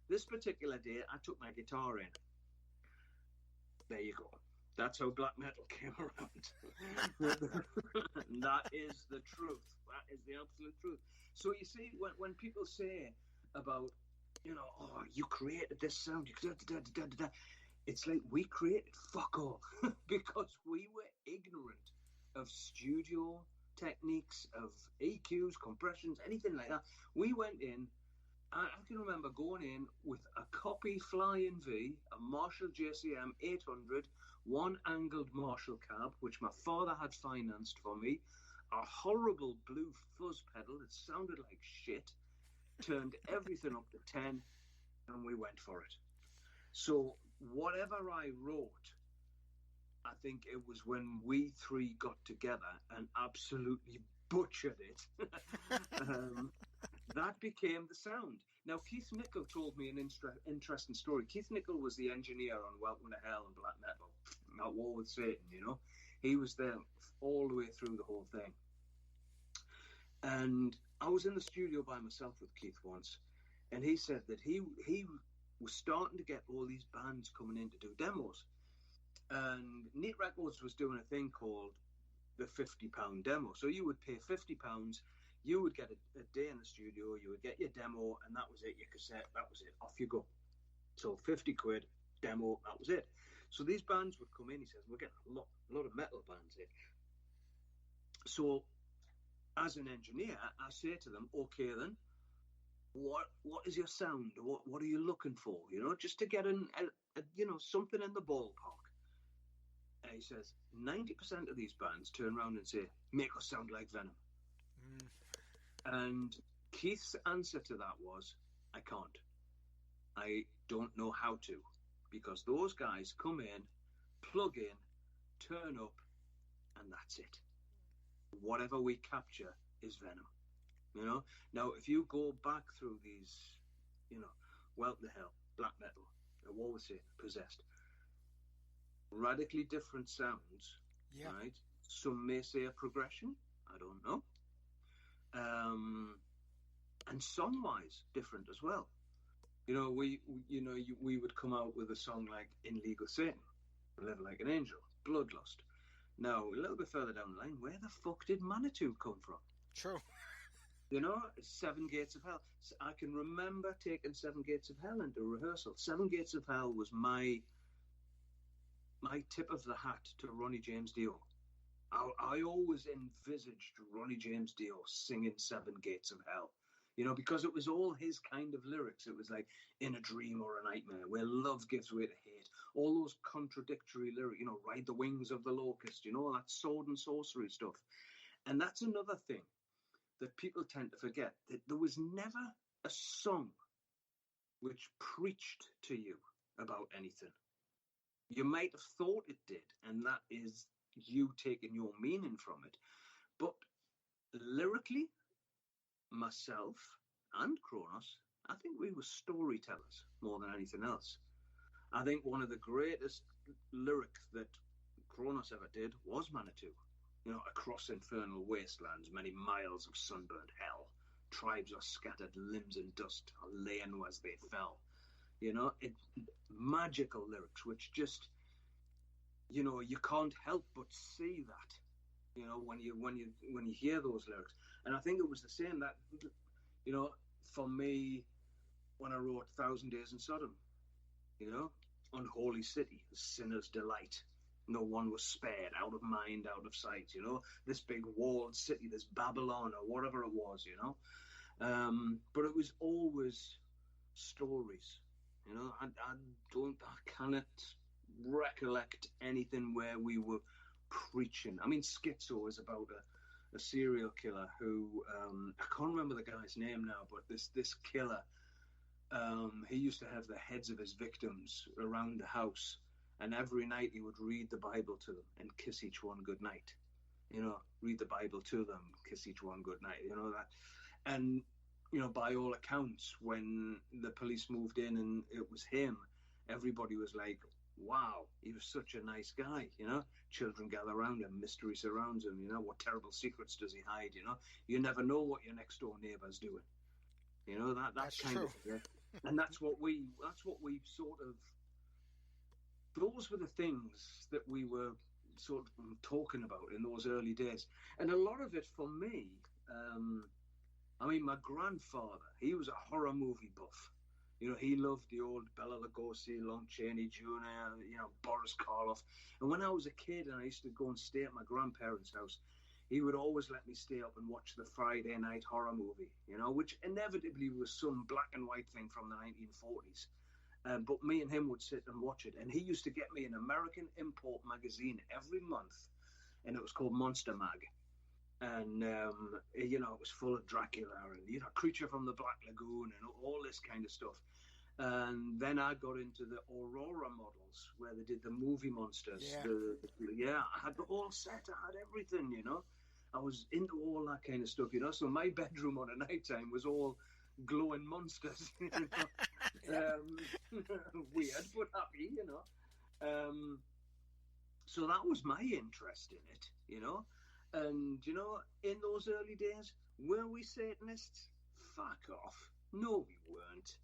This particular day, I took my guitar in. There you go. That's how black metal came around. That is the truth. That is the absolute truth. So you see, when people say about, oh, you created this sound, it's like we created fuck all because we were ignorant of studio techniques, of EQs, compressions, anything like that. We went in. I can remember going in with a copy Flying V, a Marshall JCM 800, one angled Marshall cab, which my father had financed for me, a horrible blue fuzz pedal that sounded like shit, turned everything up to 10, and we went for it. So whatever I wrote, I think it was when we three got together and absolutely butchered it. That became the sound. Now, Keith Nichol told me an interesting story. Keith Nichol was the engineer on Welcome to Hell and Black Metal, At War with Satan, He was there all the way through the whole thing. And I was in the studio by myself with Keith once, and he said that he was starting to get all these bands coming in to do demos. And Neat Records was doing a thing called the £50 demo. So you would pay £50, you would get a day in the studio, you would get your demo, and that was it, your cassette, that was it, off you go. So 50 quid, demo, that was it. So these bands would come in, he says, we're getting a lot of metal bands in. So as an engineer, I say to them, okay then, what is your sound? What are you looking for? Just to get something in the ballpark. And he says, 90% of these bands turn around and say, make us sound like Venom. And Keith's answer to that was, I can't. I don't know how to. Because those guys come in, plug in, turn up, and that's it. Whatever we capture is Venom. Now, if you go back through these, Welcome to Hell, Black Metal, War with Satan, Possessed, radically different sounds, right? Some may say a progression, I don't know. And song-wise, different as well. We would come out with a song like In League with Satan, Live Like an Angel, Bloodlust. Now, a little bit further down the line, where the fuck did Manitou come from? True. Seven Gates of Hell. I can remember taking Seven Gates of Hell into rehearsal. Seven Gates of Hell was my tip of the hat to Ronnie James Dio. I always envisaged Ronnie James Dio singing Seven Gates of Hell, because it was all his kind of lyrics. It was like in a dream or a nightmare, where love gives way to hate. All those contradictory lyrics, ride the wings of the locust, that sword and sorcery stuff. And that's another thing that people tend to forget, that there was never a song which preached to you about anything. You might have thought it did, and that is you taking your meaning from it. But lyrically, myself and Kronos, I think we were storytellers more than anything else. I think one of the greatest lyrics that Kronos ever did was Manitou. Across infernal wastelands, many miles of sunburned hell, tribes are scattered, limbs in dust, are lain as they fell. Magical lyrics, which just, you can't help but see that, when you hear those lyrics. And I think it was the same that, for me, when I wrote 1,000 Days in Sodom, Unholy City, the sinner's delight. No one was spared, out of mind, out of sight, this big walled city, this Babylon or whatever it was, but it was always stories, I cannot recollect anything where we were preaching. I mean, Schizo is about a serial killer who, I can't remember the guy's name now, but this killer he used to have the heads of his victims around the house, and every night he would read the Bible to them and kiss each one good night. Read the Bible to them, kiss each one good night. That, and by all accounts, when the police moved in and it was him, everybody was like, wow, he was such a nice guy. Children gather around him, mystery surrounds him. What terrible secrets does he hide? You never know what your next door neighbor's doing. That's kind true. of, yeah. And that's what we sort of, those were the things that we were sort of talking about in those early days. And a lot of it for me, my grandfather, he was a horror movie buff. He loved the old Bela Lugosi, Lon Chaney Jr., Boris Karloff. And when I was a kid and I used to go and stay at my grandparents' house, he would always let me stay up and watch the Friday night horror movie, which inevitably was some black and white thing from the 1940s. But me and him would sit and watch it. And he used to get me an American import magazine every month, and it was called Monster Mag. And, it was full of Dracula and, Creature from the Black Lagoon and all this kind of stuff. And then I got into the Aurora models where they did the movie monsters. Yeah. I had the whole set. I had everything, I was into all that kind of stuff, So my bedroom on a night time was all glowing monsters. Weird but happy, So that was my interest in it, And, in those early days, were we Satanists? Fuck off. No, we weren't.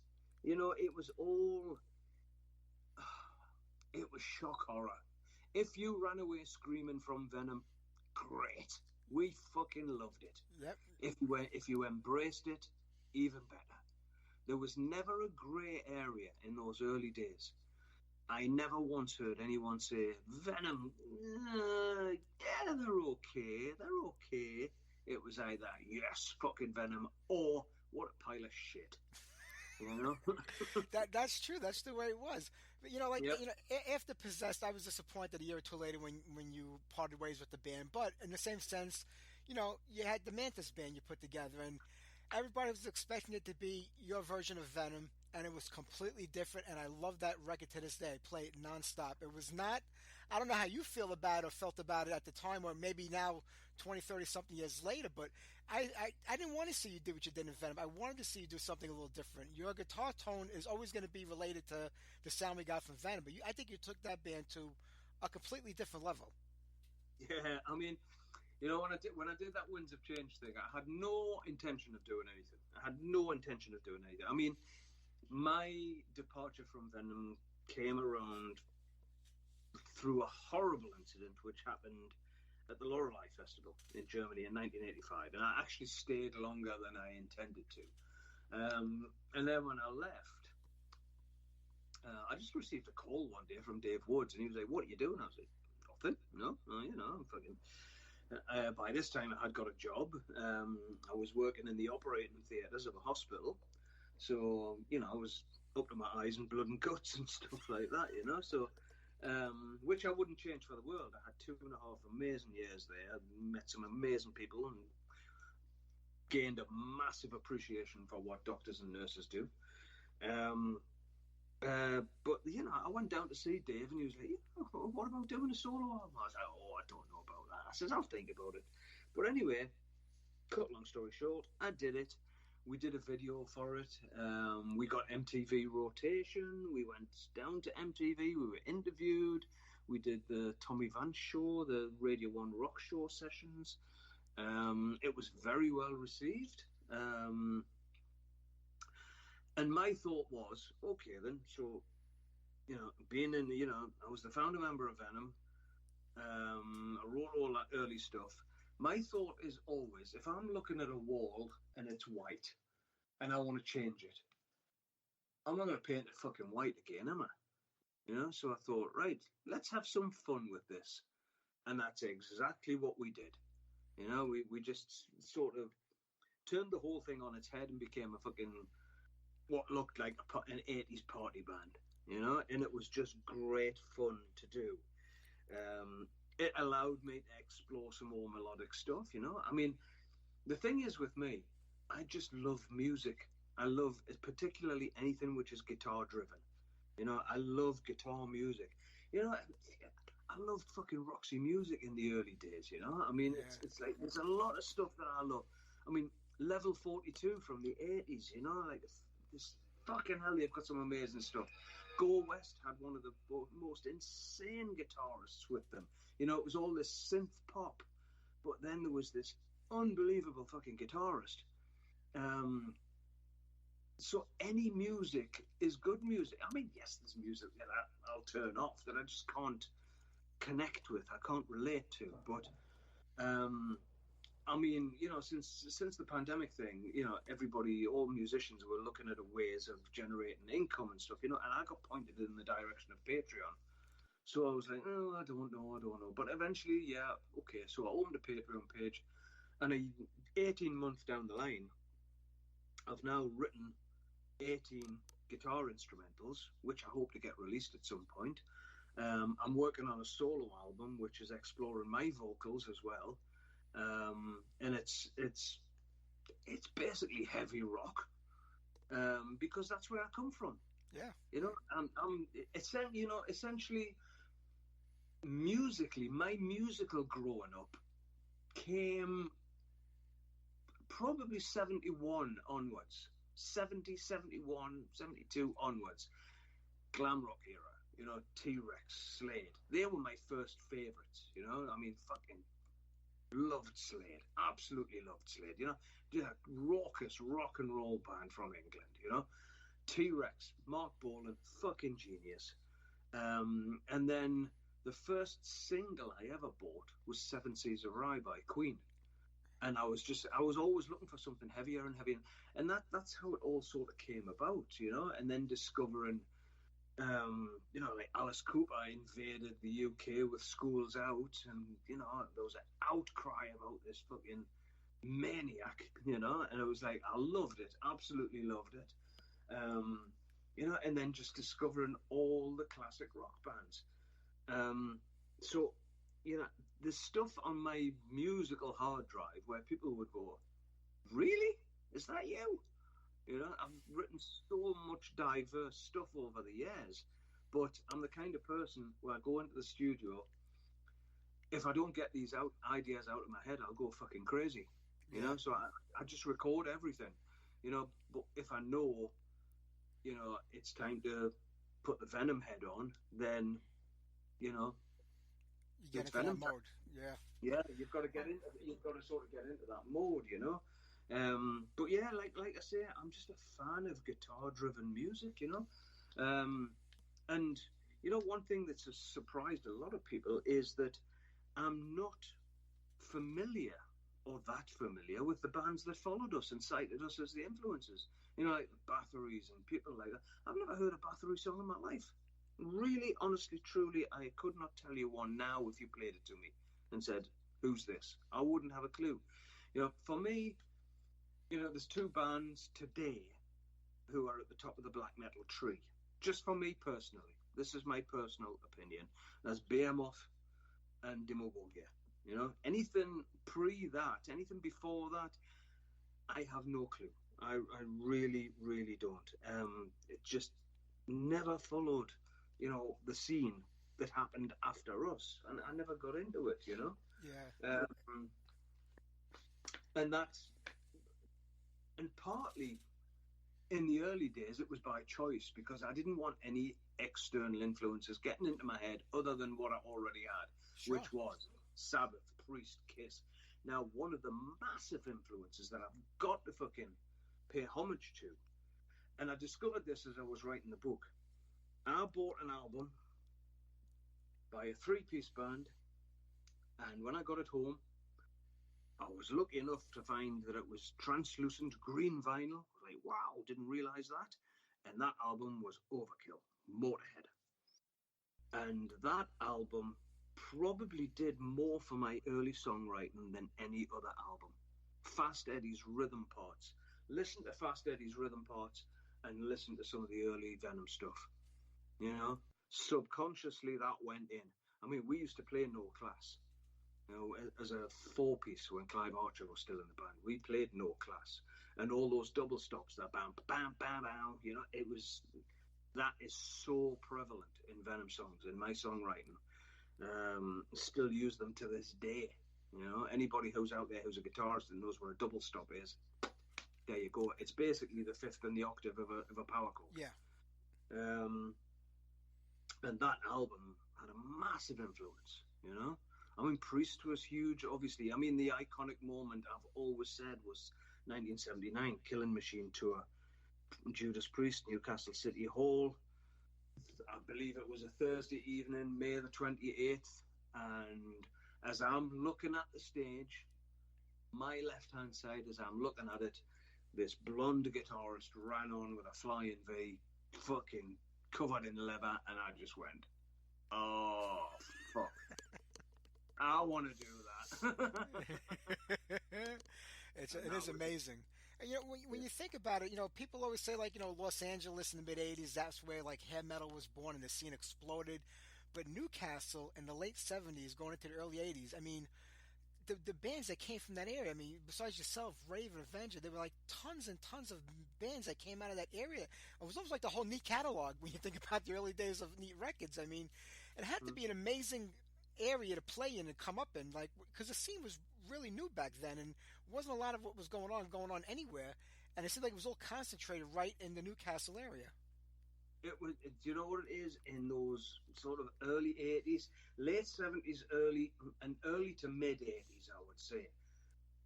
It was all... It was shock horror. If you ran away screaming from Venom, great. We fucking loved it. Yep. If you embraced it, even better. There was never a grey area in those early days. I never once heard anyone say, Venom, yeah, they're okay. It was either, yes, fucking Venom, or what a pile of shit. That's true. That's the way it was. But, after Possessed, I was disappointed a year or two later when you parted ways with the band. But in the same sense, you had the Mantas band you put together, and everybody was expecting it to be your version of Venom, and it was completely different, and I love that record to this day. I play it nonstop. It was not, I don't know how you feel about it or felt about it at the time, or maybe now 20, 30 something years later, but I didn't want to see you do what you did in Venom. I wanted to see you do something a little different. Your guitar tone is always going to be related to the sound we got from Venom, but I think you took that band to a completely different level. Yeah, when I did that Winds of Change thing, I had no intention of doing anything. My departure from Venom came around through a horrible incident which happened at the Lorelei Festival in Germany in 1985, and I actually stayed longer than I intended to. And then when I left, I just received a call one day from Dave Woods, and he was like, "What are you doing?" I was like, "Nothing. No, I'm fucking." By this time, I had got a job. I was working in the operating theatres of a hospital. So, I was up to my eyes in blood and guts and stuff like that, So, which I wouldn't change for the world. I had 2.5 amazing years there. I met some amazing people and gained a massive appreciation for what doctors and nurses do. But, I went down to see Dave and he was like, what about doing a solo album? I was like, I don't know about that. I says, I'll think about it. But anyway, cut long story short, I did it. We did a video for it. We got MTV rotation. We went down to MTV. We were interviewed. We did the Tommy Vance show, the Radio 1 Rock Show sessions. It was very well received. And my thought was, okay then, so, being in, I was the founder member of Venom. I wrote all that early stuff. My thought is always, if I'm looking at a wall and it's white and I want to change it, I'm not going to paint it fucking white again, am I? So I thought, right, let's have some fun with this. And that's exactly what we did. We just sort of turned the whole thing on its head and became a fucking, what looked like an 80s party band, and it was just great fun to do. It allowed me to explore some more melodic stuff, The thing is with me, I just love music. I love particularly anything which is guitar driven. You know, I love guitar music. You know, I loved fucking Roxy Music in the early days. You know, I mean, it's like there's a lot of stuff that I love. I mean, Level 42 from the 80s. You know, like this fucking hell, they've got some amazing stuff. Go West had one of the most insane guitarists with them. You know, it was all this synth pop, but then there was this unbelievable fucking guitarist. So any music is good music. I mean, yes, there's music that I'll turn off that I just can't connect with. I can't relate to. But I mean, you know, since the pandemic thing, you know, all musicians were looking at ways of generating income and stuff, you know, and I got pointed in the direction of Patreon. So I was like, oh, I don't know. But eventually, yeah, okay. So I opened a Patreon page, and 18 months down the line, I've now written 18 guitar instrumentals, which I hope to get released at some point. I'm working on a solo album, which is exploring my vocals as well. And it's basically heavy rock, because that's where I come from. Yeah. You know, I'm essentially musically, my musical growing up came probably 71 onwards. 70, 71, 72 onwards. Glam rock era, you know, T-Rex, Slade. They were my first favourites, you know. I mean, fucking loved Slade. Absolutely loved Slade, you know. Yeah, raucous rock and roll band from England, you know. T-Rex, Mark Bolan, fucking genius. And then the first single I ever bought was Seven Seas of Rhye by Queen. And I was always looking for something heavier and heavier. And that's how it all sort of came about, you know, and then discovering, you know, like Alice Cooper invaded the UK with Schools Out, and, you know, there was an outcry about this fucking maniac, you know, and it was like, I loved it, absolutely loved it. You know, and then just discovering all the classic rock bands. So, you know, the stuff on my musical hard drive where people would go, really? Is that you? You know, I've written so much diverse stuff over the years, but I'm the kind of person where I go into the studio, if I don't get these ideas out of my head, I'll go fucking crazy, you know, so I just record everything, you know, but if I know, you know, it's time to put the Venom head on, then, you know, You get into Venom that mode. Yeah, you've got to sort of get into that mode, you know. But yeah, like I say, I'm just a fan of guitar-driven music, you know. And you know, one thing that's surprised a lot of people is that I'm not familiar or that familiar with the bands that followed us and cited us as the influences. You know, like the Bathories and people like that. I've never heard a Bathory song in my life. Really, honestly, truly, I could not tell you one now if you played it to me and said, who's this? I wouldn't have a clue. You know, for me, you know, there's two bands today who are at the top of the black metal tree. Just for me personally. This is my personal opinion. That's Behemoth and Demagogia. You know, anything pre that, anything before that, I have no clue. I really, really don't. It just never followed, you know, the scene that happened after us, and I never got into it, you know. Yeah. And partly in the early days it was by choice, because I didn't want any external influences getting into my head other than what I already had, Sure. which was Sabbath, Priest, Kiss. Now, one of the massive influences that I've got to fucking pay homage to, and I discovered this as I was writing the book. I bought an album by a three-piece band, and when I got it home, I was lucky enough to find that it was translucent green vinyl. I was like, wow, didn't realize that. And that album was Overkill, Motorhead. And that album probably did more for my early songwriting than any other album. Fast Eddie's rhythm parts. Listen to Fast Eddie's rhythm parts and listen to some of the early Venom stuff. You know, subconsciously that went in. I mean, we used to play No Class, you know, as a four-piece when Clive Archer was still in the band. We played No Class. and all those double stops, that bam, bam, bam, bam, that is so prevalent in Venom songs, in my songwriting. Still use them to this day. Anybody who's out there who's a guitarist and knows what a double stop is, there you go. It's basically the fifth in the octave of a power chord. Yeah. And that album had a massive influence, I mean, Priest was huge, obviously. I mean, the iconic moment I've always said was 1979, Killing Machine tour. Judas Priest, Newcastle City Hall. I believe it was a Thursday evening, May the 28th. And as I'm looking at the stage, my left-hand side, as I'm looking at it, this blonde guitarist ran on with a flying V, fucking covered in leather, and I just went, oh, fuck. I want to do that. It is amazing. And, when you think about it, people always say, like, Los Angeles in the mid-'80s, that's where, like, hair metal was born and the scene exploded. But Newcastle in the late 70s, going into the early 80s, I mean, the bands that came from that area, I mean, besides yourself, Raven, Avenger, there were, like, tons and tons of bands that came out of that area. It was almost like the whole Neat catalog when you think about the early days of Neat Records. I mean, it had to be an amazing area to play in and come up in, like, because the scene was really new back then, and wasn't a lot of what was going on anywhere, and it seemed like it was all concentrated right in the Newcastle area. Do you know what it is? In those sort of early 80s, late 70s, early to mid 80s, I would say,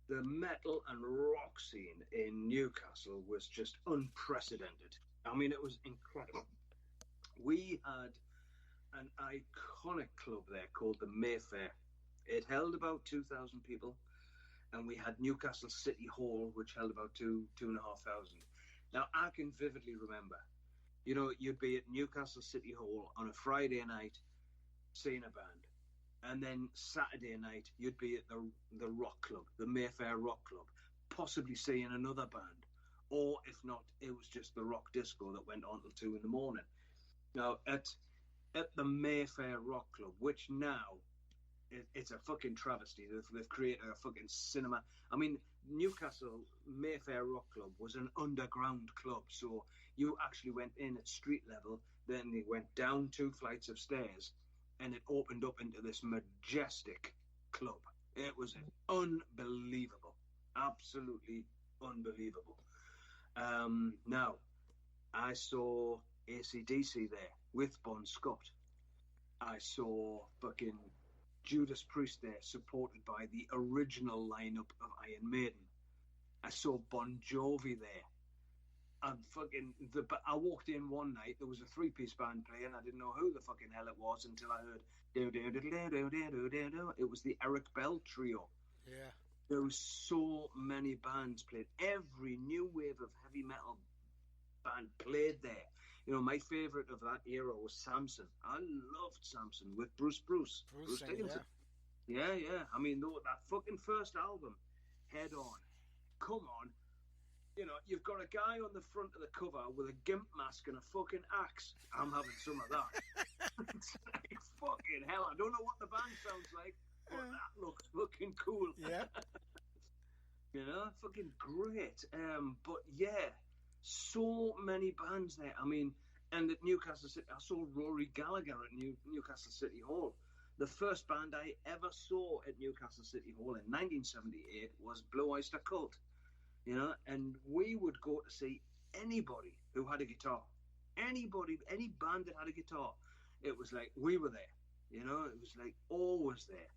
the metal and rock scene in Newcastle was just unprecedented. I mean, it was incredible. We had an iconic club there called the Mayfair. It held about 2,000 people, and we had Newcastle City Hall, which held about 2,500. Now, I can vividly remember, you'd be at Newcastle City Hall on a Friday night seeing a band, and then Saturday night you'd be at the rock club, the Mayfair Rock Club, possibly seeing another band, or if not, it was just the rock disco that went on till 2 in the morning. Now, at the Mayfair Rock Club, which now it's a fucking travesty. They've created a fucking cinema. I mean, Newcastle Mayfair Rock Club was an underground club, so you actually went in at street level, then they went down 2 flights of stairs, and it opened up into this majestic club. It was unbelievable, absolutely unbelievable. Now, I saw AC/DC there with Bon Scott. I saw fucking Judas Priest there, supported by the original lineup of Iron Maiden. I saw Bon Jovi there. And I walked in one night, there was a 3-piece band playing. I didn't know who the fucking hell it was until I heard it was the Eric Bell Trio. Yeah. There was so many bands played. Every new wave of heavy metal band played there. My favourite of that era was Samson. I loved Samson with Bruce Dickinson. Yeah. I mean, that fucking first album, Head On. Come on. You've got a guy on the front of the cover with a gimp mask and a fucking axe. I'm having some of that. It's like, fucking hell, I don't know what the band sounds like, but that looks fucking cool. Yeah. Fucking great. But yeah, so many bands there. I mean, and at Newcastle City, I saw Rory Gallagher at Newcastle City Hall. The first band I ever saw at Newcastle City Hall in 1978 was Blue Oyster Cult. And we would go to see anybody who had a guitar. Anybody, any band that had a guitar. It was like we were there. It was like always there.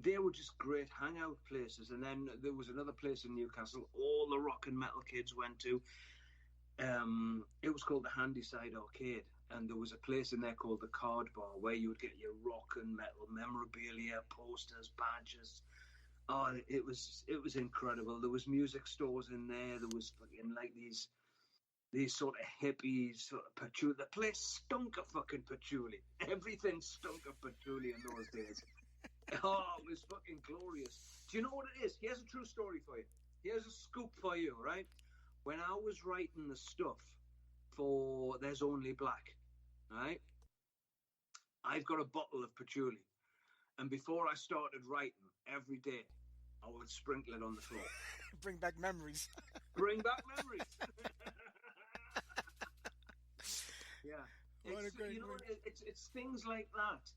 They were just great hangout places. And then there was another place in Newcastle all the rock and metal kids went to. It was called the Handyside Arcade. And there was a place in there called the Card Bar where you would get your rock and metal memorabilia, posters, badges. Oh, it was incredible. There was music stores in there. There was fucking like these sort of hippies, sort of patchouli. The place stunk of fucking patchouli. Everything stunk of patchouli in those days. Oh, it was fucking glorious. Do you know what it is? Here's a true story for you. Here's a scoop for you, right? When I was writing the stuff for There's Only Black, right? I've got a bottle of patchouli. And before I started writing every day, I would sprinkle it on the floor. Bring back memories. Bring back memories. Yeah. What a great movie. It's things like that,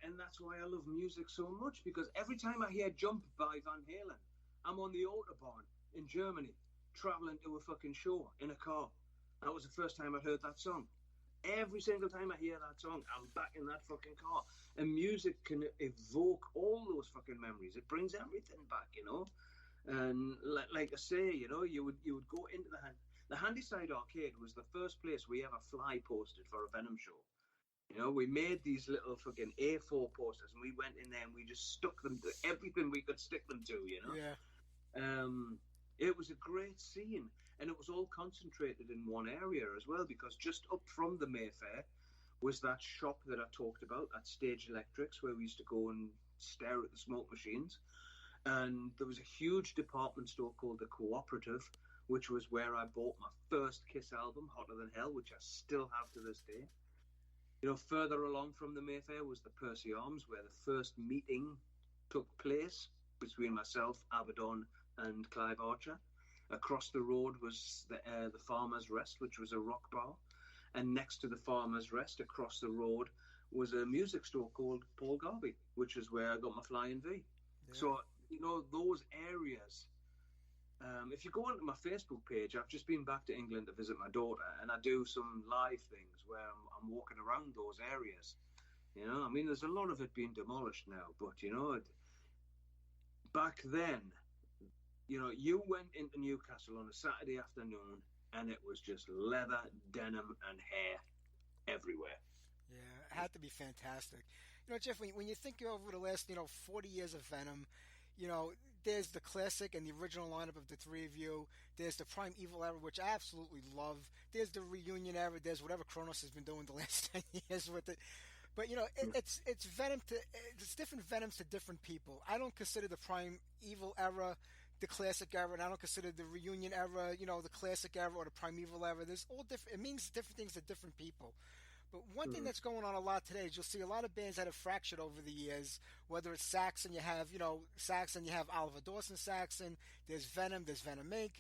and that's why I love music so much, because every time I hear Jump by Van Halen, I'm on the Autobahn in Germany, traveling to a fucking show in a car. That was the first time I heard that song. Every single time I hear that song, I'm back in that fucking car. And music can evoke all those fucking memories. It brings everything back, And like I say, you would go into the Handyside Arcade was the first place we ever fly posted for a Venom show. We made these little fucking A4 posters, and we went in there and we just stuck them to everything we could stick them to, Yeah. It was a great scene, and it was all concentrated in one area as well, because just up from the Mayfair was that shop that I talked about, that Stage Electrics, where we used to go and stare at the smoke machines. And there was a huge department store called The Cooperative, which was where I bought my first Kiss album, Hotter Than Hell, which I still have to this day. Further along from the Mayfair was the Percy Arms, where the first meeting took place between myself, Abaddon, and Clive Archer. Across the road was the Farmer's Rest, which was a rock bar. And next to the Farmer's Rest, across the road, was a music store called Paul Garvey, which is where I got my Flying V. Yeah. So, those areas... if you go onto my Facebook page, I've just been back to England to visit my daughter, and I do some live things where I'm walking around those areas. There's a lot of it being demolished now, but back then, you went into Newcastle on a Saturday afternoon, and it was just leather, denim, and hair everywhere. Yeah, it had to be fantastic. Jeff, when you think over the last 40 years of Venom, there's the classic and the original lineup of the three of you. There's the Prime Evil era, which I absolutely love. There's the reunion era. There's whatever Kronos has been doing the last 10 years with it. But it's Venom it's different Venoms to different people. I don't consider the Prime Evil era the classic era, and I don't consider the reunion era, the classic era or the Prime Evil era. There's all different. It means different things to different people. But one thing that's going on a lot today is you'll see a lot of bands that have fractured over the years, whether it's Saxon, you have, Saxon, you have Oliver Dawson Saxon, there's Venom Inc.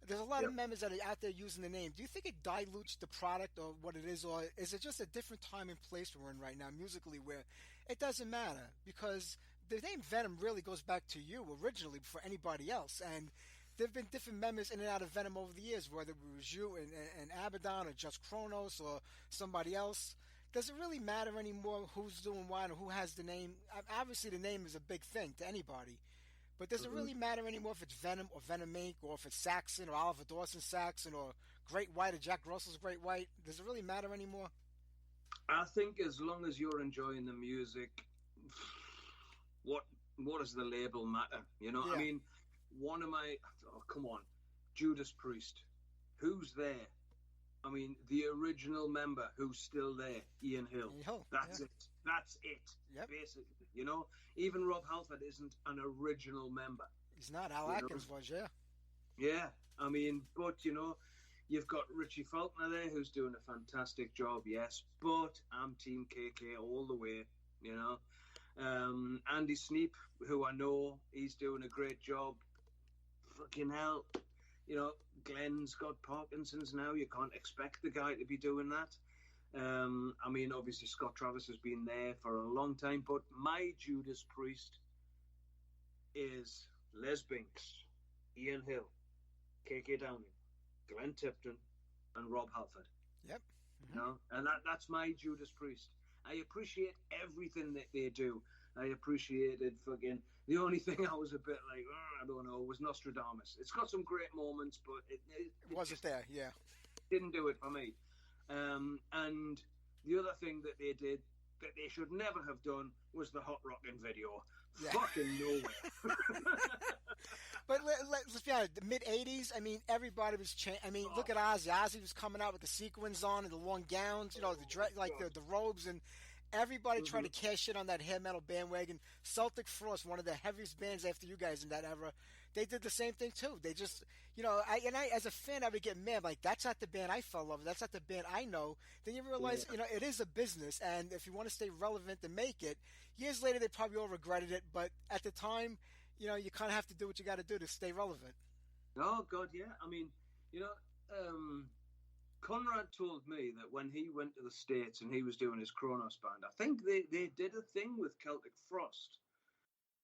There's a lot of members that are out there using the name. Do you think it dilutes the product or what it is, or is it just a different time and place we're in right now musically where it doesn't matter? Because the name Venom really goes back to you originally before anybody else, and there have been different members in and out of Venom over the years, whether it was you and Abaddon or just Kronos or somebody else. Does it really matter anymore who's doing what or who has the name? Obviously, the name is a big thing to anybody. But does it really matter anymore if it's Venom or Venom Inc. or if it's Saxon or Oliver Dawson Saxon or Great White or Jack Russell's Great White? Does it really matter anymore? I think as long as you're enjoying the music, what does the label matter? Yeah. One of my... Oh, come on. Judas Priest. Who's there? The original member who's still there, Ian Hill. That's it. That's it, basically. Even Rob Halford isn't an original member. He's not. Al Atkins was, yeah. Yeah. But, you've got Richie Faulkner there who's doing a fantastic job, yes. But I'm Team KK all the way, Andy Sneap, who I know, he's doing a great job. Fucking hell. Glenn's got Parkinson's now. You can't expect the guy to be doing that. Obviously Scott Travis has been there for a long time, but my Judas Priest is Les Binks, Ian Hill, KK Downing, Glenn Tipton, and Rob Halford. Yep. Mm-hmm. And that's my Judas Priest. I appreciate everything that they do. I appreciated fucking... The only thing I was a bit like, I don't know, was Nostradamus. It's got some great moments, but it wasn't there, yeah. Didn't do it for me. And the other thing that they did that they should never have done was the Hot Rockin' video. Yeah. Fucking nowhere. But let's be honest, the mid-'80s, everybody was look at Ozzy. Ozzy was coming out with the sequins on and the long gowns, the robes, and everybody tried to cash in on that hair metal bandwagon. Celtic Frost, one of the heaviest bands after you guys in that era, they did the same thing too. They just, I as a fan, I would get mad, like, that's not the band I fell in love with, that's not the band I know. Then you realize, it is a business, and if you want to stay relevant and make it, years later they probably all regretted it, but at the time, you kind of have to do what you got to do to stay relevant. Oh God, yeah. I mean, Conrad told me that when he went to the States and he was doing his Kronos band, I think they did a thing with Celtic Frost.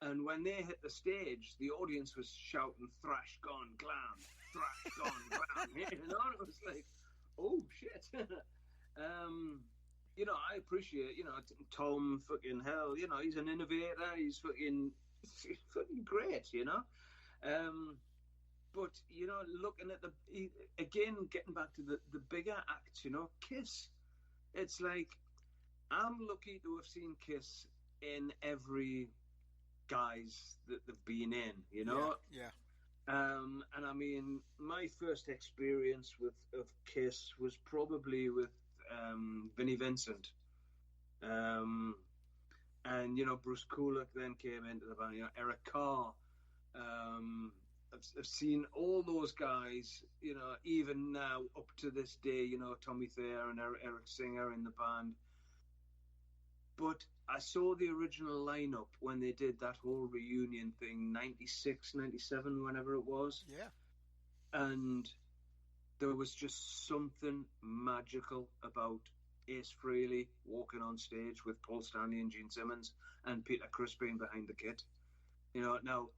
And when they hit the stage, the audience was shouting, "Thrash gone glam, thrash gone glam." It was like, oh shit. I appreciate, Tom fucking hell, he's an innovator, he's fucking great, But, looking at again, getting back to the bigger acts, Kiss, it's like, I'm lucky to have seen Kiss in every guise that they've been in, Yeah. And I mean, my first experience of Kiss was probably with Vinnie Vincent. And, Bruce Kulick then came into the band, Eric Carr. I've seen all those guys, even now up to this day, Tommy Thayer and Eric Singer in the band. But I saw the original lineup when they did that whole reunion thing, 96, 97, whenever it was. Yeah. And there was just something magical about Ace Frehley walking on stage with Paul Stanley and Gene Simmons and Peter Crispin behind the kit. Now,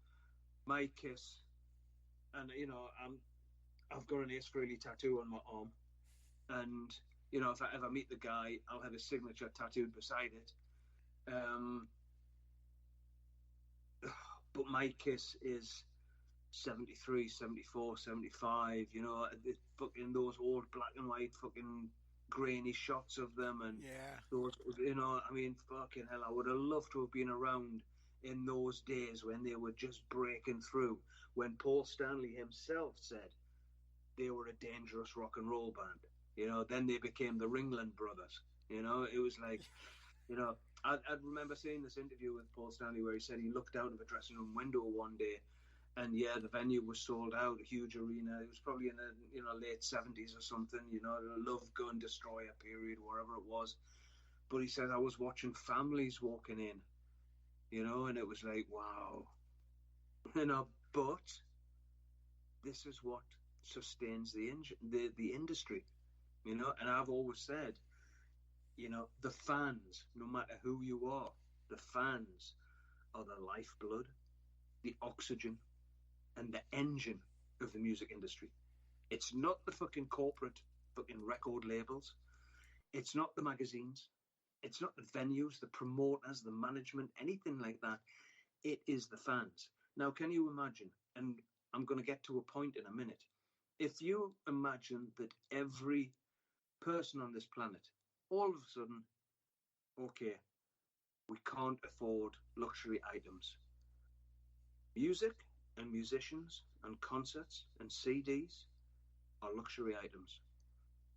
my Kiss, and, I've got an Ace Frehley tattoo on my arm. And, if I ever meet the guy, I'll have his signature tattooed beside it. But my Kiss is 73, 74, 75, fucking those old black and white fucking grainy shots of them. And those, I mean, fucking hell, I would have loved to have been around in those days when they were just breaking through, when Paul Stanley himself said they were a dangerous rock and roll band. Then they became the Ringland Brothers. It was like, I remember seeing this interview with Paul Stanley where he said he looked out of a dressing room window one day, and the venue was sold out, a huge arena. It was probably in the late 70s or something, the Love Gun Destroyer period, wherever it was. But he said, I was watching families walking in, and it was like, wow. But this is what sustains the industry, and I've always said, the fans, no matter who you are, the fans are the lifeblood, the oxygen, and the engine of the music industry. It's not the fucking corporate fucking record labels. It's not the magazines. It's not the venues, the promoters, the management, anything like that. It is the fans. Now, can you imagine, and I'm going to get to a point in a minute, if you imagine that every person on this planet, all of a sudden, okay, we can't afford luxury items. Music and musicians and concerts and CDs are luxury items.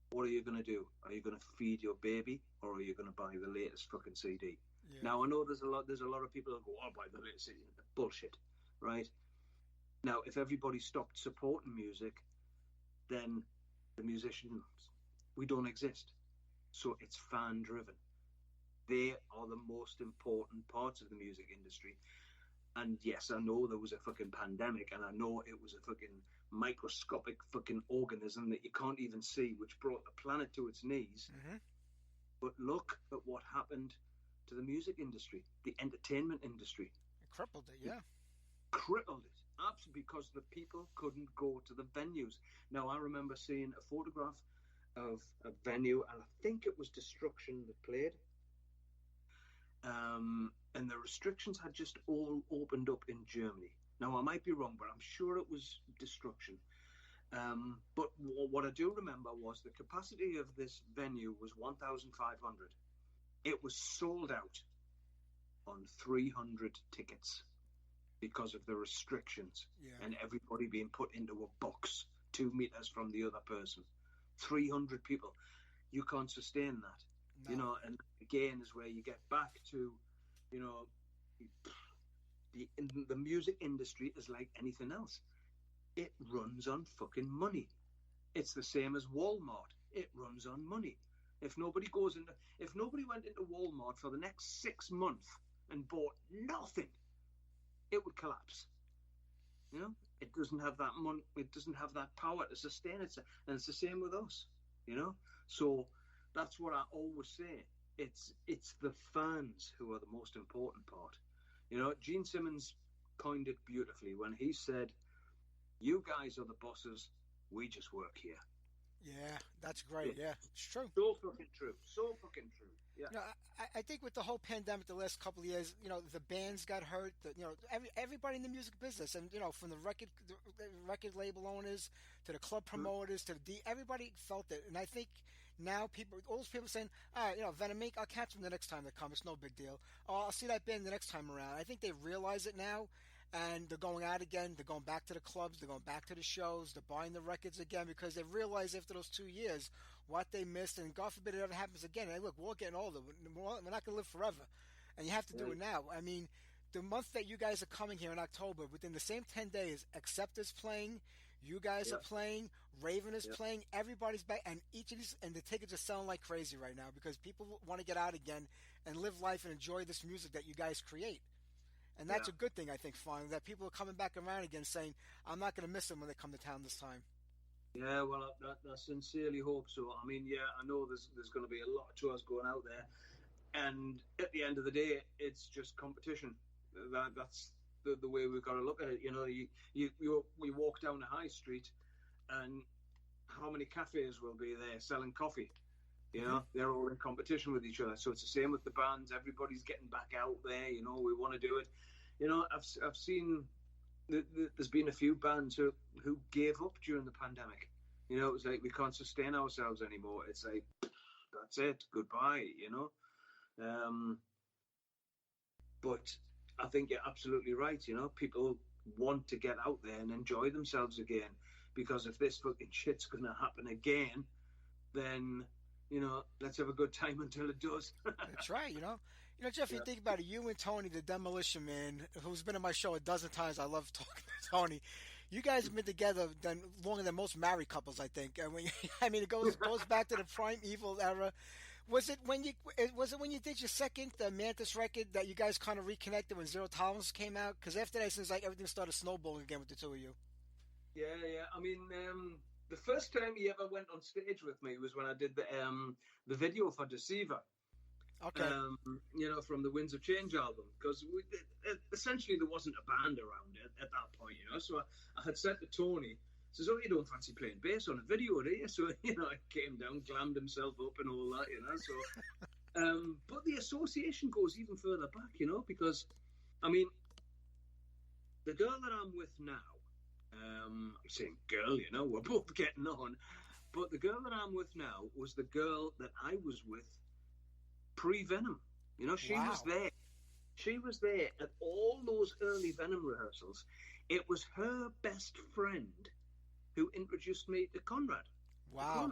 What are you going to do? Are you going to feed your baby, or are you going to buy the latest fucking CD? Yeah. Now, I know there's a lot of people that go, I'll buy the latest CD. Bullshit, right? Now, if everybody stopped supporting music, then the musicians, we don't exist. So it's fan driven. They are the most important parts of the music industry. And yes, I know there was a fucking pandemic, and I know it was a fucking microscopic fucking organism that you can't even see, which brought the planet to its knees. Mm-hmm. But look at what happened to the music industry, the entertainment industry. It crippled it, yeah. Crippled it, absolutely, because the people couldn't go to the venues. Now, I remember seeing a photograph of a venue, and I think it was Destruction that played. And the restrictions had just all opened up in Germany. Now, I might be wrong, but I'm sure it was Destruction. But what I do remember was the capacity of this venue was 1,500. It was sold out on 300 tickets because of the restrictions, and everybody being put into a box 2 meters from the other person. 300 people. You can't sustain that. No. And again is where you get back to, the music industry is like anything else. It runs on fucking money. It's the same as Walmart. It runs on money. If nobody went into Walmart for the next 6 months and bought nothing, it would collapse. You know, it doesn't have that it doesn't have that power to sustain itself, and it's the same with us. You know, so that's what I always say. It's the fans who are the most important part. You know, Gene Simmons coined it beautifully when he said, "You guys are the bosses. We just work here." Yeah, that's great. Yeah, it's true. So fucking true. So fucking true. Yeah. You know, I think with the whole pandemic the last couple of years, you know, the bands got hurt. You know, everybody in the music business, and you know, from the record label owners to the club promoters to everybody felt it. And I think now all those people saying, all right, you know, Venom Inc., I'll catch them the next time they come. It's no big deal. Oh, I'll see that band the next time around. I think they realize it now. And they're going out again. They're going back to the clubs. They're going back to the shows. They're buying the records again because they realize after those 2 years what they missed. And God forbid it ever happens again. And look, we're all getting older. We're not going to live forever. And you have to do it now. I mean, the month that you guys are coming here in October, within the same 10 days, Accept is playing. You guys are playing. Raven is playing. Everybody's back. And each of these, and the tickets are selling like crazy right now because people want to get out again and live life and enjoy this music that you guys create. And that's a good thing, I think, finally, that people are coming back around again saying, I'm not going to miss them when they come to town this time. Yeah, well, I sincerely hope so. I mean, yeah, I know there's going to be a lot of tours going out there. And at the end of the day, it's just competition. That's the way we've got to look at it. You know, we walk down the high street and how many cafes will be there selling coffee? You know, they're all in competition with each other. So it's the same with the bands. Everybody's getting back out there. You know, we want to do it. You know, I've seen there's been a few bands who gave up during the pandemic. You know, it was like we can't sustain ourselves anymore. It's like, that's it, goodbye. You know, but I think you're absolutely right. You know, people want to get out there and enjoy themselves again because if this fucking shit's going to happen again, then, you know, let's have a good time until it does. That's right, you know. You know, Jeff, you think about it, you and Tony, the Demolition Man, who's been on my show a dozen times. I love talking to Tony. You guys have been together longer than most married couples, I think. I mean, it goes back to the primeval era. Was it when you did your second Mantas record that you guys kind of reconnected when Zero Tolerance came out? Because after that, it seems like everything started snowballing again with the two of you. Yeah. I mean, the first time he ever went on stage with me was when I did the video for Deceiver. Okay. You know, from the Winds of Change album, because essentially there wasn't a band around at that point, you know. So I had said to Tony, says, "Oh, you don't fancy playing bass on a video, do you?" So, you know, he came down, glammed himself up and all that, you know. So, but the association goes even further back, you know, because, I mean, the girl that I'm with now, I'm saying girl, you know, we're both getting on, but the girl that I'm with now was the girl that I was with pre-Venom. You know, she was there. She was there at all those early Venom rehearsals. It was her best friend who introduced me to Conrad. Wow.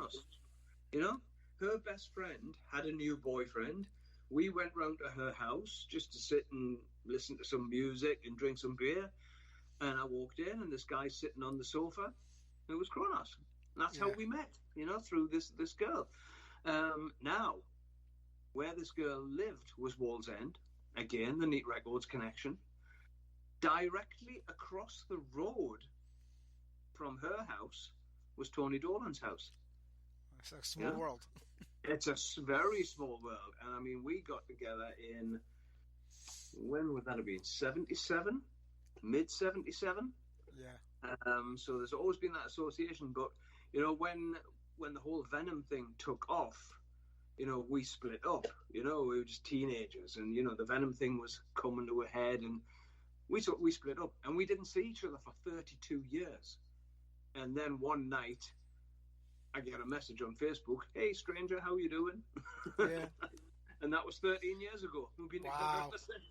You know, her best friend had a new boyfriend. We went round to her house just to sit and listen to some music and drink some beer. And I walked in, and this guy's sitting on the sofa. It was Kronos. And that's how we met, you know, through this girl. Now, where this girl lived was Wall's End. Again, the Neat Records connection. Directly across the road from her house was Tony Dolan's house. It's a small world. It's a very small world. And I mean, we got together in, when would that have been? 77? Mid 77? Yeah. So there's always been that association. But, you know, when the whole Venom thing took off, you know, we split up. You know, we were just teenagers, and, you know, the Venom thing was coming to a head, and we split up, and we didn't see each other for 32 years. And then one night, I get a message on Facebook, "Hey, stranger, how you doing?" Yeah. And that was 13 years ago. We've been together ever since.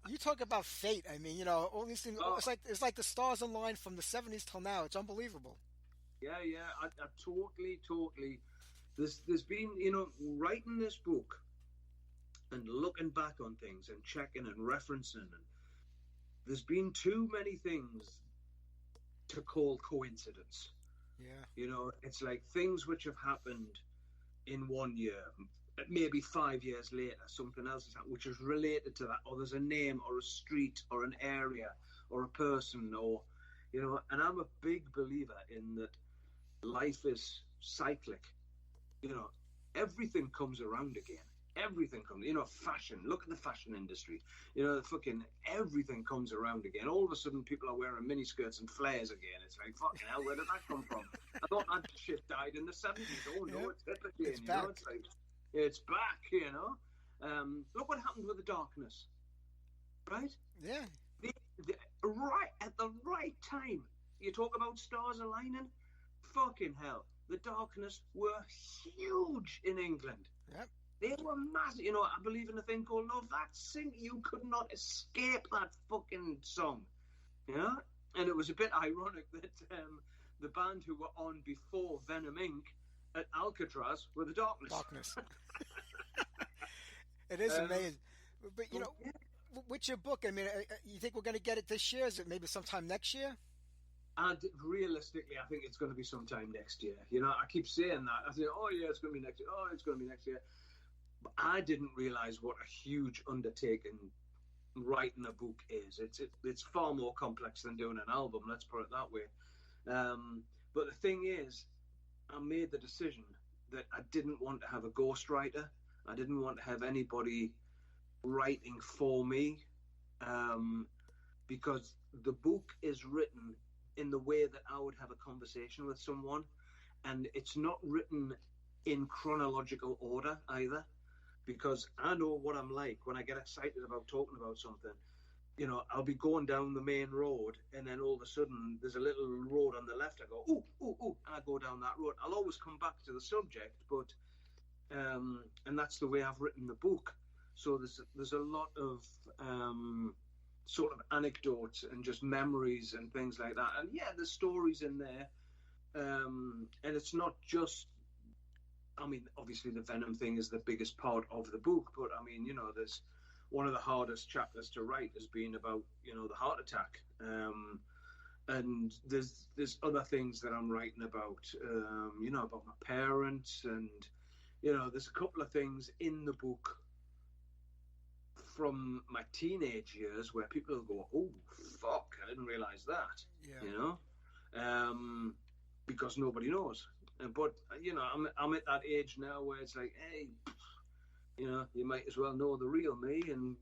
You talk about fate. I mean, you know, all these things. It's like the stars align from the 70s till now. It's unbelievable. Yeah. I totally. There's been, you know, writing this book and looking back on things and checking and referencing, and there's been too many things to call coincidence. Yeah. You know, it's like things which have happened in 1 year, maybe 5 years later, something else is happened, which is related to that, or there's a name or a street or an area or a person, or, you know, and I'm a big believer in that life is cyclic. You know, everything comes around again. Everything comes, you know, fashion. Look at the fashion industry. You know, fucking everything comes around again. All of a sudden, people are wearing miniskirts and flares again. It's like, fucking hell, where did that come from? I thought that shit died in the 70s. Oh, no, Yep. it's hip again. It's you back. know, it's like, it's back, you know. Look what happened with the darkness, right? Yeah. Right at the right time. You talk about stars aligning. Fucking hell, the darkness were huge in England. Yep. They were massive. You know, I believe in a thing called love. You could not escape that fucking song. Yeah, and it was a bit ironic that the band who were on before Venom Inc. at Alcatraz were the Darkness. Darkness. It is amazing. But, you know, with your book, I mean, you think we're going to get it this year? Is it maybe sometime next year? And realistically, I think it's going to be sometime next year. You know, I keep saying that. I say, oh, yeah, it's going to be next year. Oh, it's going to be next year. But I didn't realize what a huge undertaking writing a book is. It's far more complex than doing an album, let's put it that way. But the thing is, I made the decision that I didn't want to have a ghostwriter. I didn't want to have anybody writing for me, because the book is written in the way that I would have a conversation with someone, and it's not written in chronological order either, because I know what I'm like when I get excited about talking about something. You know, I'll be going down the main road, and then all of a sudden there's a little road on the left. I go, ooh, ooh, ooh, and I go down that road. I'll always come back to the subject, but and that's the way I've written the book. So there's a lot of sort of anecdotes and just memories and things like that. And yeah, there's stories in there, and it's not just. I mean, obviously the Venom thing is the biggest part of the book, but I mean, you know, there's one of the hardest chapters to write has been about, you know, the heart attack, and there's other things that I'm writing about, you know, about my parents, and you know, there's a couple of things in the book from my teenage years where people will go, oh fuck, I didn't realize that. Yeah. You know, because nobody knows. But you know, I'm at that age now where it's like, hey, you know, you might as well know the real me, and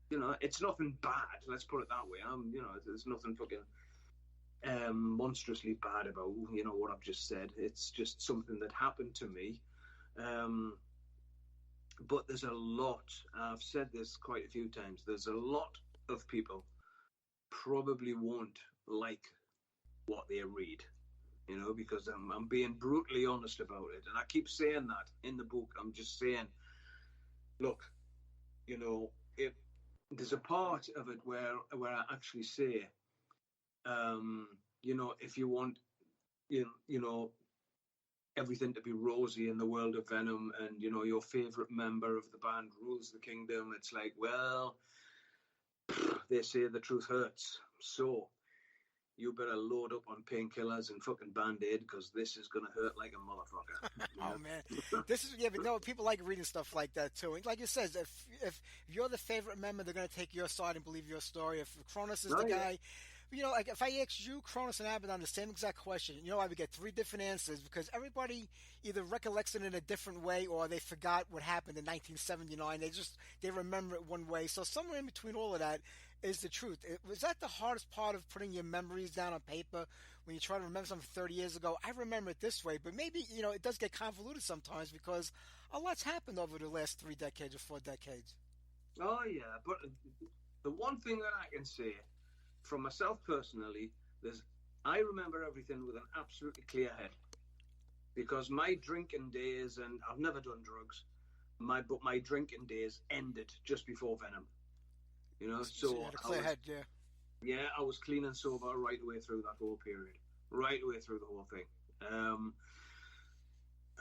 you know, it's nothing bad. Let's put it that way. You know, there's nothing fucking monstrously bad about, you know, what I've just said. It's just something that happened to me. But there's a lot. I've said this quite a few times. There's a lot of people probably won't like what they read. You know, because I'm being brutally honest about it. And I keep saying that in the book. I'm just saying, look, you know, if there's a part of it where I actually say, you know, if you want, you know, everything to be rosy in the world of Venom, and, you know, your favorite member of the band rules the kingdom, it's like, well, they say the truth hurts. So you better load up on painkillers and fucking Band-Aid, because this is going to hurt like a motherfucker. Oh, man. This is, yeah, but no, people like reading stuff like that, too. And like you said, if you're the favorite member, they're going to take your side and believe your story. If Cronus is the guy, you know, like if I asked you, Cronus, and Abaddon the same exact question, you know, I would get 3 different answers, because everybody either recollects it in a different way, or they forgot what happened in 1979. They remember it one way. So somewhere in between all of that is the truth. Was that the hardest part of putting your memories down on paper when you try to remember something 30 years ago? I remember it this way, but maybe, you know, it does get convoluted sometimes, because a lot's happened over the last 3 decades or 4 decades. Oh, yeah. But the one thing that I can say from myself personally is I remember everything with an absolutely clear head, because my drinking days, and I've never done drugs, but my drinking days ended just before Venom. You know, so you had a clear head, yeah. Yeah, I was clean and sober right away through that whole period, right away through the whole thing.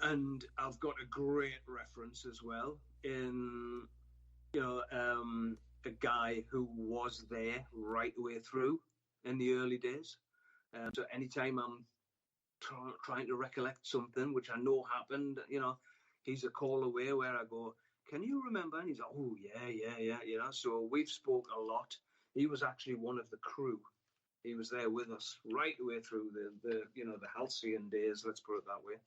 And I've got a great reference as well in, you know, a guy who was there right away through in the early days. So anytime I'm trying to recollect something which I know happened, you know, he's a call away where I go, can you remember? And he's like, oh, yeah. You know, so we've spoke a lot. He was actually one of the crew. He was there with us right the way through the halcyon days, let's put it that way.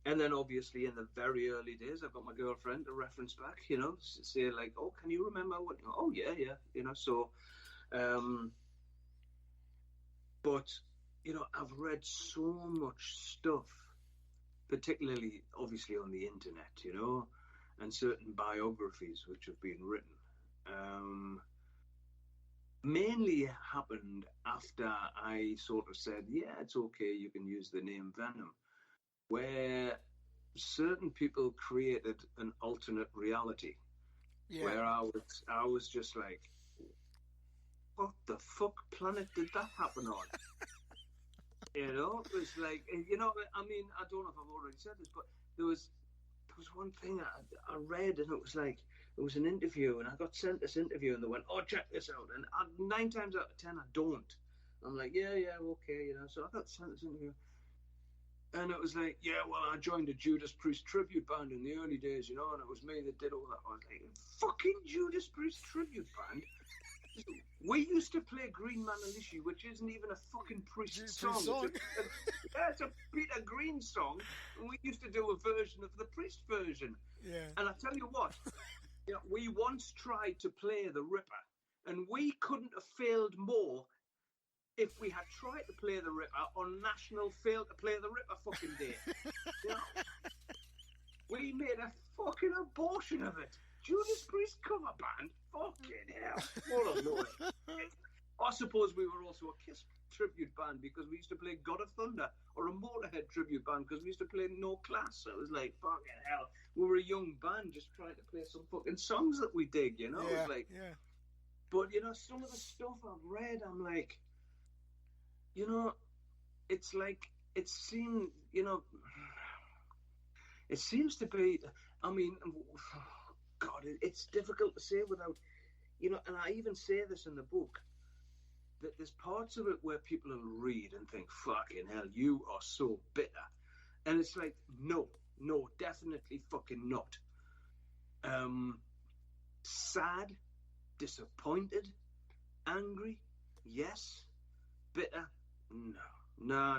And then obviously in the very early days, I've got my girlfriend to reference back, you know, say like, oh, can you remember what? Oh, yeah, you know, so, but, you know, I've read so much stuff, particularly obviously on the internet, you know, and certain biographies which have been written. Mainly happened after I sort of said, yeah, it's okay, you can use the name Venom, where certain people created an alternate reality, where I was just like, what the fuck planet did that happen on? You know, it was like, you know, I mean, I don't know if I've already said this, but there was one thing I read, and it was like, it was an interview, and I got sent this interview, and they went, oh, check this out, and 9 times out of 10 I don't. I'm like, yeah, okay, you know, so I got sent this interview, and it was like, yeah, well, I joined a Judas Priest tribute band in the early days, you know, and it was me that did all that. I was like, fucking Judas Priest tribute band? We used to play Green Manalishi, which isn't even a fucking Priest song. It's a Peter Green song, and we used to do a version of the Priest version. Yeah. And I tell you what, you know, we once tried to play the Ripper, and we couldn't have failed more if we had tried to play the Ripper on National Fail to Play the Ripper fucking day. You know? We made a fucking abortion of it. Judas Priest cover band? Fucking hell. What a noise. I suppose we were also a Kiss tribute band because we used to play God of Thunder, or a Motorhead tribute band because we used to play No Class. So it was like, fucking hell. We were a young band just trying to play some fucking songs that we dig, you know? Yeah, it was like, But, you know, some of the stuff I've read, I'm like, you know, it's like, it seemed, you know, it seems to be, I mean, God, it's difficult to say without, you know, and I even say this in the book, that there's parts of it where people will read and think, fucking hell, you are so bitter. And it's like, no, definitely fucking not. Sad, disappointed, angry, yes. Bitter, no.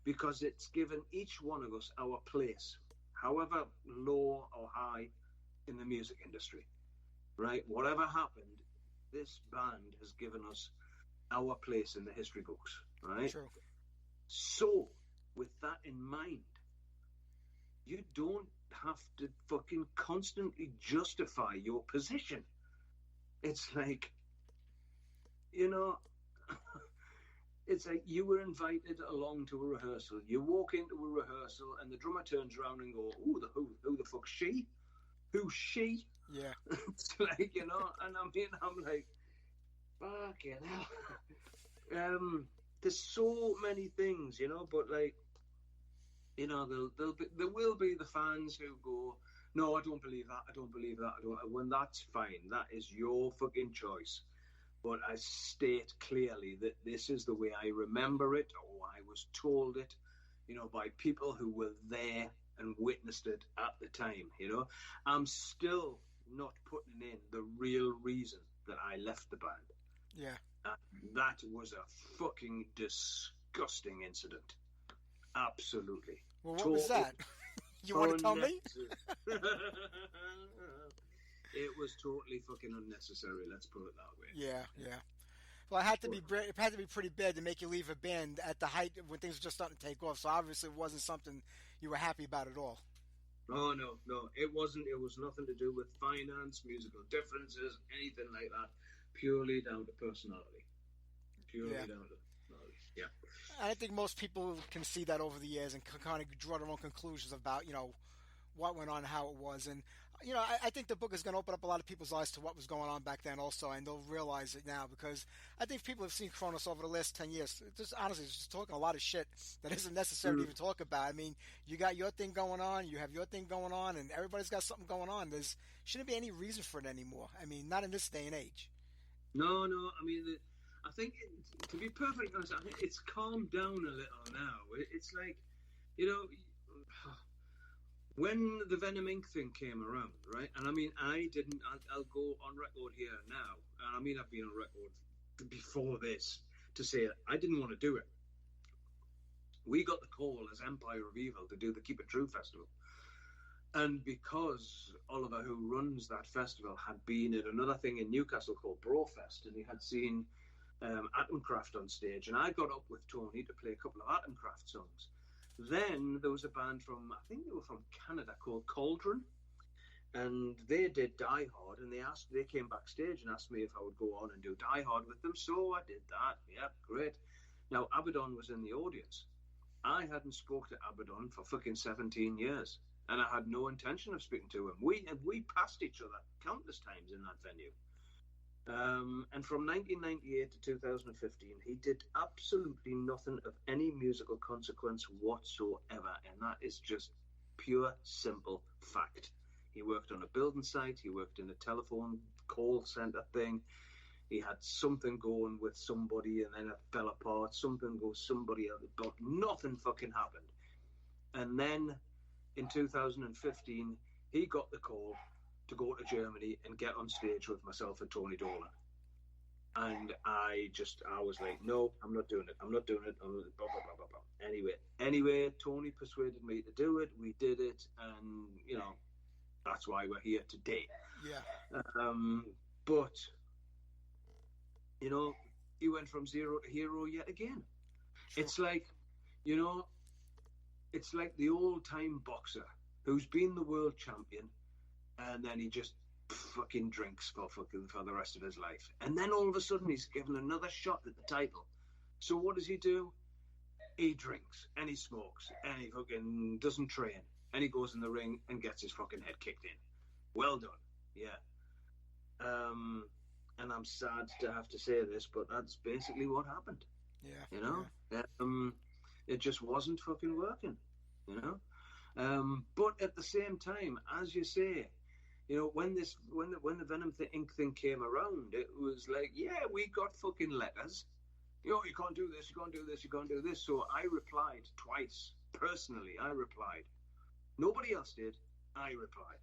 Because it's given each one of us our place, however low or high in the music industry, right? Whatever happened, this band has given us our place in the history books, right? True. So, with that in mind, you don't have to fucking constantly justify your position. It's like, you know, it's like you were invited along to a rehearsal. You walk into a rehearsal and the drummer turns around and goes, who the fuck's she? Who's she? Yeah. It's like, you know, and I'm like, fucking hell. There's so many things, you know, but like, you know, there will be the fans who go, no, I don't believe that. When that's fine, that is your fucking choice. But I state clearly that this is the way I remember it, or I was told it, you know, by people who were there and witnessed it at the time, you know. I'm still not putting in the real reason that I left the band. Yeah. That was a fucking disgusting incident. Absolutely. Well, what was that? You want to tell me? It was totally fucking unnecessary. Let's put it that way. Yeah. Well, it had to be pretty bad to make you leave a band at the height when things were just starting to take off. So obviously, it wasn't something you were happy about at all. Oh no, it wasn't. It was nothing to do with finance, musical differences, anything like that. Purely down to personality. Purely down to personality. Yeah. And I think most people can see that over the years and can kind of draw their own conclusions about, you know, what went on, how it was. And, you know, I think the book is going to open up a lot of people's eyes to what was going on back then also, and they'll realize it now, because I think people have seen Kronos over the last 10 years. Just honestly, just talking a lot of shit that isn't necessary to even talk about. I mean, you got your thing going on, you have your thing going on, and everybody's got something going on. There shouldn't be any reason for it anymore. I mean, not in this day and age. No, I mean, I think, to be perfectly honest, I think it's calmed down a little now. It's like, you know, when the Venom Inc. thing came around, right? And I mean, I'll go on record here now. And I mean, I've been on record before this to say I didn't want to do it. We got the call as Empire of Evil to do the Keep It True festival. And because Oliver, who runs that festival, had been at another thing in Newcastle called Brofest, and he had seen Atomcraft on stage, and I got up with Tony to play a couple of Atomcraft songs. Then there was a band from, I think they were from Canada, called Cauldron, and they did Die Hard, and they came backstage and asked me if I would go on and do Die Hard with them, so I did that. Yeah, great. Now, Abaddon was in the audience. I hadn't spoke to Abaddon for fucking 17 years, and I had no intention of speaking to him. We passed each other countless times in that venue. And from 1998 to 2015, he did absolutely nothing of any musical consequence whatsoever, and that is just pure, simple fact. He worked on a building site, he worked in a telephone call centre thing, he had something going with somebody and then it fell apart, something goes somebody else, but nothing fucking happened. And then in 2015, he got the call to go to Germany and get on stage with myself and Tony Dolan. And I was like, no, I'm not doing it. Blah, blah, blah, blah. Anyway, Tony persuaded me to do it. We did it. And, that's why we're here today. Yeah. But, he went from zero to hero yet again. True. It's like, it's like the old-time boxer who's been the world champion, and then he just fucking drinks for the rest of his life. And then all of a sudden he's given another shot at the title. So what does he do? He drinks and he smokes and he fucking doesn't train. And he goes in the ring and gets his fucking head kicked in. Well done. Yeah. And I'm sad to have to say this, but that's basically what happened. Yeah. Yeah. It just wasn't fucking working, But at the same time, as you say, when the Venom Inc. thing came around, it was like, yeah, we got fucking letters. You can't do this, you can't do this, you can't do this. So I replied twice. Personally, I replied. Nobody else did. I replied.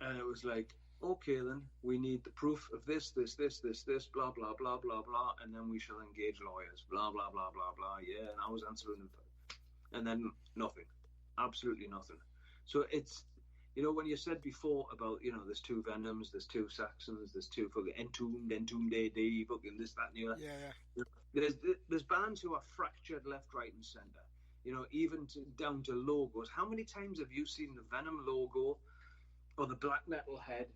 And it was like, okay, then, we need the proof of this, blah, blah, blah, blah, blah, and then we shall engage lawyers, blah, blah, blah, blah, blah, yeah, and I was answering them. And then nothing. Absolutely nothing. So it's, when you said before about, there's two Venoms, there's two Saxons, there's two fucking Entombed, AD, fucking this, that, and the other. Yeah. There's bands who are fractured left, right, and centre. Even down to logos. How many times have you seen the Venom logo or the black metal head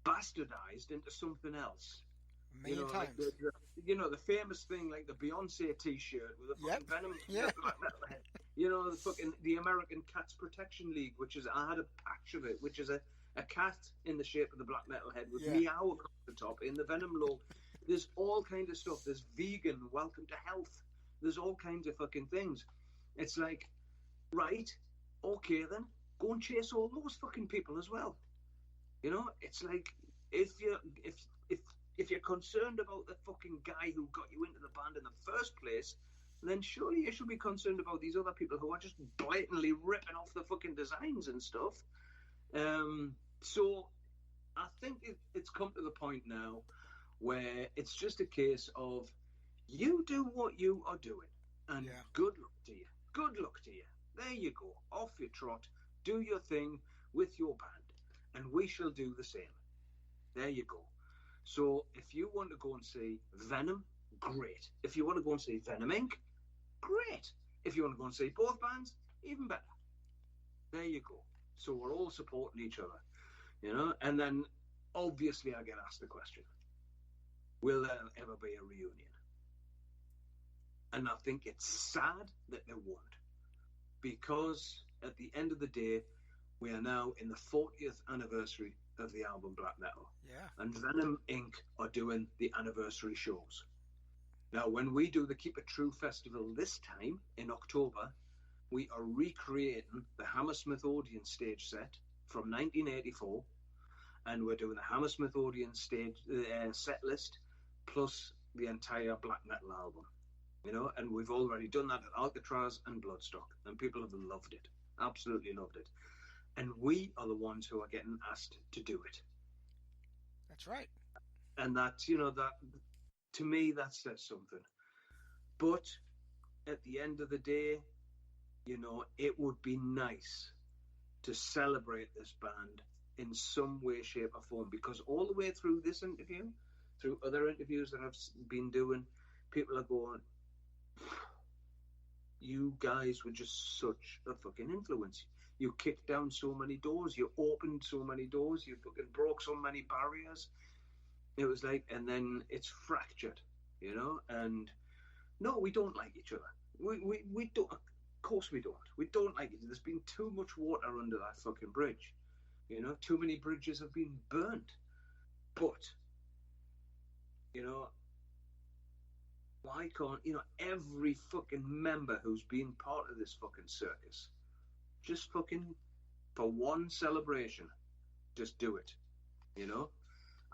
bastardized into something else? Many times. Like the famous thing, like the Beyonce T-shirt with the fucking Venom black metal head. The fucking the American Cats Protection League, I had a patch of it, which is a cat in the shape of the black metal head with meow across the top in the Venom logo. There's all kinds of stuff. There's vegan, welcome to health. There's all kinds of fucking things. It's like, right, okay then, go and chase all those fucking people as well. It's like, if you're concerned about the fucking guy who got you into the band in the first place, then surely you should be concerned about these other people who are just blatantly ripping off the fucking designs and stuff. So I think it's come to the point now where it's just a case of you do what you are doing, and good luck to you. Good luck to you. There you go. Off your trot. Do your thing with your band, and we shall do the same. There you go. So if you want to go and see Venom, great. If you want to go and see Venom Inc., great. If you want to go and see both bands, even better. There you go. So we're all supporting each other, And then, obviously, I get asked the question, will there ever be a reunion? And I think it's sad that there won't. Because at the end of the day, we are now in the 40th anniversary of the album Black Metal. Yeah. And Venom Inc. are doing the anniversary shows. Now, when we do the Keep It True Festival this time, in October, we are recreating the Hammersmith Odeon stage set from 1984, and we're doing the Hammersmith Odeon stage set list, plus the entire Black Metal album. And we've already done that at Alcatraz and Bloodstock, and people have loved it. Absolutely loved it. And we are the ones who are getting asked to do it. That's right. And that, that to me, that says something. But at the end of the day, it would be nice to celebrate this band in some way, shape, or form, because all the way through this interview, through other interviews that I've been doing, people are going, you guys were just such a fucking influence. You kicked down so many doors, you opened so many doors, you fucking broke so many barriers. It was like, and then it's fractured, and no, we don't like each other. We don't, of course we don't. We don't like it. There's been too much water under that fucking bridge. Too many bridges have been burnt. But, why can't, every fucking member who's been part of this fucking circus, just fucking, for one celebration, just do it,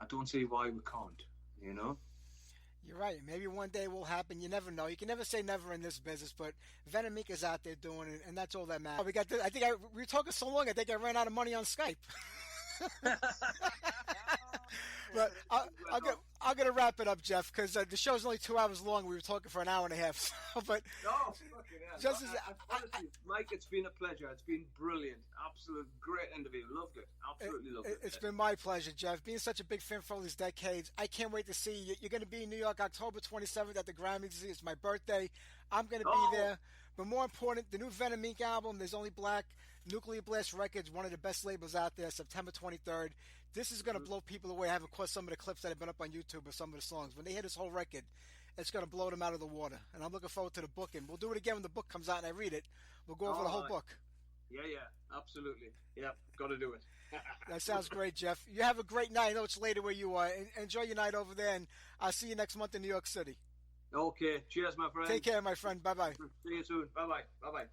I don't see why we can't, You're right. Maybe one day will happen. You never know. You can never say never in this business, but Venom Inc. is out there doing it, and that's all that matters. We were talking so long, I think I ran out of money on Skype. But I'm gonna wrap it up, Jeff, because the show's only 2 hours long. We were talking for an hour and a half. So, but just as honestly, Mike, it's been a pleasure. It's been brilliant. Absolute great interview. Loved it. Absolutely loved it. It's been my pleasure, Jeff. Being such a big fan for all these decades, I can't wait to see you. You're going to be in New York October 27th at the Grammys. It's my birthday. I'm going to be there. But more important, the new Venom Inc. album, There's Only Black, Nuclear Blast Records, one of the best labels out there, September 23rd. This is going to blow people away. I haven't caught some of the clips that have been up on YouTube of some of the songs. When they hear this whole record, it's going to blow them out of the water. And I'm looking forward to the book. And we'll do it again when the book comes out and I read it. We'll go over the whole book. Yeah, absolutely. Yeah, got to do it. That sounds great, Jeff. You have a great night. I know it's later where you are. Enjoy your night over there, and I'll see you next month in New York City. Okay. Cheers, my friend. Take care, my friend. Bye-bye. See you soon. Bye-bye. Bye-bye.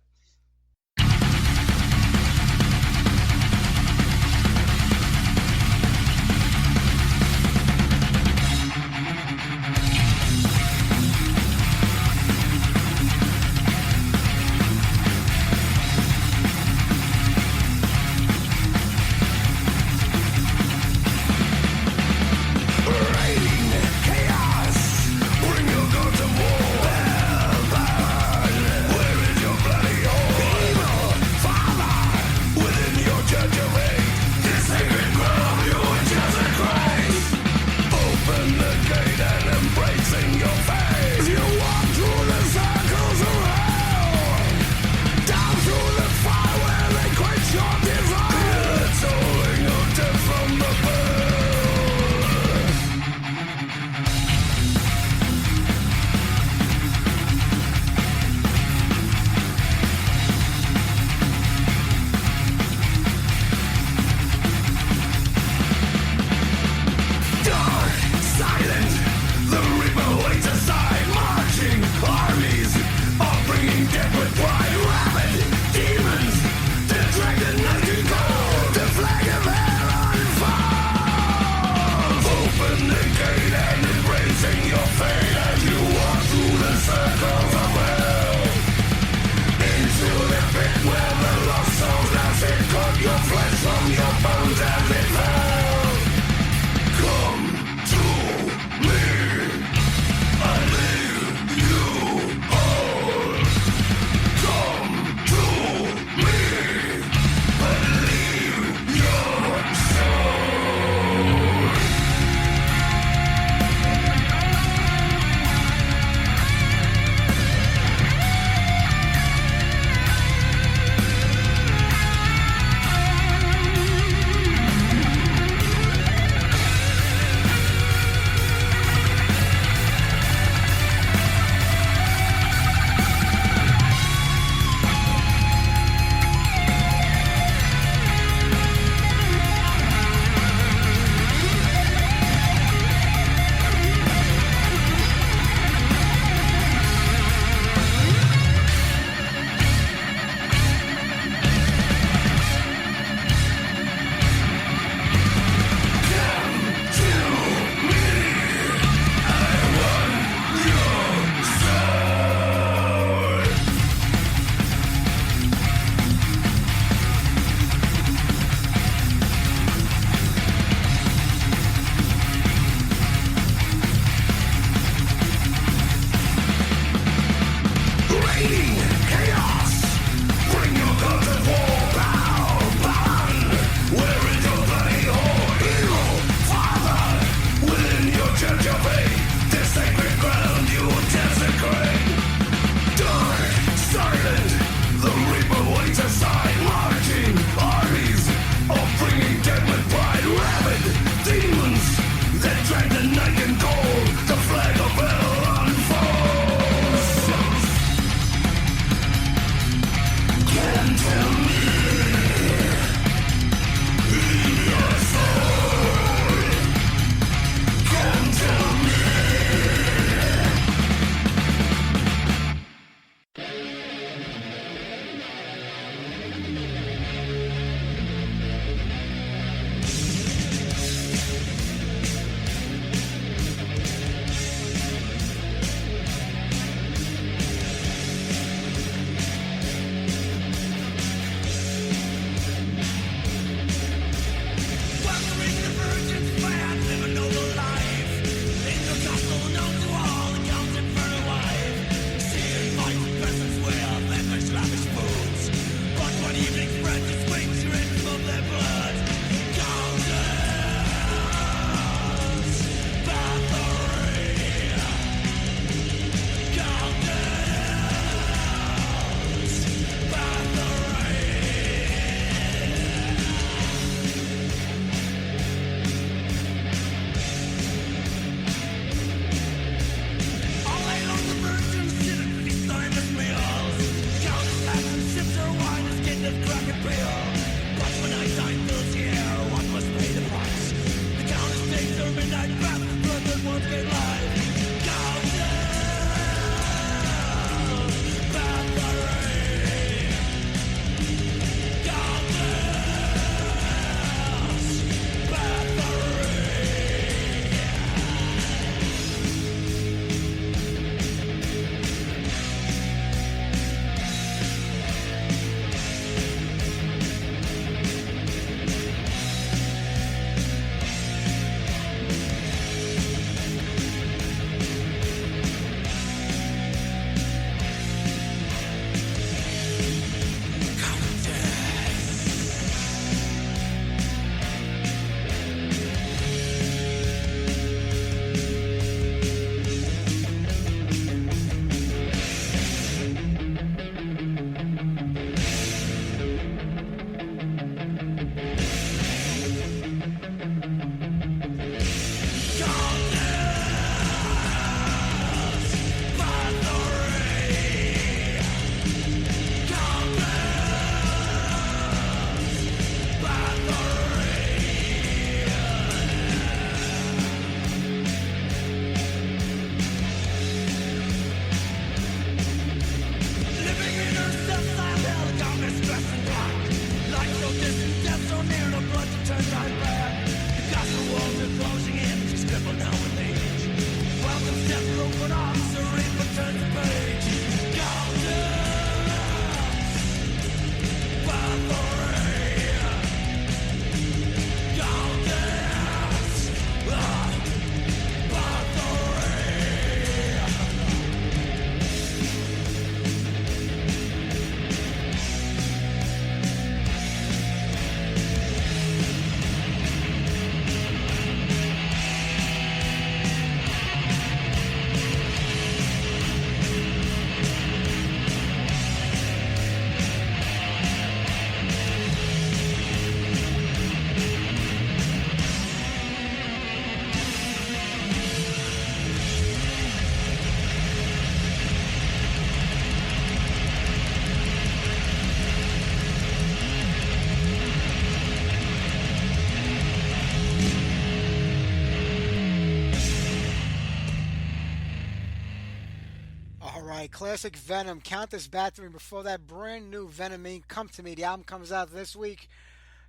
right, classic Venom, Countess Battery. Before that, brand new Venom Inc. Come to Me. The album comes out this week.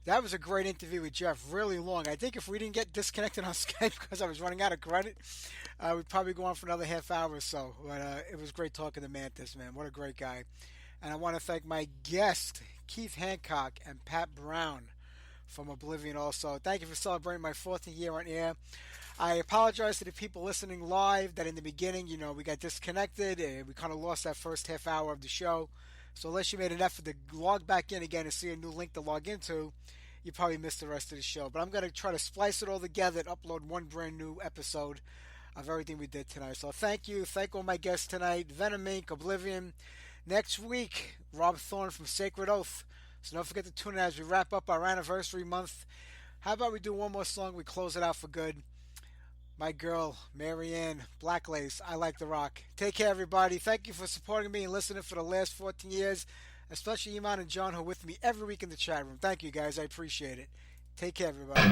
That was a great interview with Jeff, really long. I think if we didn't get disconnected on Skype because I was running out of credit, we'd probably go on for another half hour or so. But it was great talking to Mantas, man. What a great guy. And I want to thank my guest, Keith Hancock and Pat Brown from Oblivion also. Thank you for celebrating my 14th year on air. I apologize to the people listening live that in the beginning, we got disconnected and we kind of lost that first half hour of the show. So unless you made an effort to log back in again and see a new link to log into, you probably missed the rest of the show. But I'm going to try to splice it all together and upload one brand new episode of everything we did tonight. So thank you. Thank all my guests tonight. Venom Inc., Oblivion. Next week, Rob Thorne from Sacred Oath. So don't forget to tune in as we wrap up our anniversary month. How about we do one more song? We close it out for good. My girl, Marianne, Black Lace, I Like the Rock. Take care, everybody. Thank you for supporting me and listening for the last 14 years, especially Iman and John, who are with me every week in the chat room. Thank you, guys. I appreciate it. Take care, everybody.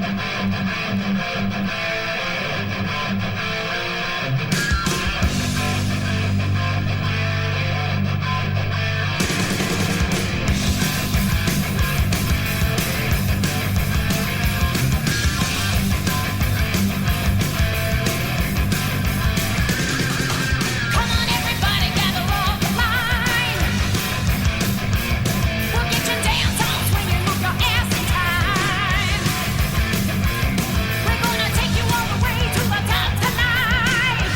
We're gonna take you all the way to the top tonight.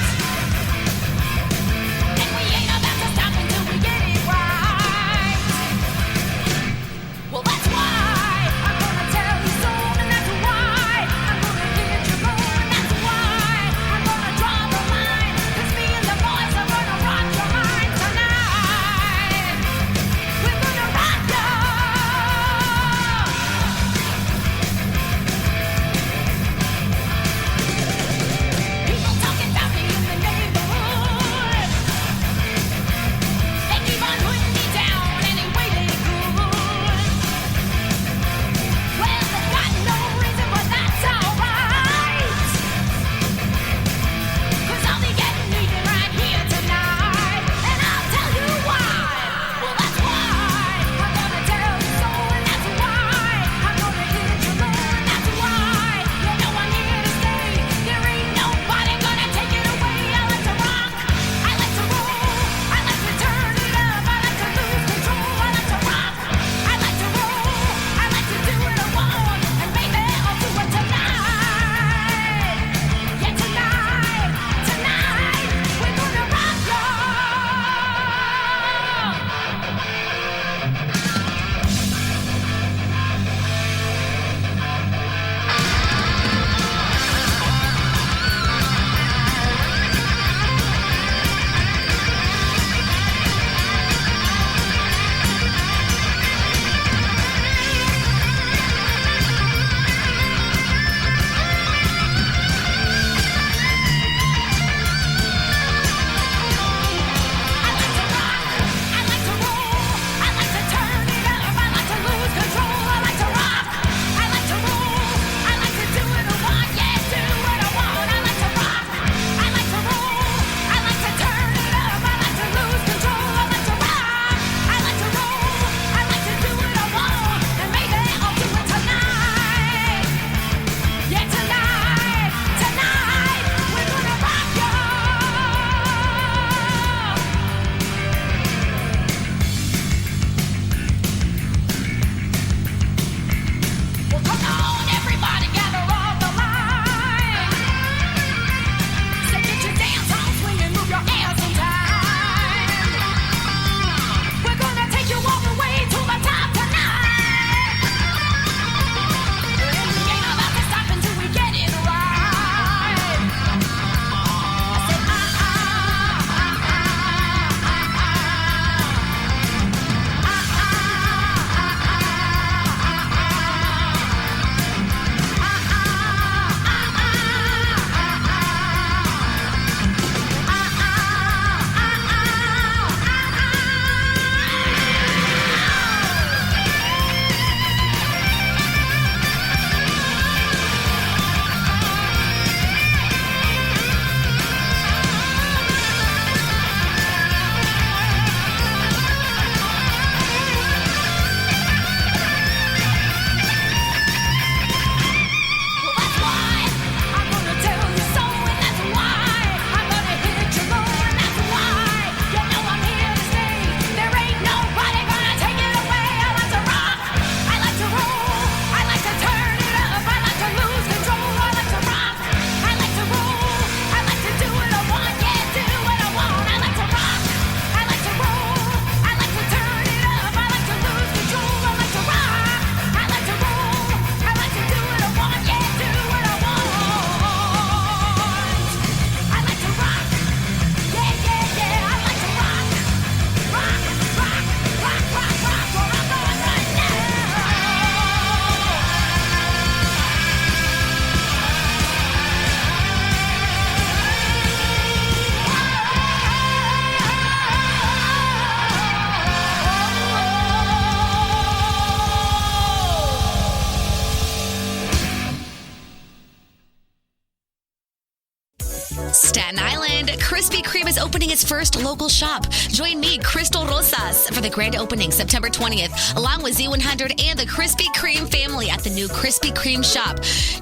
Staten Island, Krispy Kreme is opening its first local shop. Join me, Crystal Rosas, for the grand opening September 20th, along with Z100 and the Krispy Kreme family at the new Krispy Kreme shop,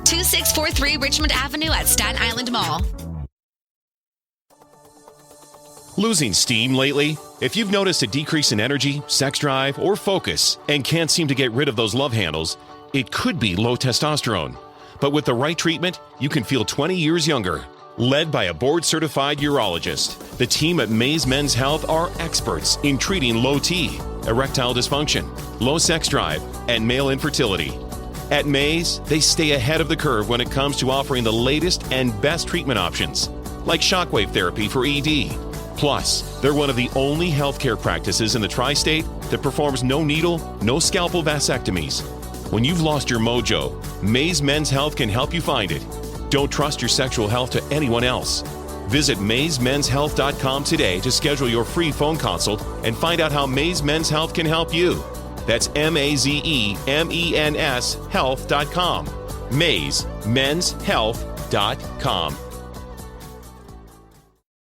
2643 Richmond Avenue at Staten Island Mall. Losing steam lately? If you've noticed a decrease in energy, sex drive, or focus, and can't seem to get rid of those love handles, it could be low testosterone. But with the right treatment, you can feel 20 years younger. Led by a board-certified urologist, the team at Mays Men's Health are experts in treating low T, erectile dysfunction, low sex drive, and male infertility. At Mays, they stay ahead of the curve when it comes to offering the latest and best treatment options, like shockwave therapy for ED. Plus, they're one of the only healthcare practices in the tri-state that performs no needle, no scalpel vasectomies. When you've lost your mojo, Mays Men's Health can help you find it. Don't trust your sexual health to anyone else. Visit maysmenshealth.com today to schedule your free phone consult and find out how Mays Men's Health can help you. That's MAZEMENS health.com. maysmenshealth.com.